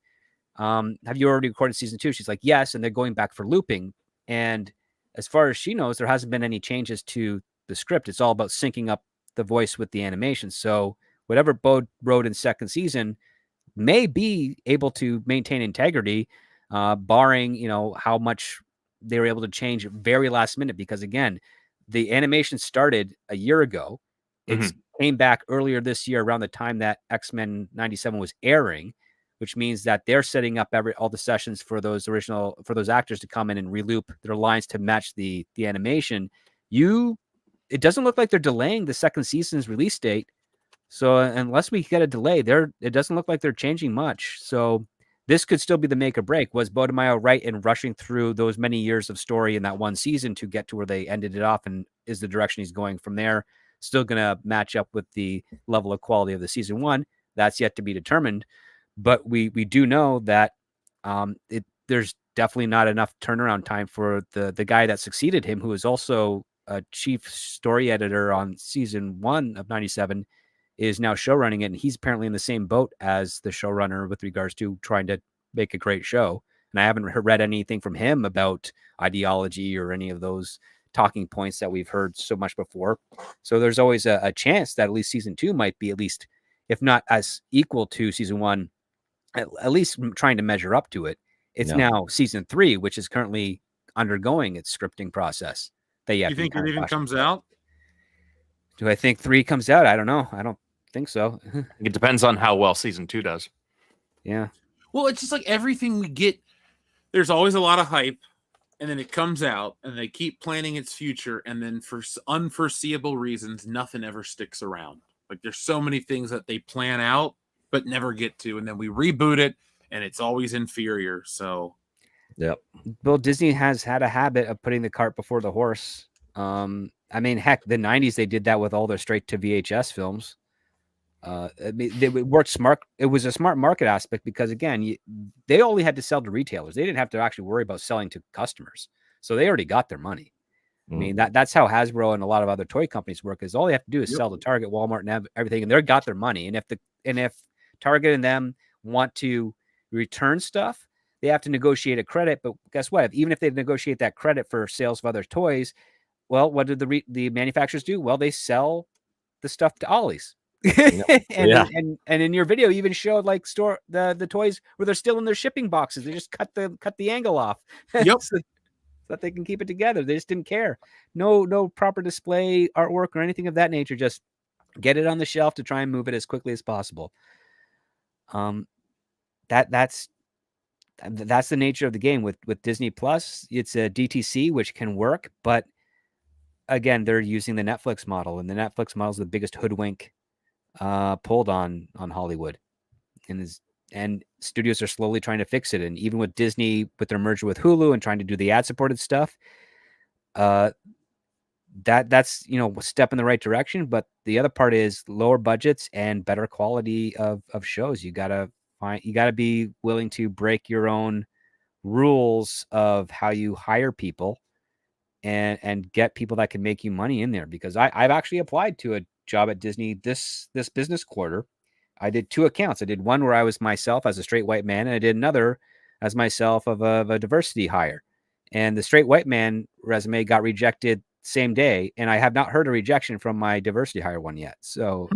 you already recorded season 2?" She's like, "Yes," and they're going back for looping. And as far as she knows, there hasn't been any changes to the script. It's all about syncing up the voice with the animation. So whatever Bo wrote in second season may be able to maintain integrity, barring how much they were able to change very last minute. Because again, the animation started a year ago. It came back earlier this year around the time that X-Men 97 was airing, which means that they're setting up all the sessions for those actors to come in and reloop their lines to match the animation. It doesn't look like they're delaying the second season's release date. So unless we get a delay there, it doesn't look like they're changing much. So this could still be the make or break. Was Bo DeMaio right in rushing through those many years of story in that one season to get to where they ended it off? And is the direction he's going from there still going to match up with the level of quality of the season 1? That's yet to be determined. But we do know that there's definitely not enough turnaround time for the guy that succeeded him, who is also a chief story editor on season 1 of 97, is now show running it. And he's apparently in the same boat as the showrunner with regards to trying to make a great show. And I haven't read anything from him about ideology or any of those talking points that we've heard so much before. So there's always a chance that at least season 2 might be, at least, if not as equal to season 1, at least trying to measure up to it. It's now season 3, which is currently undergoing its scripting process.
Do you think it even comes out?
Do I think 3 comes out? I don't know. I don't think so.
It depends on how well season 2 does.
Yeah.
Well, it's just like everything we get, there's always a lot of hype, and then it comes out, and they keep planning its future, and then for unforeseeable reasons, nothing ever sticks around. Like, there's so many things that they plan out but never get to, and then we reboot it, and it's always inferior. So,
yep.
Well, Disney has had a habit of putting the cart before the horse. I mean, heck, the 90s, they did that with all their straight to VHS films. I mean, they worked smart. It was a smart market aspect because, again, they only had to sell to retailers. They didn't have to actually worry about selling to customers. So they already got their money. I mean, that's how Hasbro and a lot of other toy companies work, is all they have to do is sell to Target, Walmart, and everything, and they've got their money. And if Target and them want to return stuff, they have to negotiate a credit. But guess what? Even if they negotiate that credit for sales of other toys, well, what did the manufacturers do? Well, they sell the stuff to Ollie's. And in your video, you even showed like the toys where they're still in their shipping boxes. They just cut the angle off.
Yep.
So that they can keep it together. They just didn't care. No proper display artwork or anything of that nature. Just get it on the shelf to try and move it as quickly as possible. That's the nature of the game with Disney Plus. It's a DTC, which can work, but again, they're using the Netflix model, and the Netflix model is the biggest hoodwink pulled on Hollywood, and studios are slowly trying to fix it. And even with Disney, with their merger with Hulu and trying to do the ad-supported stuff, that's a step in the right direction. But the other part is lower budgets and better quality of shows. You gotta be willing to break your own rules of how you hire people and get people that can make you money in there. Because I've actually applied to a job at Disney this business quarter. I did 2 accounts. I did one where I was myself as a straight white man, and I did another as myself of a diversity hire. and the straight white man resume got rejected same day, and I have not heard a rejection from my diversity hire one yet. So,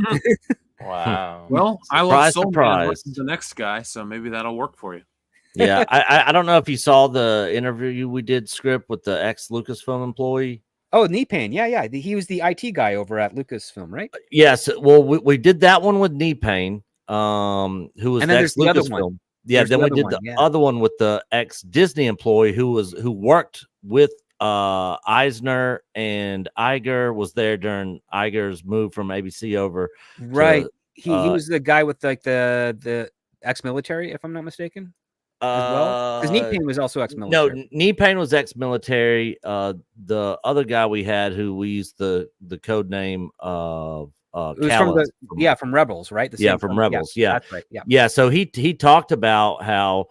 Wow.
Well, I love
Surprise,
Soul Man
surprise.
versus the next guy, so maybe that'll work for you.
Yeah, I don't know if you saw the interview we did script with the ex Lucasfilm employee.
oh, Knee Pain, yeah, he was the IT guy over at Lucasfilm, right?
Yes, well, we did that one with Knee Pain, who was
And
the
then
ex
there's the other
Lucasfilm.
one.
Yeah,
There's
then
the
we
other
did
one,
the
yeah.
other one with the ex Disney employee who worked with Eisner, and Iger was there during Iger's move from ABC over.
Right. He
uh,
was the guy with like the ex-military, if I'm not mistaken, as well. Because Knee Pain was also
No,
ex-military.
Knee Pain was ex-military. The other guy we had who we used the code name of
It was from
Callus
from Rebels, right? The
yeah,
same
from Rebels. Yeah,
that's right. Yeah.
yeah. So he talked about how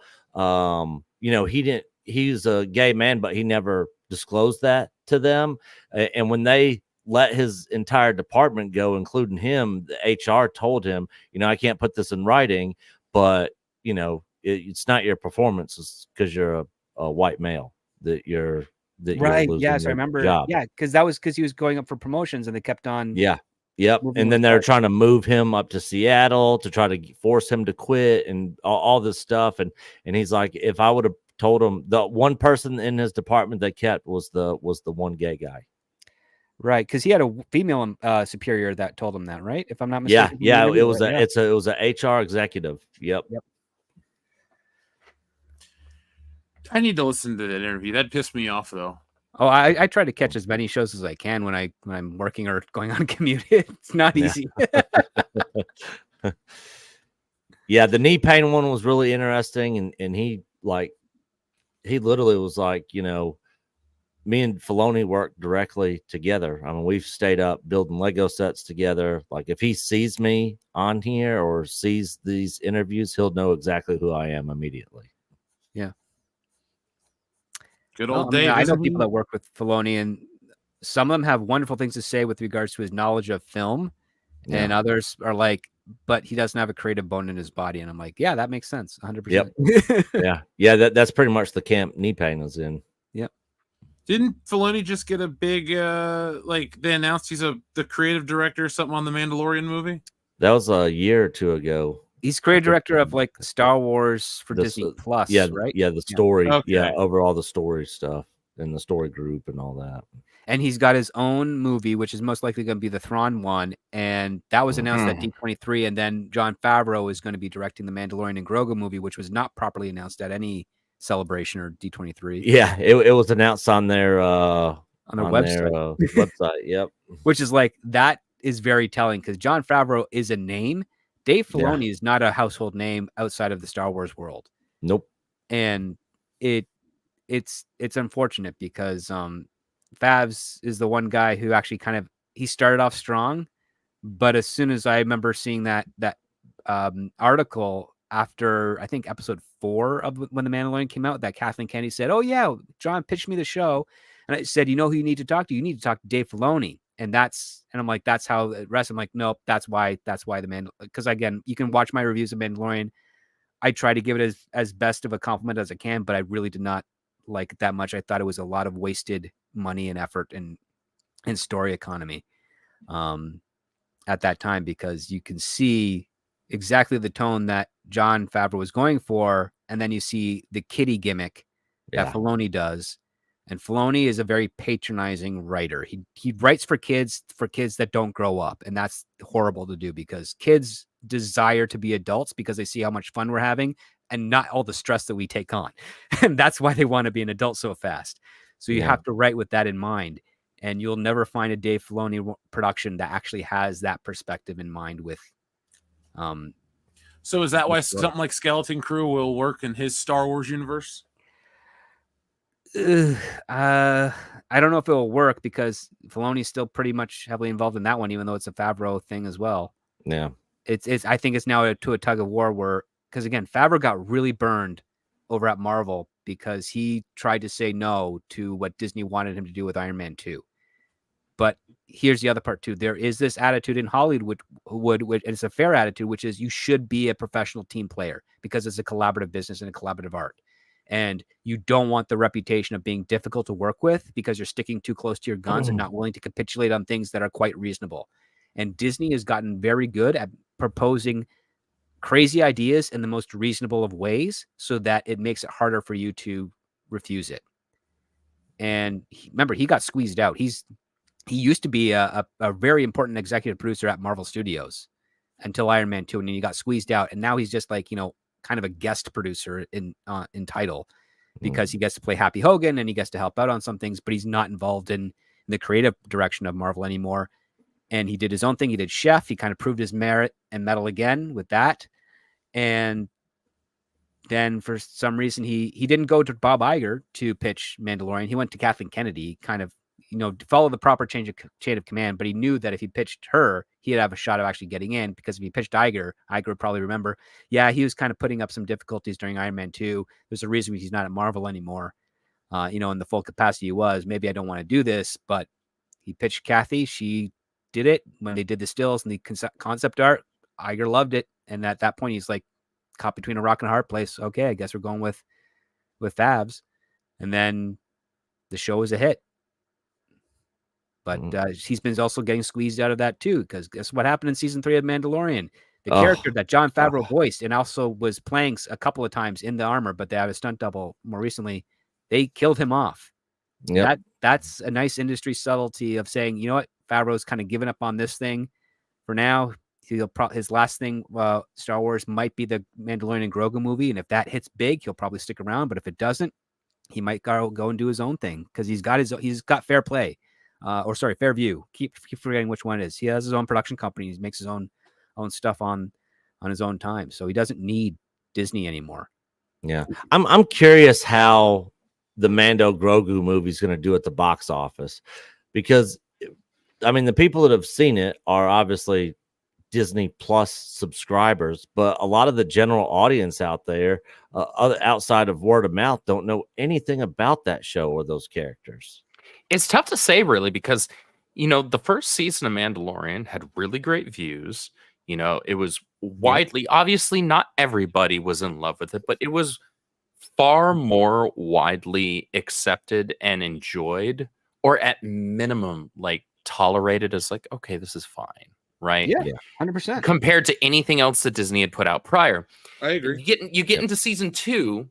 he's a gay man, but he never disclosed that to them. And when they let his entire department go, including him, the HR told him, I can't put this in writing, but it's not your performance, it's because you're a white male that you're
Right.
losing
Yes, I
your
remember.
job.
Yeah, because that was because he was going up for promotions, and they kept on.
Yeah. Yep.
moving
And
with
then they're
that.
trying to move him up to Seattle to try to force him to quit and all this stuff. And he's like, if I would have told him, the one person in his department they kept was the one gay guy.
Right, because he had a female superior that told him that, right? If I'm not
Yeah.
mistaken.
Yeah. It was it was a HR executive. Yep.
I need to listen to that interview. That pissed me off, though.
Oh, I try to catch as many shows as I can when I'm working or going on commute. It's not easy.
Yeah, the Knee Pain one was really interesting, and he literally was like, me and Filoni worked directly together. I mean, we've stayed up building Lego sets together. Like, if he sees me on here or sees these interviews, he'll know exactly who I am immediately.
Yeah.
Good
Well,
old Dave.
I know
isn't
people
he?
that work with Filoni, and some of them have wonderful things to say with regards to his knowledge of film, and others are like, but he doesn't have a creative bone in his body. And I'm like, yeah, that makes sense. 100%.
Yeah. That's pretty much the camp Knee Pain is in.
Yep.
Didn't Filoni just get a big they announced he's the creative director or something on the Mandalorian movie?
That was a year or two ago.
He's creative director of like Star Wars for Disney Plus, right?
Yeah, the story.
Okay.
Yeah, overall the story stuff and the story group and all that.
And he's got his own movie, which is most likely going to be the Thrawn one. And that was announced at D23. And then Jon Favreau is going to be directing the Mandalorian and Grogu movie, which was not properly announced at any celebration or D23.
Yeah, it was announced on their
website.
Website. Yep.
Which is like, that is very telling because Jon Favreau is a name. Dave Filoni is not a household name outside of the Star Wars world.
Nope.
And it's unfortunate because Favs is the one guy who actually he started off strong, but as soon as I remember seeing that article after I think episode 4 of when The Mandalorian came out, that Kathleen Kennedy said, "Oh yeah, John pitched me the show," and I said, "You know who you need to talk to? You need to talk to Dave Filoni." And I'm like, that's how it rests. I'm like, nope, that's why the because again, you can watch my reviews of Mandalorian. I try to give it as best of a compliment as I can, but I really did not like it that much. I thought it was a lot of wasted money and effort and story economy at that time, because you can see exactly the tone that Jon Favreau was going for, and then you see the kiddie gimmick that Filoni does. And Filoni is a very patronizing writer. He writes for kids that don't grow up. And that's horrible to do because kids desire to be adults because they see how much fun we're having and not all the stress that we take on. And that's why they want to be an adult so fast. So you have to write with that in mind. And you'll never find a Dave Filoni production that actually has that perspective in mind with.
So is that why something like Skeleton Crew will work in his Star Wars universe?
I don't know if it will work because Filoni's still pretty much heavily involved in that one, even though it's a Favreau thing as well.
Yeah,
it's. I think it's now to a tug of war where, because again, Favreau got really burned over at Marvel because he tried to say no to what Disney wanted him to do with Iron Man 2. But here's the other part too. There is this attitude in Hollywood, and it's a fair attitude, which is you should be a professional team player because it's a collaborative business and a collaborative art. And you don't want the reputation of being difficult to work with because you're sticking too close to your guns and not willing to capitulate on things that are quite reasonable. And Disney has gotten very good at proposing crazy ideas in the most reasonable of ways so that it makes it harder for you to refuse it. And remember, he got squeezed out. He used to be a very important executive producer at Marvel Studios until Iron Man 2, and then he got squeezed out. And now he's just like, kind of a guest producer in title because he gets to play Happy Hogan and he gets to help out on some things, but he's not involved in the creative direction of Marvel anymore. And he did his own thing. He did Chef. He kind of proved his merit and mettle again with that. And then for some reason, he didn't go to Bob Iger to pitch Mandalorian. He went to Kathleen Kennedy, kind of, to follow the proper chain of command. But he knew that if he pitched her, he'd have a shot of actually getting in, because if he pitched Iger would probably remember, he was kind of putting up some difficulties during Iron Man 2. There's a reason he's not at Marvel anymore, in the full capacity he was. Maybe I don't want to do this, but he pitched Kathy. She did it. When they did the stills and the concept art, Iger loved it. And at that point, he's like, caught between a rock and a hard place. Okay, I guess we're going with Favs. And then the show was a hit. But he's been also getting squeezed out of that too, because guess what happened in season 3 of Mandalorian? The character that Jon Favreau voiced and also was playing a couple of times in the armor, but they had a stunt double more recently. They killed him off.
Yep.
That's a nice industry subtlety of saying, you know what, Favreau's kind of given up on this thing for now. His last thing, Star Wars, might be the Mandalorian and Grogu movie, and if that hits big, he'll probably stick around. But if it doesn't, he might go and do his own thing, because he's got Fair Play, Fair View. Keep forgetting which one it is. He has his own production company. He makes his own stuff on his own time, so he doesn't need Disney anymore.
Yeah, I'm curious how the Mando Grogu movie is going to do at the box office, because the people that have seen it are obviously Disney Plus subscribers, but a lot of the general audience out there, outside of word of mouth, don't know anything about that show or those characters.
It's tough to say, really, because the first season of Mandalorian had really great views. It was widely, obviously not everybody was in love with it, but it was far more widely accepted and enjoyed, or at minimum like tolerated as like, okay, this is fine. Right?
Yeah, 100%.
Compared to anything else that Disney had put out prior.
I agree.
You get into season 2,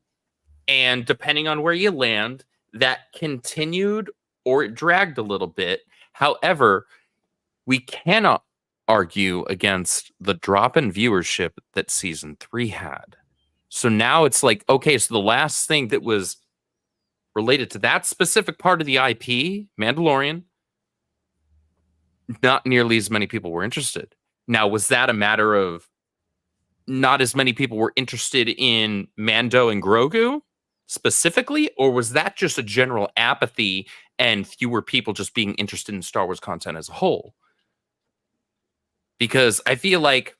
and depending on where you land, that continued or it dragged a little bit. However, we cannot argue against the drop in viewership that season 3 had. So now it's like, okay, so the last thing that was related to that specific part of the IP, Mandalorian, not nearly as many people were interested. Now, was that a matter of not as many people were interested in Mando and Grogu specifically, or was that just a general apathy and fewer people just being interested in Star Wars content as a whole? Because I feel like,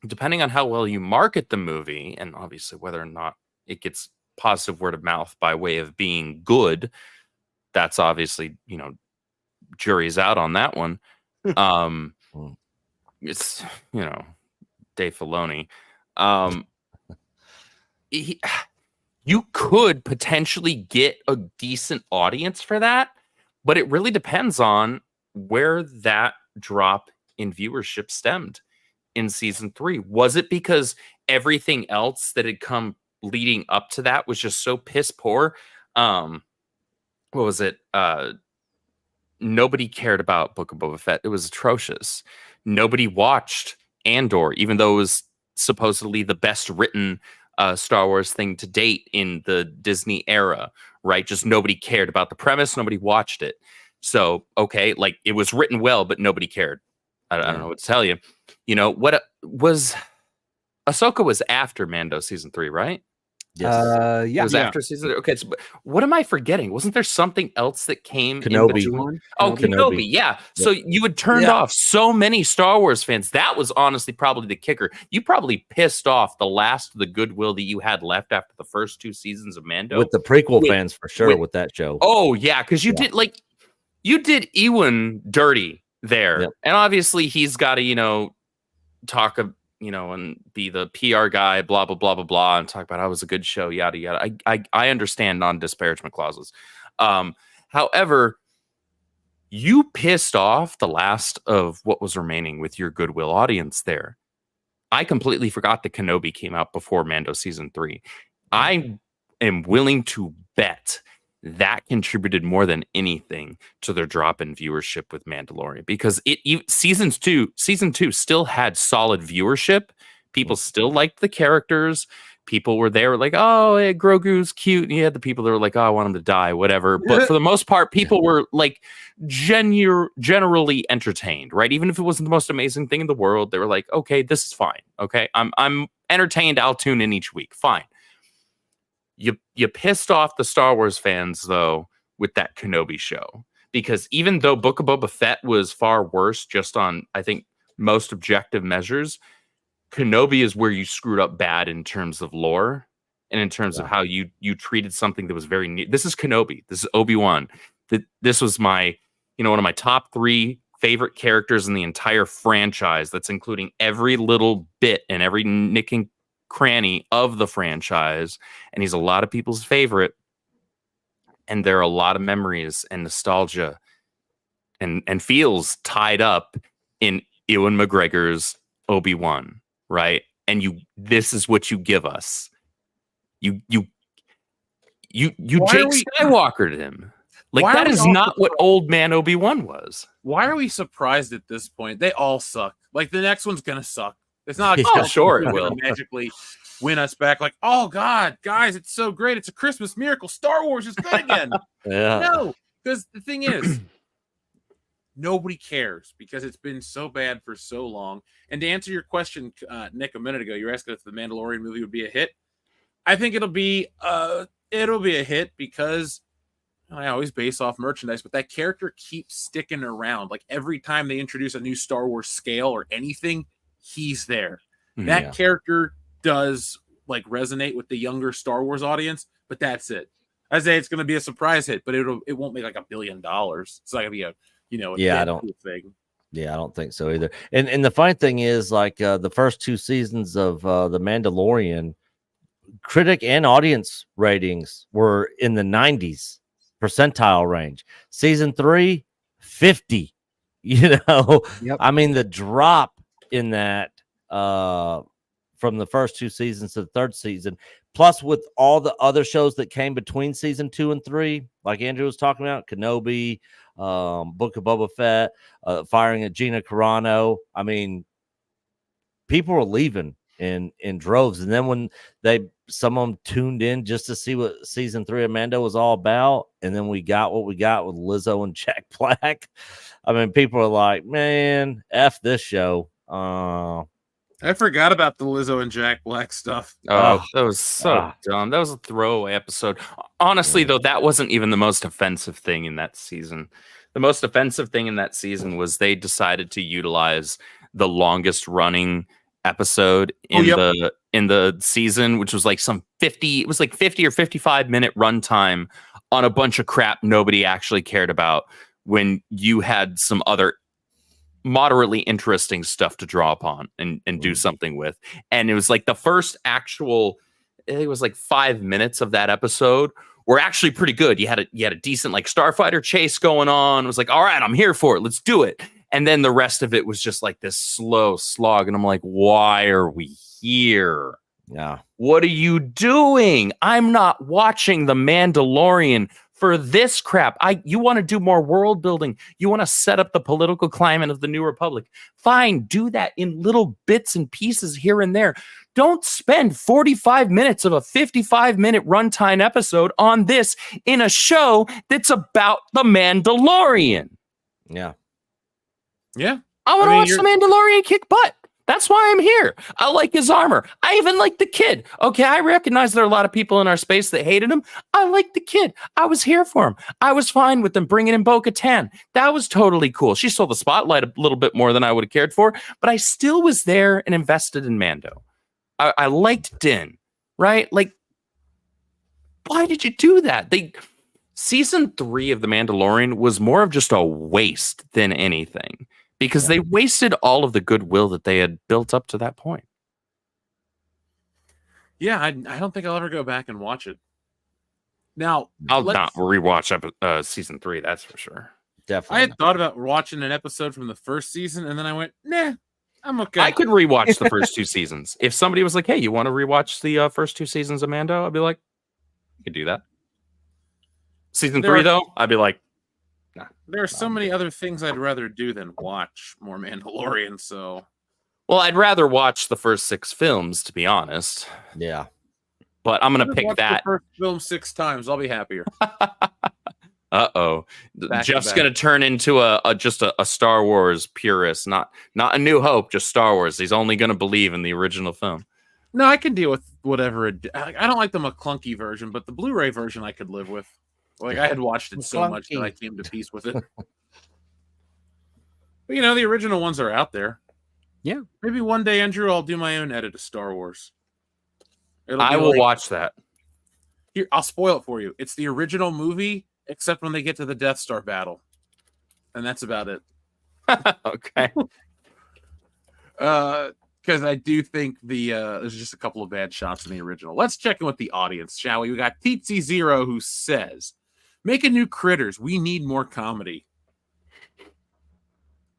depending on how well you market the movie, and obviously whether or not it gets positive word of mouth by way of being good, that's obviously, jury's out on that one. It's Dave Filoni. You could potentially get a decent audience for that, but it really depends on where that drop in viewership stemmed in season 3. Was it because everything else that had come leading up to that was just so piss poor? What was it? Nobody cared about Book of Boba Fett. It was atrocious. Nobody watched Andor, even though it was supposedly the best written Star Wars thing to date in the Disney era, right? Just nobody cared about the premise. Nobody watched it. So, okay, like, it was written well, but nobody cared. I don't know what to tell you. What was Ahsoka was after Mando season 3, right?
Yes.
It was after season 3. Okay, so what am I forgetting? Wasn't there something else that came
Kenobi.
in between? Oh, Kenobi. Yeah. So you had turned off so many Star Wars fans. That was honestly probably the kicker. You probably pissed off the last of the goodwill that you had left after the first 2 seasons of Mando.
With the prequel fans, for sure, with that show.
Oh, yeah, because you did Ewan dirty there. Yep. And obviously he's got to, talk and be the PR guy, blah, blah, blah, blah, blah, and talk about how it was a good show, yada, yada. I understand non-disparagement clauses. However, you pissed off the last of what was remaining with your goodwill audience there. I completely forgot that Kenobi came out before Mando season 3. I am willing to bet that contributed more than anything to their drop in viewership with Mandalorian, because season two still had solid viewership. People still liked the characters. People were there like, oh, hey, Grogu's cute. And you had the people that were like, oh, I want him to die, whatever. But for the most part, people were like generally entertained, right? Even if it wasn't the most amazing thing in the world, they were like, okay, this is fine. Okay, I'm entertained. I'll tune in each week. Fine. You pissed off the Star Wars fans, though, with that Kenobi show. Because even though Book of Boba Fett was far worse just on, I think, most objective measures, Kenobi is where you screwed up bad in terms of lore and in terms of how you treated something that was very neat. This is Kenobi. This is Obi-Wan. This was my, one of my top 3 favorite characters in the entire franchise. That's including every little bit and every nick and cranny of the franchise. And he's a lot of people's favorite. And there are a lot of memories and nostalgia and feels tied up in Ewan McGregor's Obi-Wan. Right. And this is what you give us. You Jake Skywalkered him. Like, that is not what old man Obi-Wan was.
Why are we surprised at this point? They all suck. Like, the next one's going to suck. It's not like,
oh, sure it will
magically win us back. Like, oh, God, guys, it's so great. It's a Christmas miracle. Star Wars is good again. No, because the thing is, nobody cares because it's been so bad for so long. And to answer your question, Nick, a minute ago, you were asking if the Mandalorian movie would be a hit. I think it'll be a hit because I always base off merchandise, but that character keeps sticking around. Like, every time they introduce a new Star Wars scale or anything, he's there. That character does like resonate with the younger Star Wars audience, but that's it. I say it's going to be a surprise hit, but it won't make like $1 billion. It's not going to be a
I don't think so either. And the funny thing is, like, the first 2 seasons of The Mandalorian, critic and audience ratings were in the 90s percentile range. Season 3, 50. I mean, the drop in that from the first 2 seasons to the 3rd season, plus with all the other shows that came between season 2 and 3, like Andrew was talking about, Kenobi, Book of Boba Fett, firing at Gina Carano. I mean, people were leaving in droves. And then when some of them tuned in just to see what season 3 of Mando was all about, and then we got what we got with Lizzo and Jack Black. I mean, people are like, man, F this show.
I forgot about the Lizzo and Jack Black stuff.
Oh, that was so dumb. That was a throwaway episode. Honestly, though, that wasn't even the most offensive thing in that season. The most offensive thing in that season was they decided to utilize the longest running episode in the season, which was like some 50 or 55 minute runtime on a bunch of crap nobody actually cared about, when you had some other moderately interesting stuff to draw upon and do something with. And it was like the first actual, it was like 5 minutes of that episode were actually pretty good. You had a decent like starfighter chase going on. It was like, all right, I'm here for it. Let's do it. And then the rest of it was just like this slow slog. And I'm like, why are we here?
Yeah.
What are you doing? I'm not watching The Mandalorian for this crap. You want to do more world building. You want to set up the political climate of the New Republic. Fine, do that in little bits and pieces here and there. Don't spend 45 minutes of a 55-minute runtime episode on this in a show that's about The Mandalorian.
Yeah.
Yeah.
I want to watch The Mandalorian kick butt. That's why I'm here. I like his armor. I even like the kid. Okay, I recognize there are a lot of people in our space that hated him. I like the kid. I was here for him. I was fine with them bringing in Bo-Katan. That was totally cool. She stole the spotlight a little bit more than I would have cared for, but I still was there and invested in Mando. I liked Din, right? Like, why did you do that? Season 3 of The Mandalorian was more of just a waste than anything. Because they wasted all of the goodwill that they had built up to that point.
Yeah, I don't think I'll ever go back and watch it. Now,
I'll not rewatch season 3. That's for sure.
I
Definitely.
had thought about watching an episode from the first season, and then I went, nah, I'm okay.
I could rewatch the first 2 seasons. If somebody was like, "Hey, you want to rewatch the first 2 seasons of Mando?" I'd be like, "You could do that." Season 3, though, I'd be like, "Nah."
There are so many other things I'd rather do than watch more Mandalorian. So,
Well, I'd rather watch the first 6 films, to be honest.
Yeah.
But I'm gonna
I've
pick
watched
that.
the first film 6 times. I'll be happier.
Uh-oh.
Back to
Jeff's
back.
gonna turn into a Star Wars purist, not A New Hope, just Star Wars. He's only gonna believe in the original film.
No, I can deal with whatever. I don't like the McClunky version, but the Blu-ray version I could live with. Like I had watched it so much that I came to peace with it. But the original ones are out there.
Yeah.
Maybe one day, Andrew, I'll do my own edit of Star Wars.
I will watch that.
Here, I'll spoil it for you. It's the original movie, except when they get to the Death Star battle, and that's about it.
Okay.
Because I do think there's just a couple of bad shots in the original. Let's check in with the audience, shall we? We got Teetsy Zero who says, "Make a new Critters. We need more comedy."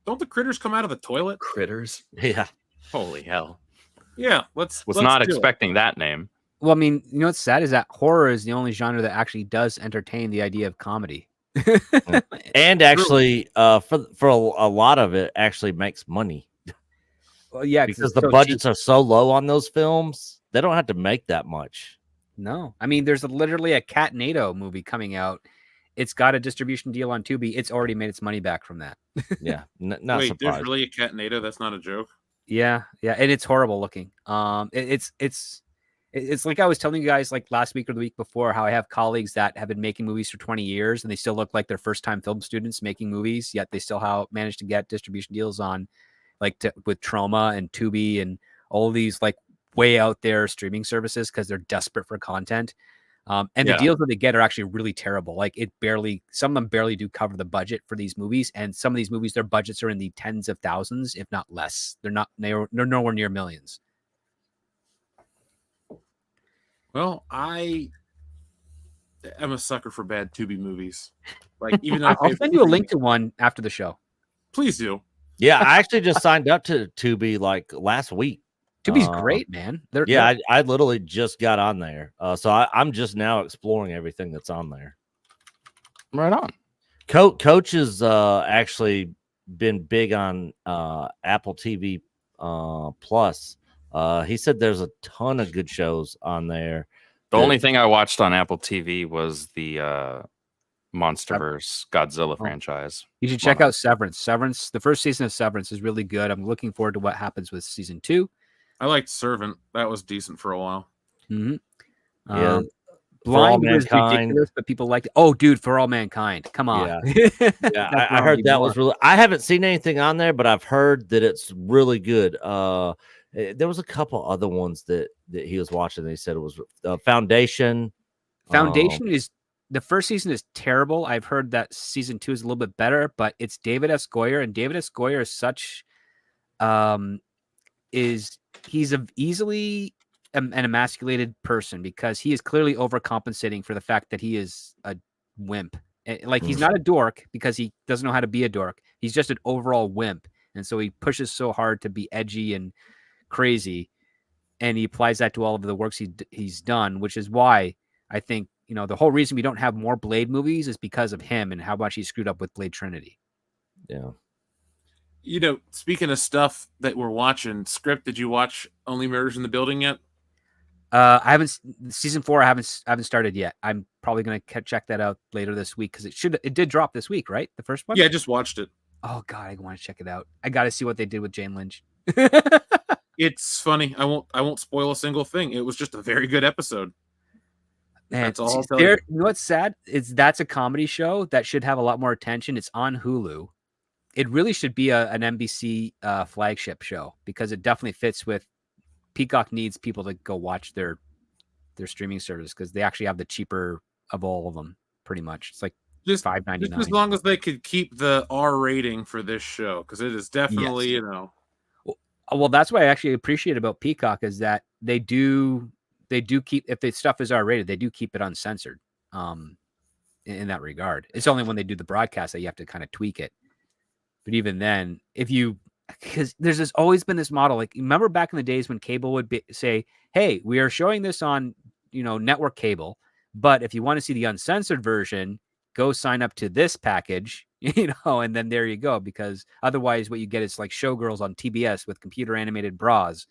Don't the critters come out of the toilet?
Critters.
Yeah.
Holy hell.
Yeah, let's
not
do it.
expecting that name.
Well, I mean, you know what's sad is that horror is the only genre that actually does entertain the idea of comedy.
And actually, for a lot of it, actually makes money.
Well, yeah,
Because the budgets are so low on those films, they don't have to make that much.
No, I mean, there's literally a Catnado movie coming out. It's got a distribution deal on Tubi. It's already made its money back from that.
Yeah, not
Wait,
surprised.
there's really a Catnado? That's not a joke.
Yeah, and it's horrible looking. It's like I was telling you guys like last week or the week before how I have colleagues that have been making movies for 20 years and they still look like they're first-time film students making movies, yet they still managed to get distribution deals on with Trauma and Tubi and all these like way out there streaming services because they're desperate for content. And the deals that they get are actually really terrible. Like some of them barely do cover the budget for these movies. And some of these movies, their budgets are in the tens of thousands, if not less. They're nowhere near millions.
Well, I am a sucker for bad Tubi movies. Like even though
I'll send you a link to one after the show.
Please do.
Yeah, I actually just signed up to Tubi like last week.
Tubi's great, man.
I literally just got on there. So I'm just now exploring everything that's on there.
Right on.
Coach has actually been big on Apple TV Plus. He said there's a ton of good shows on there.
The only thing I watched on Apple TV was the MonsterVerse Godzilla franchise.
You should check out Severance. Severance, the first season of Severance is really good. I'm looking forward to what happens with season 2.
I liked Servant. That was decent for a while.
Mm-hmm.
Yeah.
Blind was ridiculous, but people liked it. Oh, dude, For All Mankind. Come on.
Yeah, I heard that was really. I haven't seen anything on there, but I've heard that it's really good. There was a couple other ones that he was watching. They said it was Foundation.
Foundation is the first season is terrible. I've heard that season 2 is a little bit better, but it's David S. Goyer, and David S. Goyer is such he's easily an emasculated person because he is clearly overcompensating for the fact that he is a wimp. Like he's not a dork because he doesn't know how to be a dork. He's just an overall wimp, and so he pushes so hard to be edgy and crazy, and he applies that to all of the works he's done, which is why I think the whole reason we don't have more Blade movies is because of him and how much he screwed up with Blade Trinity.
Yeah.
Speaking of stuff that we're watching, Script, did you watch Only Murders in the Building yet?
I haven't. Season 4, I haven't started yet. I'm probably going to check that out later this week because it did drop this week, right? The first one?
Yeah, I just watched it.
Oh, God, I want to check it out. I got to see what they did with Jane Lynch.
It's funny. I won't spoil a single thing. It was just a very good episode.
Man,
that's all I'll tell you.
You know what's sad? That's a comedy show that should have a lot more attention. It's on Hulu. It really should be an NBC flagship show because it definitely fits with Peacock needs people to go watch their streaming service because they actually have the cheaper of all of them, pretty much. It's like just $5.99.
Just as long as they could keep the R rating for this show, because it is definitely,
Well, that's what I actually appreciate about Peacock is that they they do keep, if the stuff is R-rated, they do keep it uncensored. In that regard, it's only when they do the broadcast that you have to kind of tweak it. But even then, because there's always been this model, like remember back in the days when cable would say, "Hey, we are showing this on network cable, but if you want to see the uncensored version, go sign up to this package," and then there you go. Because otherwise, what you get is like Showgirls on TBS with computer animated bras.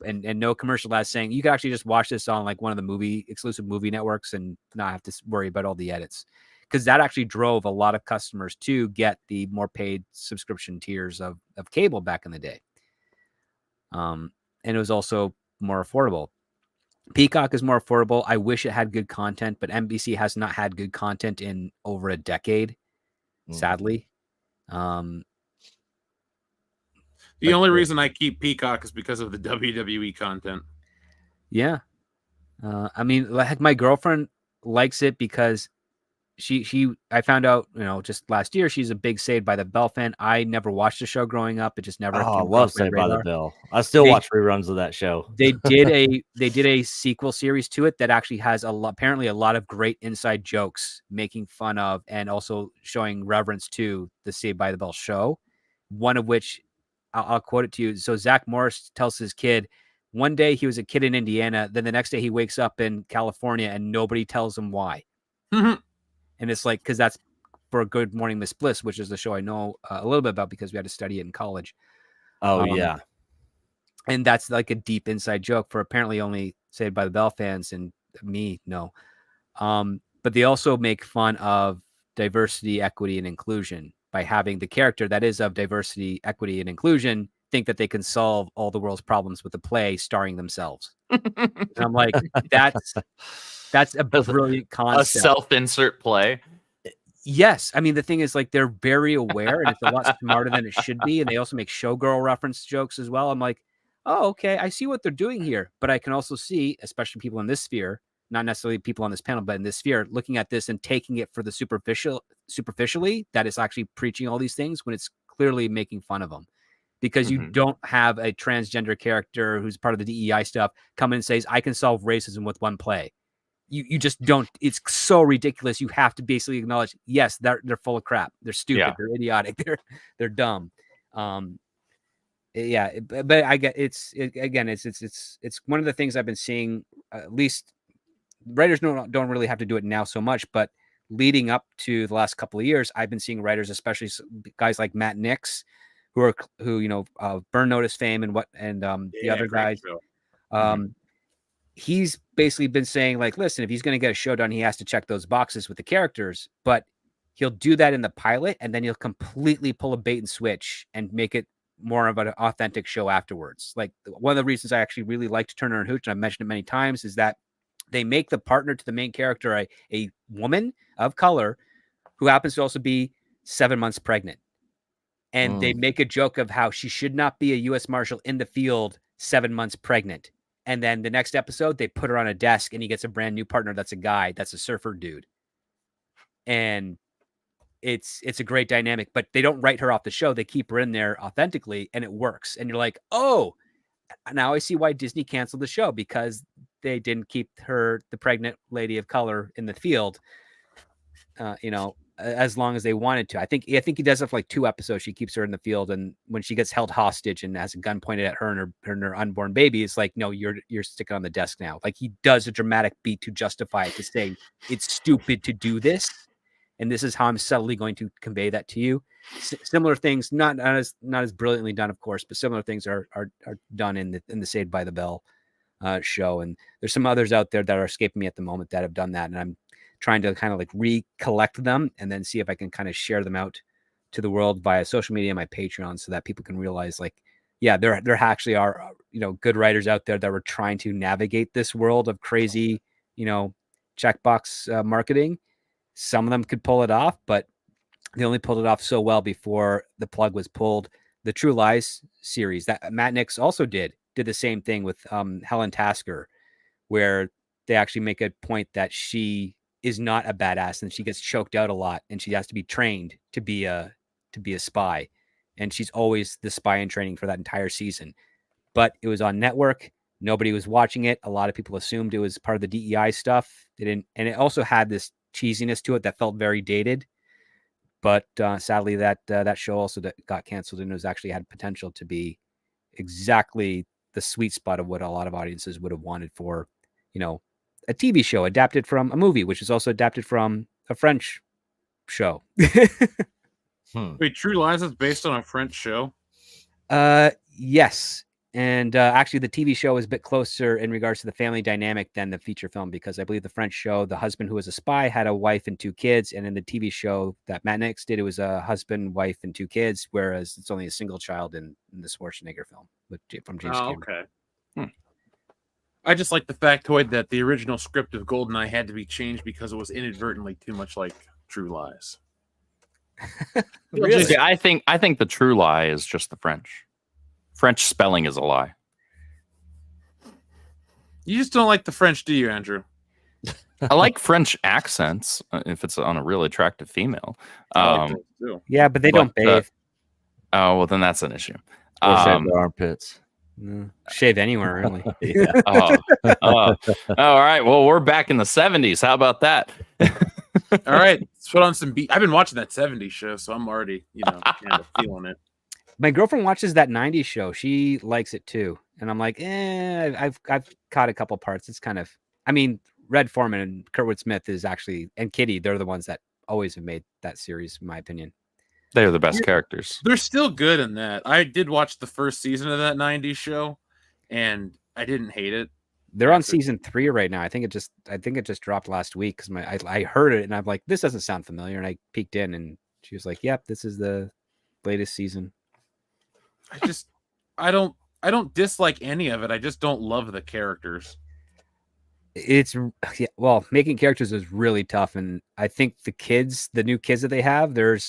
And no commercial ads saying you can actually just watch this on like one of the exclusive movie networks and not have to worry about all the edits, because that actually drove a lot of customers to get the more paid subscription tiers of cable back in the day. And it was also more affordable. Peacock is more affordable. I wish it had good content, but NBC has not had good content in over a decade, sadly.
The only reason I keep Peacock is because of the WWE content.
Yeah. I mean, like my girlfriend likes it because I found out, just last year, she's a big Saved by the Bell fan. I never watched the show growing up. It just never
Oh, I
came
love
across my
Saved by the
radar.
Bell. I still watch reruns of that show.
They did a sequel series to it that actually has apparently a lot of great inside jokes making fun of and also showing reverence to the Saved by the Bell show. One of which I'll quote it to you. So Zach Morris tells his kid, one day he was a kid in Indiana, then the next day he wakes up in California and nobody tells him why. And it's like, because that's for Good Morning Miss Bliss, which is the show I know a little bit about because we had to study it in college.
Oh, yeah.
And that's like a deep inside joke for apparently only Saved by the Bell fans and me. No. But they also make fun of diversity, equity, and inclusion by having the character that is of diversity, equity, and inclusion think that they can solve all the world's problems with a play starring themselves. And I'm like, that's a brilliant concept.
A self-insert play.
Yes. I mean, the thing is, like, they're very aware and it's a lot smarter than it should be. And they also make Showgirl reference jokes as well. I'm like, oh, okay, I see what they're doing here. But I can also see, especially people in this sphere, not necessarily people on this panel, but in this sphere, looking at this and taking it for the superficially, that it's actually preaching all these things when it's clearly making fun of them. Because you don't have a transgender character who's part of the DEI stuff come in and says, I can solve racism with one play. You just don't. It's so ridiculous. You have to basically acknowledge, yes, they're full of crap. They're stupid. They're idiotic. They're dumb. Yeah, but I get it's one of the things I've been seeing. At least writers don't really have to do it now so much, but leading up to the last couple of years, I've been seeing writers, especially guys like Matt Nix, who Burn Notice fame and the other guys. He's basically been saying, like, listen, if he's going to get a show done, he has to check those boxes with the characters, but he'll do that in the pilot, and then he'll completely pull a bait and switch and make it more of an authentic show afterwards. Like, one of the reasons I actually really liked Turner and Hooch, and I've mentioned it many times, is that they make the partner to the main character a woman of color who happens to also be 7 months pregnant. And they make a joke of how she should not be a U.S. Marshal in the field 7 months pregnant. And then the next episode, they put her on a desk and he gets a brand new partner. That's a guy. That's a surfer dude. And it's a great dynamic, but they don't write her off the show. They keep her in there authentically and it works. And you're like, oh, now I see why Disney canceled the show, because they didn't keep her, the pregnant lady of color, in the field, as long as they wanted to. I think he does it for like 2 episodes. She keeps her in the field, and when she gets held hostage and has a gun pointed at her and her unborn baby, it's like, no, you're sticking on the desk now. Like, he does a dramatic beat to justify it, to say it's stupid to do this, and this is how I'm subtly going to convey that to you. Similar things, not as brilliantly done, of course, but similar things are done in the Saved by the Bell show. And there's some others out there that are escaping me at the moment that have done that, and I'm trying to kind of like recollect them and then see if I can kind of share them out to the world via social media and my Patreon, so that people can realize, like, yeah, there actually are, good writers out there that were trying to navigate this world of crazy, checkbox marketing. Some of them could pull it off, but they only pulled it off so well before the plug was pulled. The True Lies series that Matt Nix also did the same thing with Helen Tasker, where they actually make a point that she is not a badass and she gets choked out a lot and she has to be trained to be a spy. And she's always the spy in training for that entire season. But it was on network. Nobody was watching it. A lot of people assumed it was part of the DEI stuff. It didn't, and it also had this cheesiness to it that felt very dated. But sadly, that show also got canceled, and it was actually had potential to be exactly the sweet spot of what a lot of audiences would have wanted for, a TV show adapted from a movie, which is also adapted from a French show.
Wait, True Lies is based on a French show?
Yes. And actually, the TV show is a bit closer in regards to the family dynamic than the feature film, because I believe the French show, the husband who was a spy had a wife and 2 kids. And in the TV show that Matt Nix did, it was a husband, wife, and 2 kids, whereas it's only a single child in the Schwarzenegger film from James Cameron.
Okay. I just like the factoid that the original script of GoldenEye had to be changed because it was inadvertently too much like True Lies.
Really?
See, I think the true lie is just the French. French spelling is a lie.
You just don't like the French, do you, Andrew?
I like French accents if it's on a really attractive female.
I like those too.
Yeah, but they don't bathe.
Oh, well, then that's an issue.
Or shave their armpits.
Shave anywhere, really.
Yeah.
All right. Well, we're back in the 70s. How about that?
All right. Let's put on some beat. I've been watching that 70s show, so I'm already, kind of feeling it.
My girlfriend watches that 90s show. She likes it too. And I'm like, I've caught a couple parts. It's kind of, Red Foreman and Kurtwood Smith is actually, and Kitty, they're the ones that always have made that series, in my opinion.
They're the best characters.
They're still good in that. I did watch the first season of that 90s show, and I didn't hate it.
They're on season 3 right now. I think it just dropped last week because I heard it and I'm like, this doesn't sound familiar. And I peeked in and she was like, yep, this is the latest season.
I don't dislike any of it. I just don't love the characters.
Making characters is really tough. And I think the new kids that they have, they're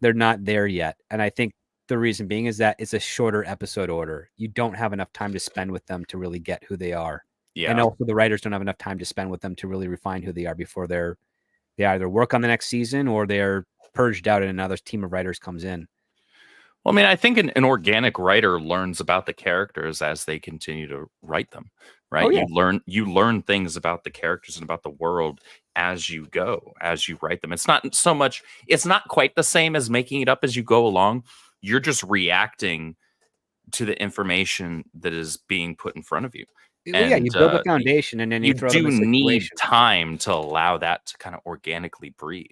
not there yet. And I think the reason being is that it's a shorter episode order. You don't have enough time to spend with them to really get who they are.
Yeah.
And also the writers don't have enough time to spend with them to really refine who they are before they either work on the next season or they're purged out and another team of writers comes in.
Well, I think an organic writer learns about the characters as they continue to write them, right?
Oh, yeah.
You learn things about the characters and about the world as you go, as you write them. It's not quite the same as making it up as you go along. You're just reacting to the information that is being put in front of you.
Yeah, you build a foundation and then you throw them in
do need
situations.
time to allow that to kind of organically breathe.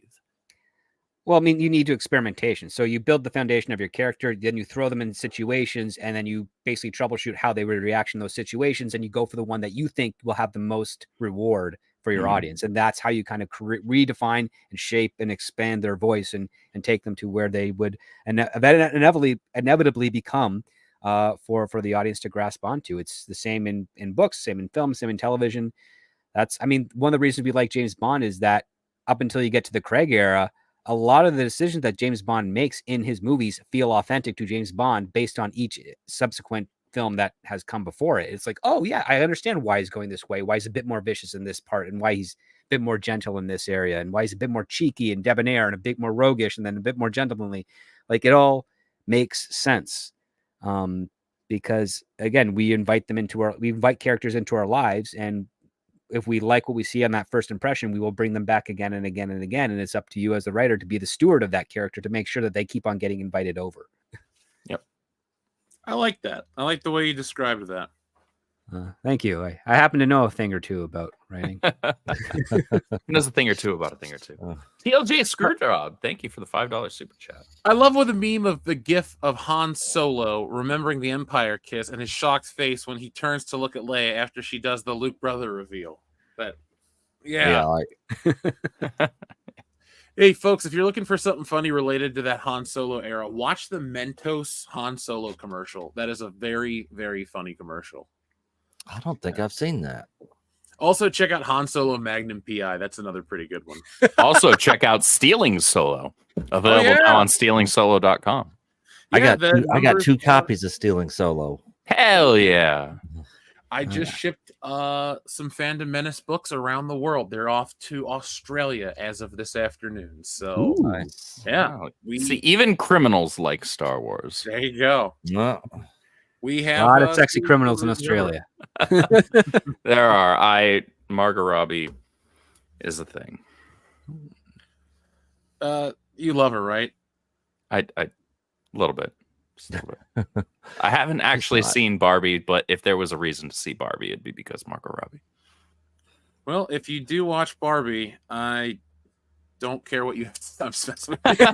Well, you need to experimentation. So you build the foundation of your character, then you throw them in situations, and then you basically troubleshoot how they would react in those situations, and you go for the one that you think will have the most reward for your audience. And that's how you kind of redefine and shape and expand their voice and take them to where they would inevitably become for the audience to grasp onto. It's the same in books, same in film, same in television. One of the reasons we like James Bond is that up until you get to the Craig era, a lot of the decisions that James Bond makes in his movies feel authentic to James Bond based on each subsequent film that has come before it. It's like, oh yeah, I understand why he's going this way, why he's a bit more vicious in this part, and why he's a bit more gentle in this area, and why he's a bit more cheeky and debonair and a bit more roguish and then a bit more gentlemanly. Like, it all makes sense. Because again, we invite characters into our lives, and if we like what we see on that first impression, we will bring them back again and again and again. And it's up to you as the writer to be the steward of that character to make sure that they keep on getting invited over.
Yep.
I like that. I like the way you described that.
Thank you. I happen to know a thing or two about writing.
Knows a thing or two about a thing or two. TLJ Screwjob, thank you for the $5 super chat.
I love with the meme of the gif of Han Solo remembering the Empire kiss and his shocked face when he turns to look at Leia after she does the Luke brother reveal. But yeah. Hey folks, if you're looking for something funny related to that Han Solo era, watch the Mentos Han Solo commercial. That is a very, very funny commercial.
I don't think I've seen that.
Also, check out Han Solo Magnum PI. That's another pretty good one.
Also, check out Stealing Solo, available now on stealingsolo.com.
I got 2 copies of Stealing Solo.
Hell yeah!
I just shipped some Phantom Menace books around the world. They're off to Australia as of this afternoon. So,
Nice.
yeah,
See, even criminals like Star Wars.
There you go.
No.
We
A
have
lot of sexy criminals in Australia.
There are. Margot Robbie is a thing.
You love her, right?
I a little bit. Just a little bit. I haven't actually seen Barbie, but if there was a reason to see Barbie, it'd be because Margot Robbie.
Well, if you do watch Barbie, I don't care what you have to say. I'm just messing with you.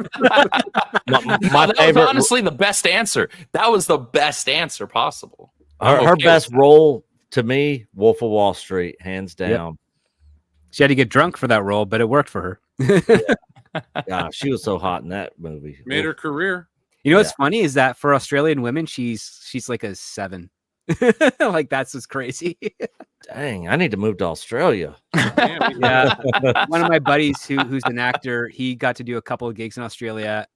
That was honestly the best answer. That was the best answer possible.
Her best role to me, Wolf of Wall Street, hands down.
Yep. She had to get drunk for that role, but it worked for her.
Yeah, she was so hot in that movie.
Made her career.
You know what's funny is that for Australian women, she's like a 7. Like that's just crazy.
Dang, I need to move to Australia.
Yeah. One of my buddies who's an actor, he got to do a couple of gigs in Australia.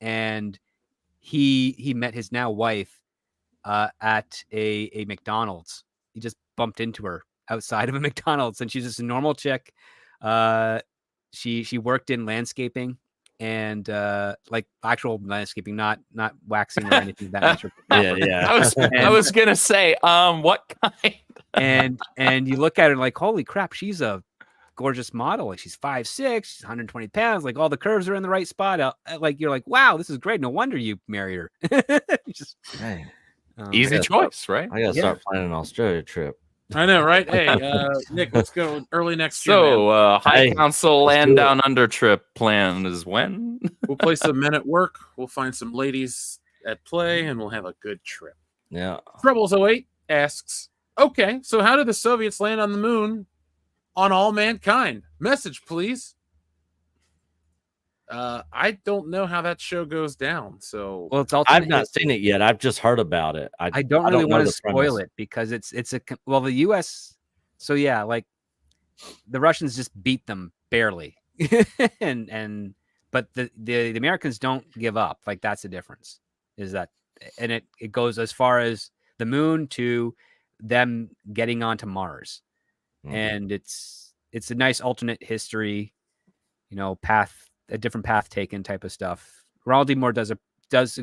And he met his now wife at a McDonald's. He just bumped into her outside of a McDonald's, and she's just a normal chick. She worked in landscaping and like actual landscaping, not waxing or anything of that nature.
I was gonna say, what kind?
and you look at her like, holy crap, she's a gorgeous model. Like she's 5'6", she's 120 pounds. Like all the curves are in the right spot. Like you're like, wow, this is great. No wonder you married her. Just
dang.
Easy choice, right?
I gotta start planning an Australia trip.
I know, right? Hey, Nick, let's go early next year.
So, High Council Land Down Under trip plan is when?
We'll play some men at work. We'll find some ladies at play, and we'll have a good trip.
Yeah.
Rebels08 asks, okay, so how did the Soviets land on the moon on all mankind? Message, please. I don't know how that show goes down. So
well,
I've not seen it yet. I've just heard about it.
I don't really want to spoil it because it's the U.S. So yeah, like the Russians just beat them barely, but the Americans don't give up. Like that's the difference. Is that and it goes as far as the moon to them getting onto Mars, and it's a nice alternate history, path. A different path taken type of stuff. Ronald D. Moore does a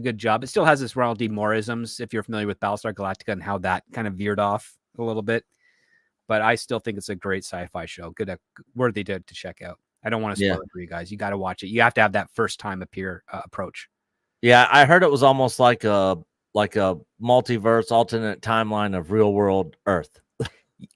good job. It still has this Ronald D. Mooreisms, if you're familiar with Battlestar Galactica and how that kind of veered off a little bit. But I still think it's a great sci-fi show. Good, worthy to check out. I don't want to spoil it for you guys. You got to watch it. You have to have that first time approach. Yeah,
I heard it was almost like a multiverse alternate timeline of real world Earth.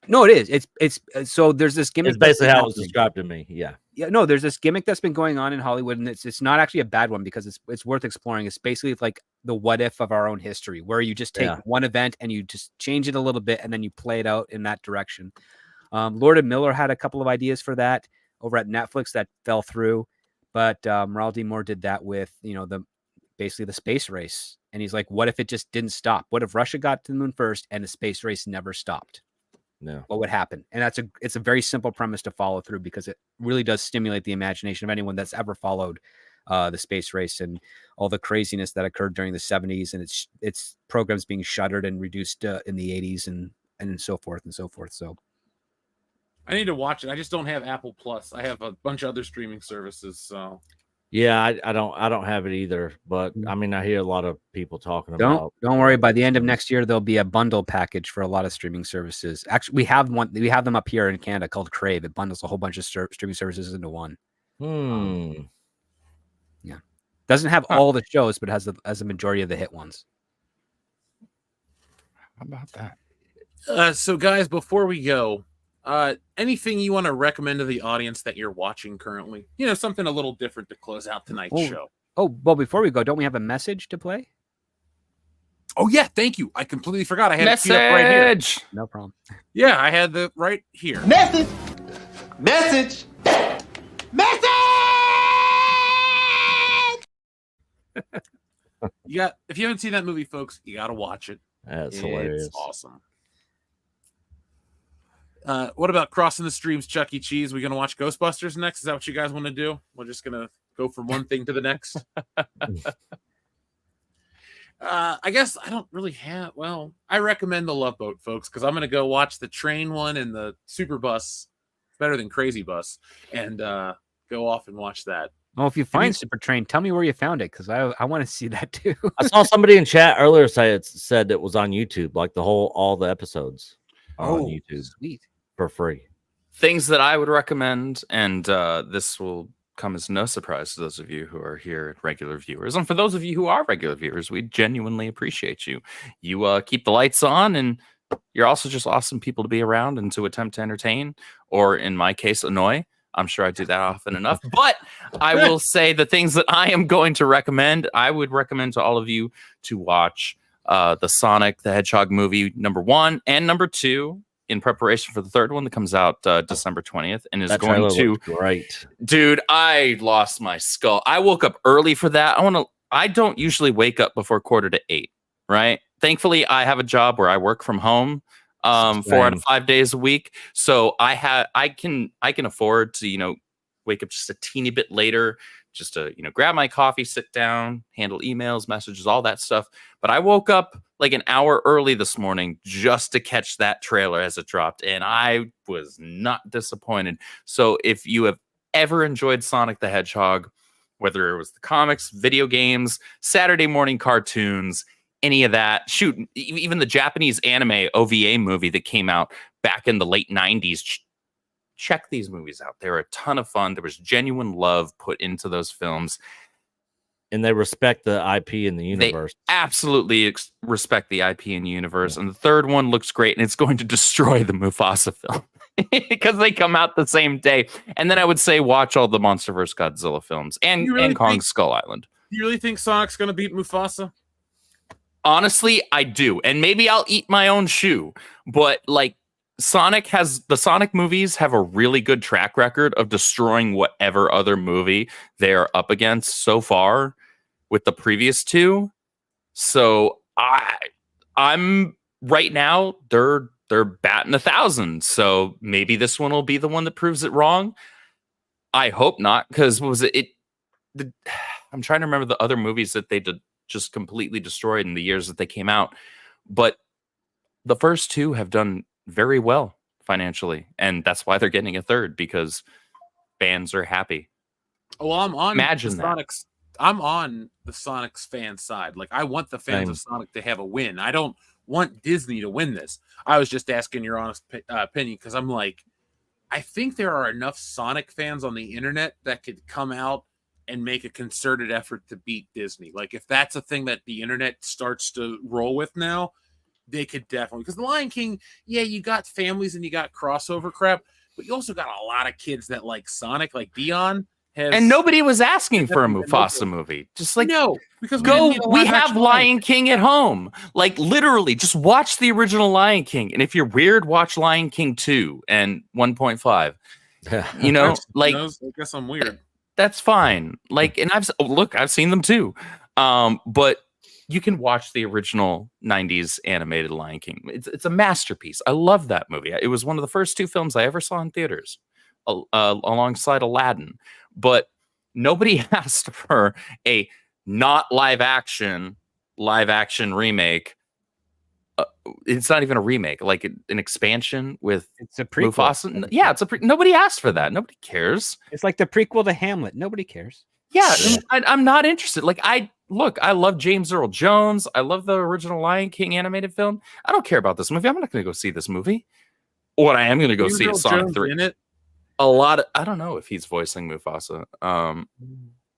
No, it is. It's so there's this gimmick.
It's basically how it was described to me. Yeah.
Yeah, no, there's this gimmick that's been going on in Hollywood, and it's not actually a bad one because it's worth exploring. It's basically like the what if of our own history, where you just take one event and you just change it a little bit, and then you play it out in that direction. Lord and Miller had a couple of ideas for that over at Netflix that fell through, but Ronald D. Moore did that with basically the space race, and he's like, what if it just didn't stop? What if Russia got to the moon first and the space race never stopped?
No.
What would happen? And it's a very simple premise to follow through because it really does stimulate the imagination of anyone that's ever followed the space race and all the craziness that occurred during the 70s and its programs being shuttered and reduced in the 80s and so forth and so forth. So
I need to watch it. I just don't have Apple Plus. I have a bunch of other streaming services. So
yeah, I don't have it either. But I mean, I hear a lot of people talking about.
Don't worry. By the end of next year, there'll be a bundle package for a lot of streaming services. Actually, we have them up here in Canada called Crave. It bundles a whole bunch of streaming services into one. Yeah, doesn't have all the shows, but has a majority of the hit ones.
How about
that? So, guys, before we go. Anything you want to recommend to the audience that you're watching currently? Something a little different to close out tonight's show.
Oh, well, before we go, don't we have a message to play?
Oh, yeah. Thank you. I completely forgot. I had it queued up right here.
No problem.
Yeah, I had the right here.
Message.
If you haven't seen that movie, folks, you got to watch it.
That's hilarious.
It's awesome. What about crossing the streams, Chuck E. Cheese? We gonna watch Ghostbusters next? Is that what you guys want to do? We're just gonna go from one thing to the next. I guess I don't really have. Well, I recommend the Love Boat, folks, because I'm gonna go watch the train one and the Super Bus. It's better than Crazy Bus, and go off and watch that.
Well, if you find Super Train, tell me where you found it because I want to see that too.
I saw somebody in chat earlier said it was on YouTube, like all the episodes are on YouTube
Sweet.
for free.
Things that I would recommend, and this will come as no surprise to those of you who are here, regular viewers, and for those of you who are regular viewers, we genuinely appreciate you. You keep the lights on, and you're also just awesome people to be around and to attempt to entertain, or in my case, annoy. I'm sure I do that often enough, but I will say the things that I am going to recommend. I would recommend to all of you to watch the Sonic the Hedgehog movie #1 and #2 in preparation for the third one that comes out December 20th and is
That
going to
great.
Dude, I lost my skull. I woke up early for that. I don't usually wake up before 7:45, right? Thankfully, I have a job where I work from home 4 out of 5 days a week. So I can afford to, wake up just a teeny bit later, just to, grab my coffee, sit down, handle emails, messages, all that stuff. But I woke up like an hour early this morning just to catch that trailer as it dropped, and I was not disappointed. So if you have ever enjoyed Sonic the Hedgehog, whether it was the comics, video games, Saturday morning cartoons, any of that, shoot, even the Japanese anime OVA movie that came out back in the late 90s, check these movies out. They're a ton of fun. There was genuine love put into those films.
And they respect the IP in the universe.
They absolutely respect the IP in the universe. And the third one looks great, and it's going to destroy the Mufasa film because they come out the same day. And then I would say watch all the MonsterVerse Godzilla films and Kong Skull Island.
Do you really think Sonic's going to beat Mufasa?
Honestly, I do. And maybe I'll eat my own shoe. But like the Sonic movies have a really good track record of destroying whatever other movie they're up against so far with the previous two. So I'm right now, they're batting 1,000. So maybe this one will be the one that proves it wrong. I hope not, because what was it? I'm trying to remember the other movies that they did just completely destroyed in the years that they came out. But the first two have done very well financially, and that's why they're getting a third, because fans are happy.
Well, I'm on
Imagine that.
Sonic's. I'm on the Sonic's fan side. Like, I want the fans of Sonic to have a win. I don't want Disney to win this. I was just asking your honest opinion, because I'm like, I think there are enough Sonic fans on the internet that could come out and make a concerted effort to beat Disney. Like, if that's a thing that the internet starts to roll with now, they could definitely, because the Lion King, yeah, you got families and you got crossover crap, but you also got a lot of kids that like Sonic, like Dion.
And nobody was asking for a Mufasa movie. Just like,
no, because
we have Lion King at home. Like, literally, just watch the original Lion King. And if you're weird, watch Lion King 2 and 1.5.
I guess I'm weird.
That's fine. Like, and I've seen them too. But you can watch the original 90s animated Lion King. It's a masterpiece. I love that movie. It was one of the first 2 films I ever saw in theaters, alongside Aladdin. But nobody asked for a not live action remake. It's not even a remake, like an expansion with
it's a prequel.
Mufasa. Yeah, nobody asked for that. Nobody cares.
It's like the prequel to Hamlet. Nobody cares.
Yeah, I'm not interested. Like, I love James Earl Jones. I love the original Lion King animated film. I don't care about this movie. I'm not going to go see this movie. What I am going to go see is Sonic 3.
In it?
I don't know if he's voicing Mufasa.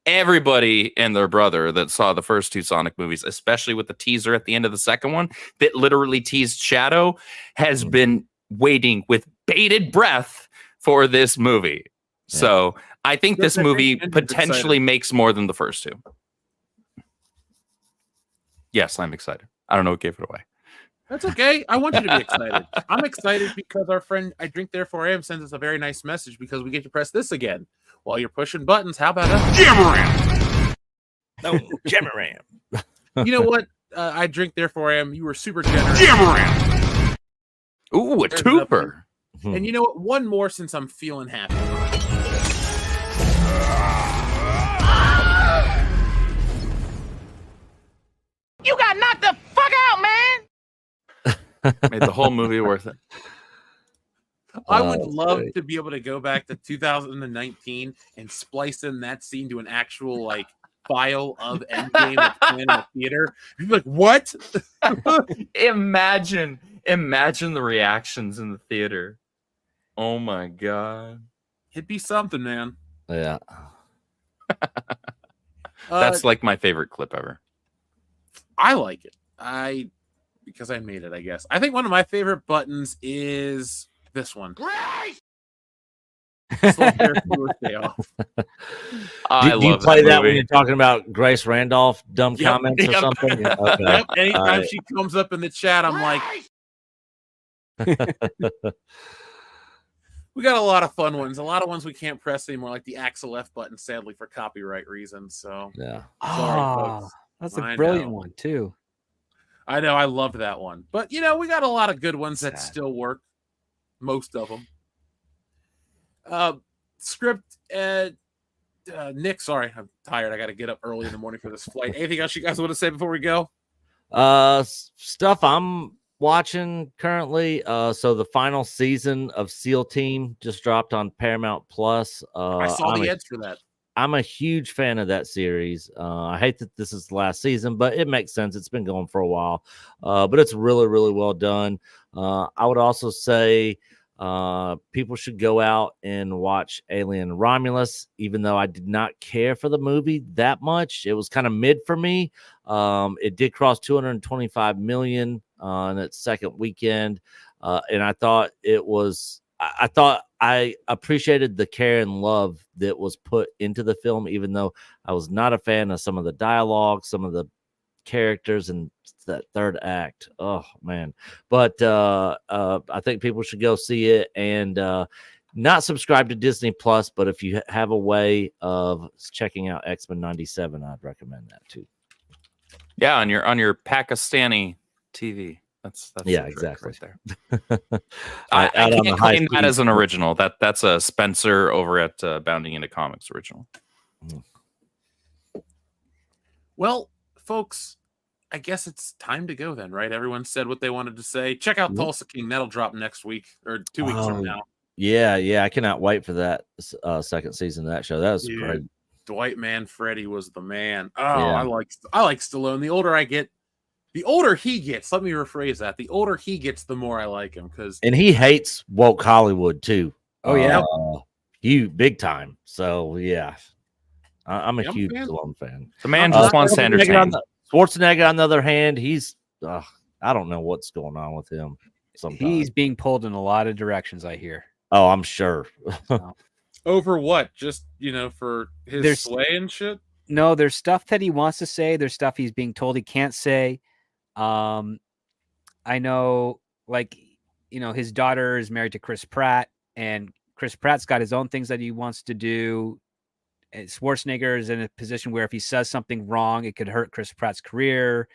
Everybody and their brother that saw the first 2 Sonic movies, especially with the teaser at the end of the second one that literally teased Shadow, has been waiting with bated breath for this movie. Yeah. So I think this movie potentially makes more than the first 2. Yes, I'm excited. I don't know what gave it away.
That's okay. I want you to be excited. I'm excited because our friend I Drink Therefore I Am sends us a very nice message, because we get to press this again while you're pushing buttons. How about that?
No, Jamaram.
You know what? I Drink Therefore I Am. You were super generous.
Jamaram. Ooh, a twofer.
And you know what? One more, since I'm feeling happy.
You got knocked the fuck out, man!
Made the whole movie worth it.
I would love to be able to go back to 2019 and splice in that scene to an actual like file of Endgame that's playing in the theater. You'd be like, what?
Imagine the reactions in the theater. Oh my god.
It'd be something, man.
Yeah.
That's like my favorite clip ever.
I like it. Because I made it, I guess. I think one of my favorite buttons is this one.
Do you play that when you're talking about Grace Randolph dumb comments or something? Yeah, okay.
Yep. Anytime she comes up in the chat, I'm like, we got a lot of fun ones. A lot of ones we can't press anymore, like the Axel F button, sadly, for copyright reasons. So
yeah.
Sorry, folks.
That's a brilliant one too.
I know, I loved that one. But we got a lot of good ones that still work. Most of them. Script, Nick, sorry, I'm tired. I got to get up early in the morning for this flight. Anything else you guys want to say before we go?
Stuff I'm watching currently. So the final season of SEAL Team just dropped on Paramount Plus.
I saw the ads for that.
I'm a huge fan of that series. I hate that this is the last season, but it makes sense. It's been going for a while, but it's really, really well done. I would also say people should go out and watch Alien Romulus, even though I did not care for the movie that much. It was kind of mid for me. It did cross 225 million on its second weekend, and I thought it was. I thought I appreciated the care and love that was put into the film, even though I was not a fan of some of the dialogue, some of the characters, and that third act. Oh man! But I think people should go see it and not subscribe to Disney Plus. But if you have a way of checking out X-Men '97, I'd recommend that too.
Yeah, on your Pakistani TV. That's
yeah, exactly
right there. I can't claim that as an original. That's a Spencer over at Bounding Into Comics original.
Well, folks, I guess it's time to go then, right? Everyone said what they wanted to say. Check out Tulsa King. That'll drop next week or 2 weeks from now.
Yeah. I cannot wait for that second season of that show. That was great.
Dwight Manfredi was the man. Oh, yeah. I like Stallone. The older I get, the older he gets, let me rephrase that. The older he gets, the more I like him.
And he hates woke Hollywood too.
Oh yeah,
big time. So yeah, I'm a huge Stallone fan.
The man just wants to entertain.
Schwarzenegger, on the other hand, he's I don't know what's going on with him. Sometimes
he's being pulled in a lot of directions. I hear.
Oh, I'm sure.
Over what? Just for his sway and shit.
No, there's stuff that he wants to say. There's stuff he's being told he can't say. I know, his daughter is married to Chris Pratt, and Chris Pratt's got his own things that he wants to do. And Schwarzenegger is in a position where if he says something wrong, it could hurt Chris Pratt's career,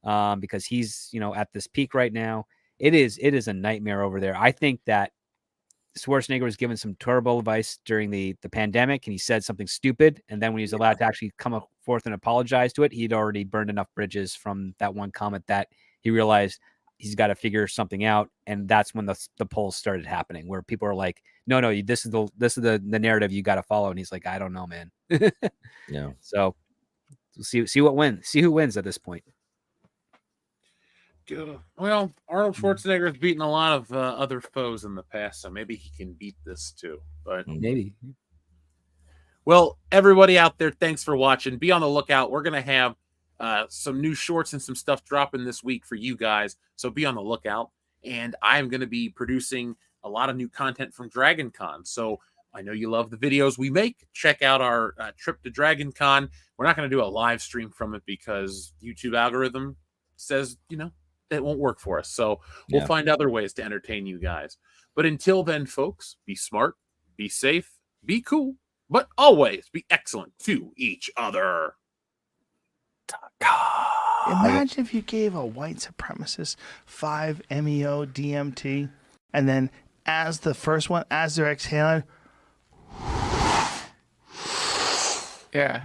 because he's, at this peak right now. It is a nightmare over there. I think that Schwarzenegger was given some terrible advice during the pandemic, and he said something stupid. And then when he was allowed to actually come forth and apologize to it, he'd already burned enough bridges from that one comment that he realized he's got to figure something out. And that's when the polls started happening, where people are like, no, this is the narrative you got to follow. And he's like, I don't know, man.
Yeah.
So see what wins. See who wins at this point.
Well, Arnold Schwarzenegger has beaten a lot of other foes in the past, so maybe he can beat this too. But
maybe.
Well, everybody out there, thanks for watching. Be on the lookout. We're going to have some new shorts and some stuff dropping this week for you guys, so be on the lookout. And I'm going to be producing a lot of new content from Dragon Con. So I know you love the videos we make. Check out our trip to Dragon Con. We're not going to do a live stream from it because YouTube algorithm says, it won't work for us. So we'll find other ways to entertain you guys. But until then, folks, be smart, be safe, be cool, but always be excellent to each other.
Imagine if you gave a white supremacist 5-MeO DMT, and then as the first one, as they're exhaling,
yeah.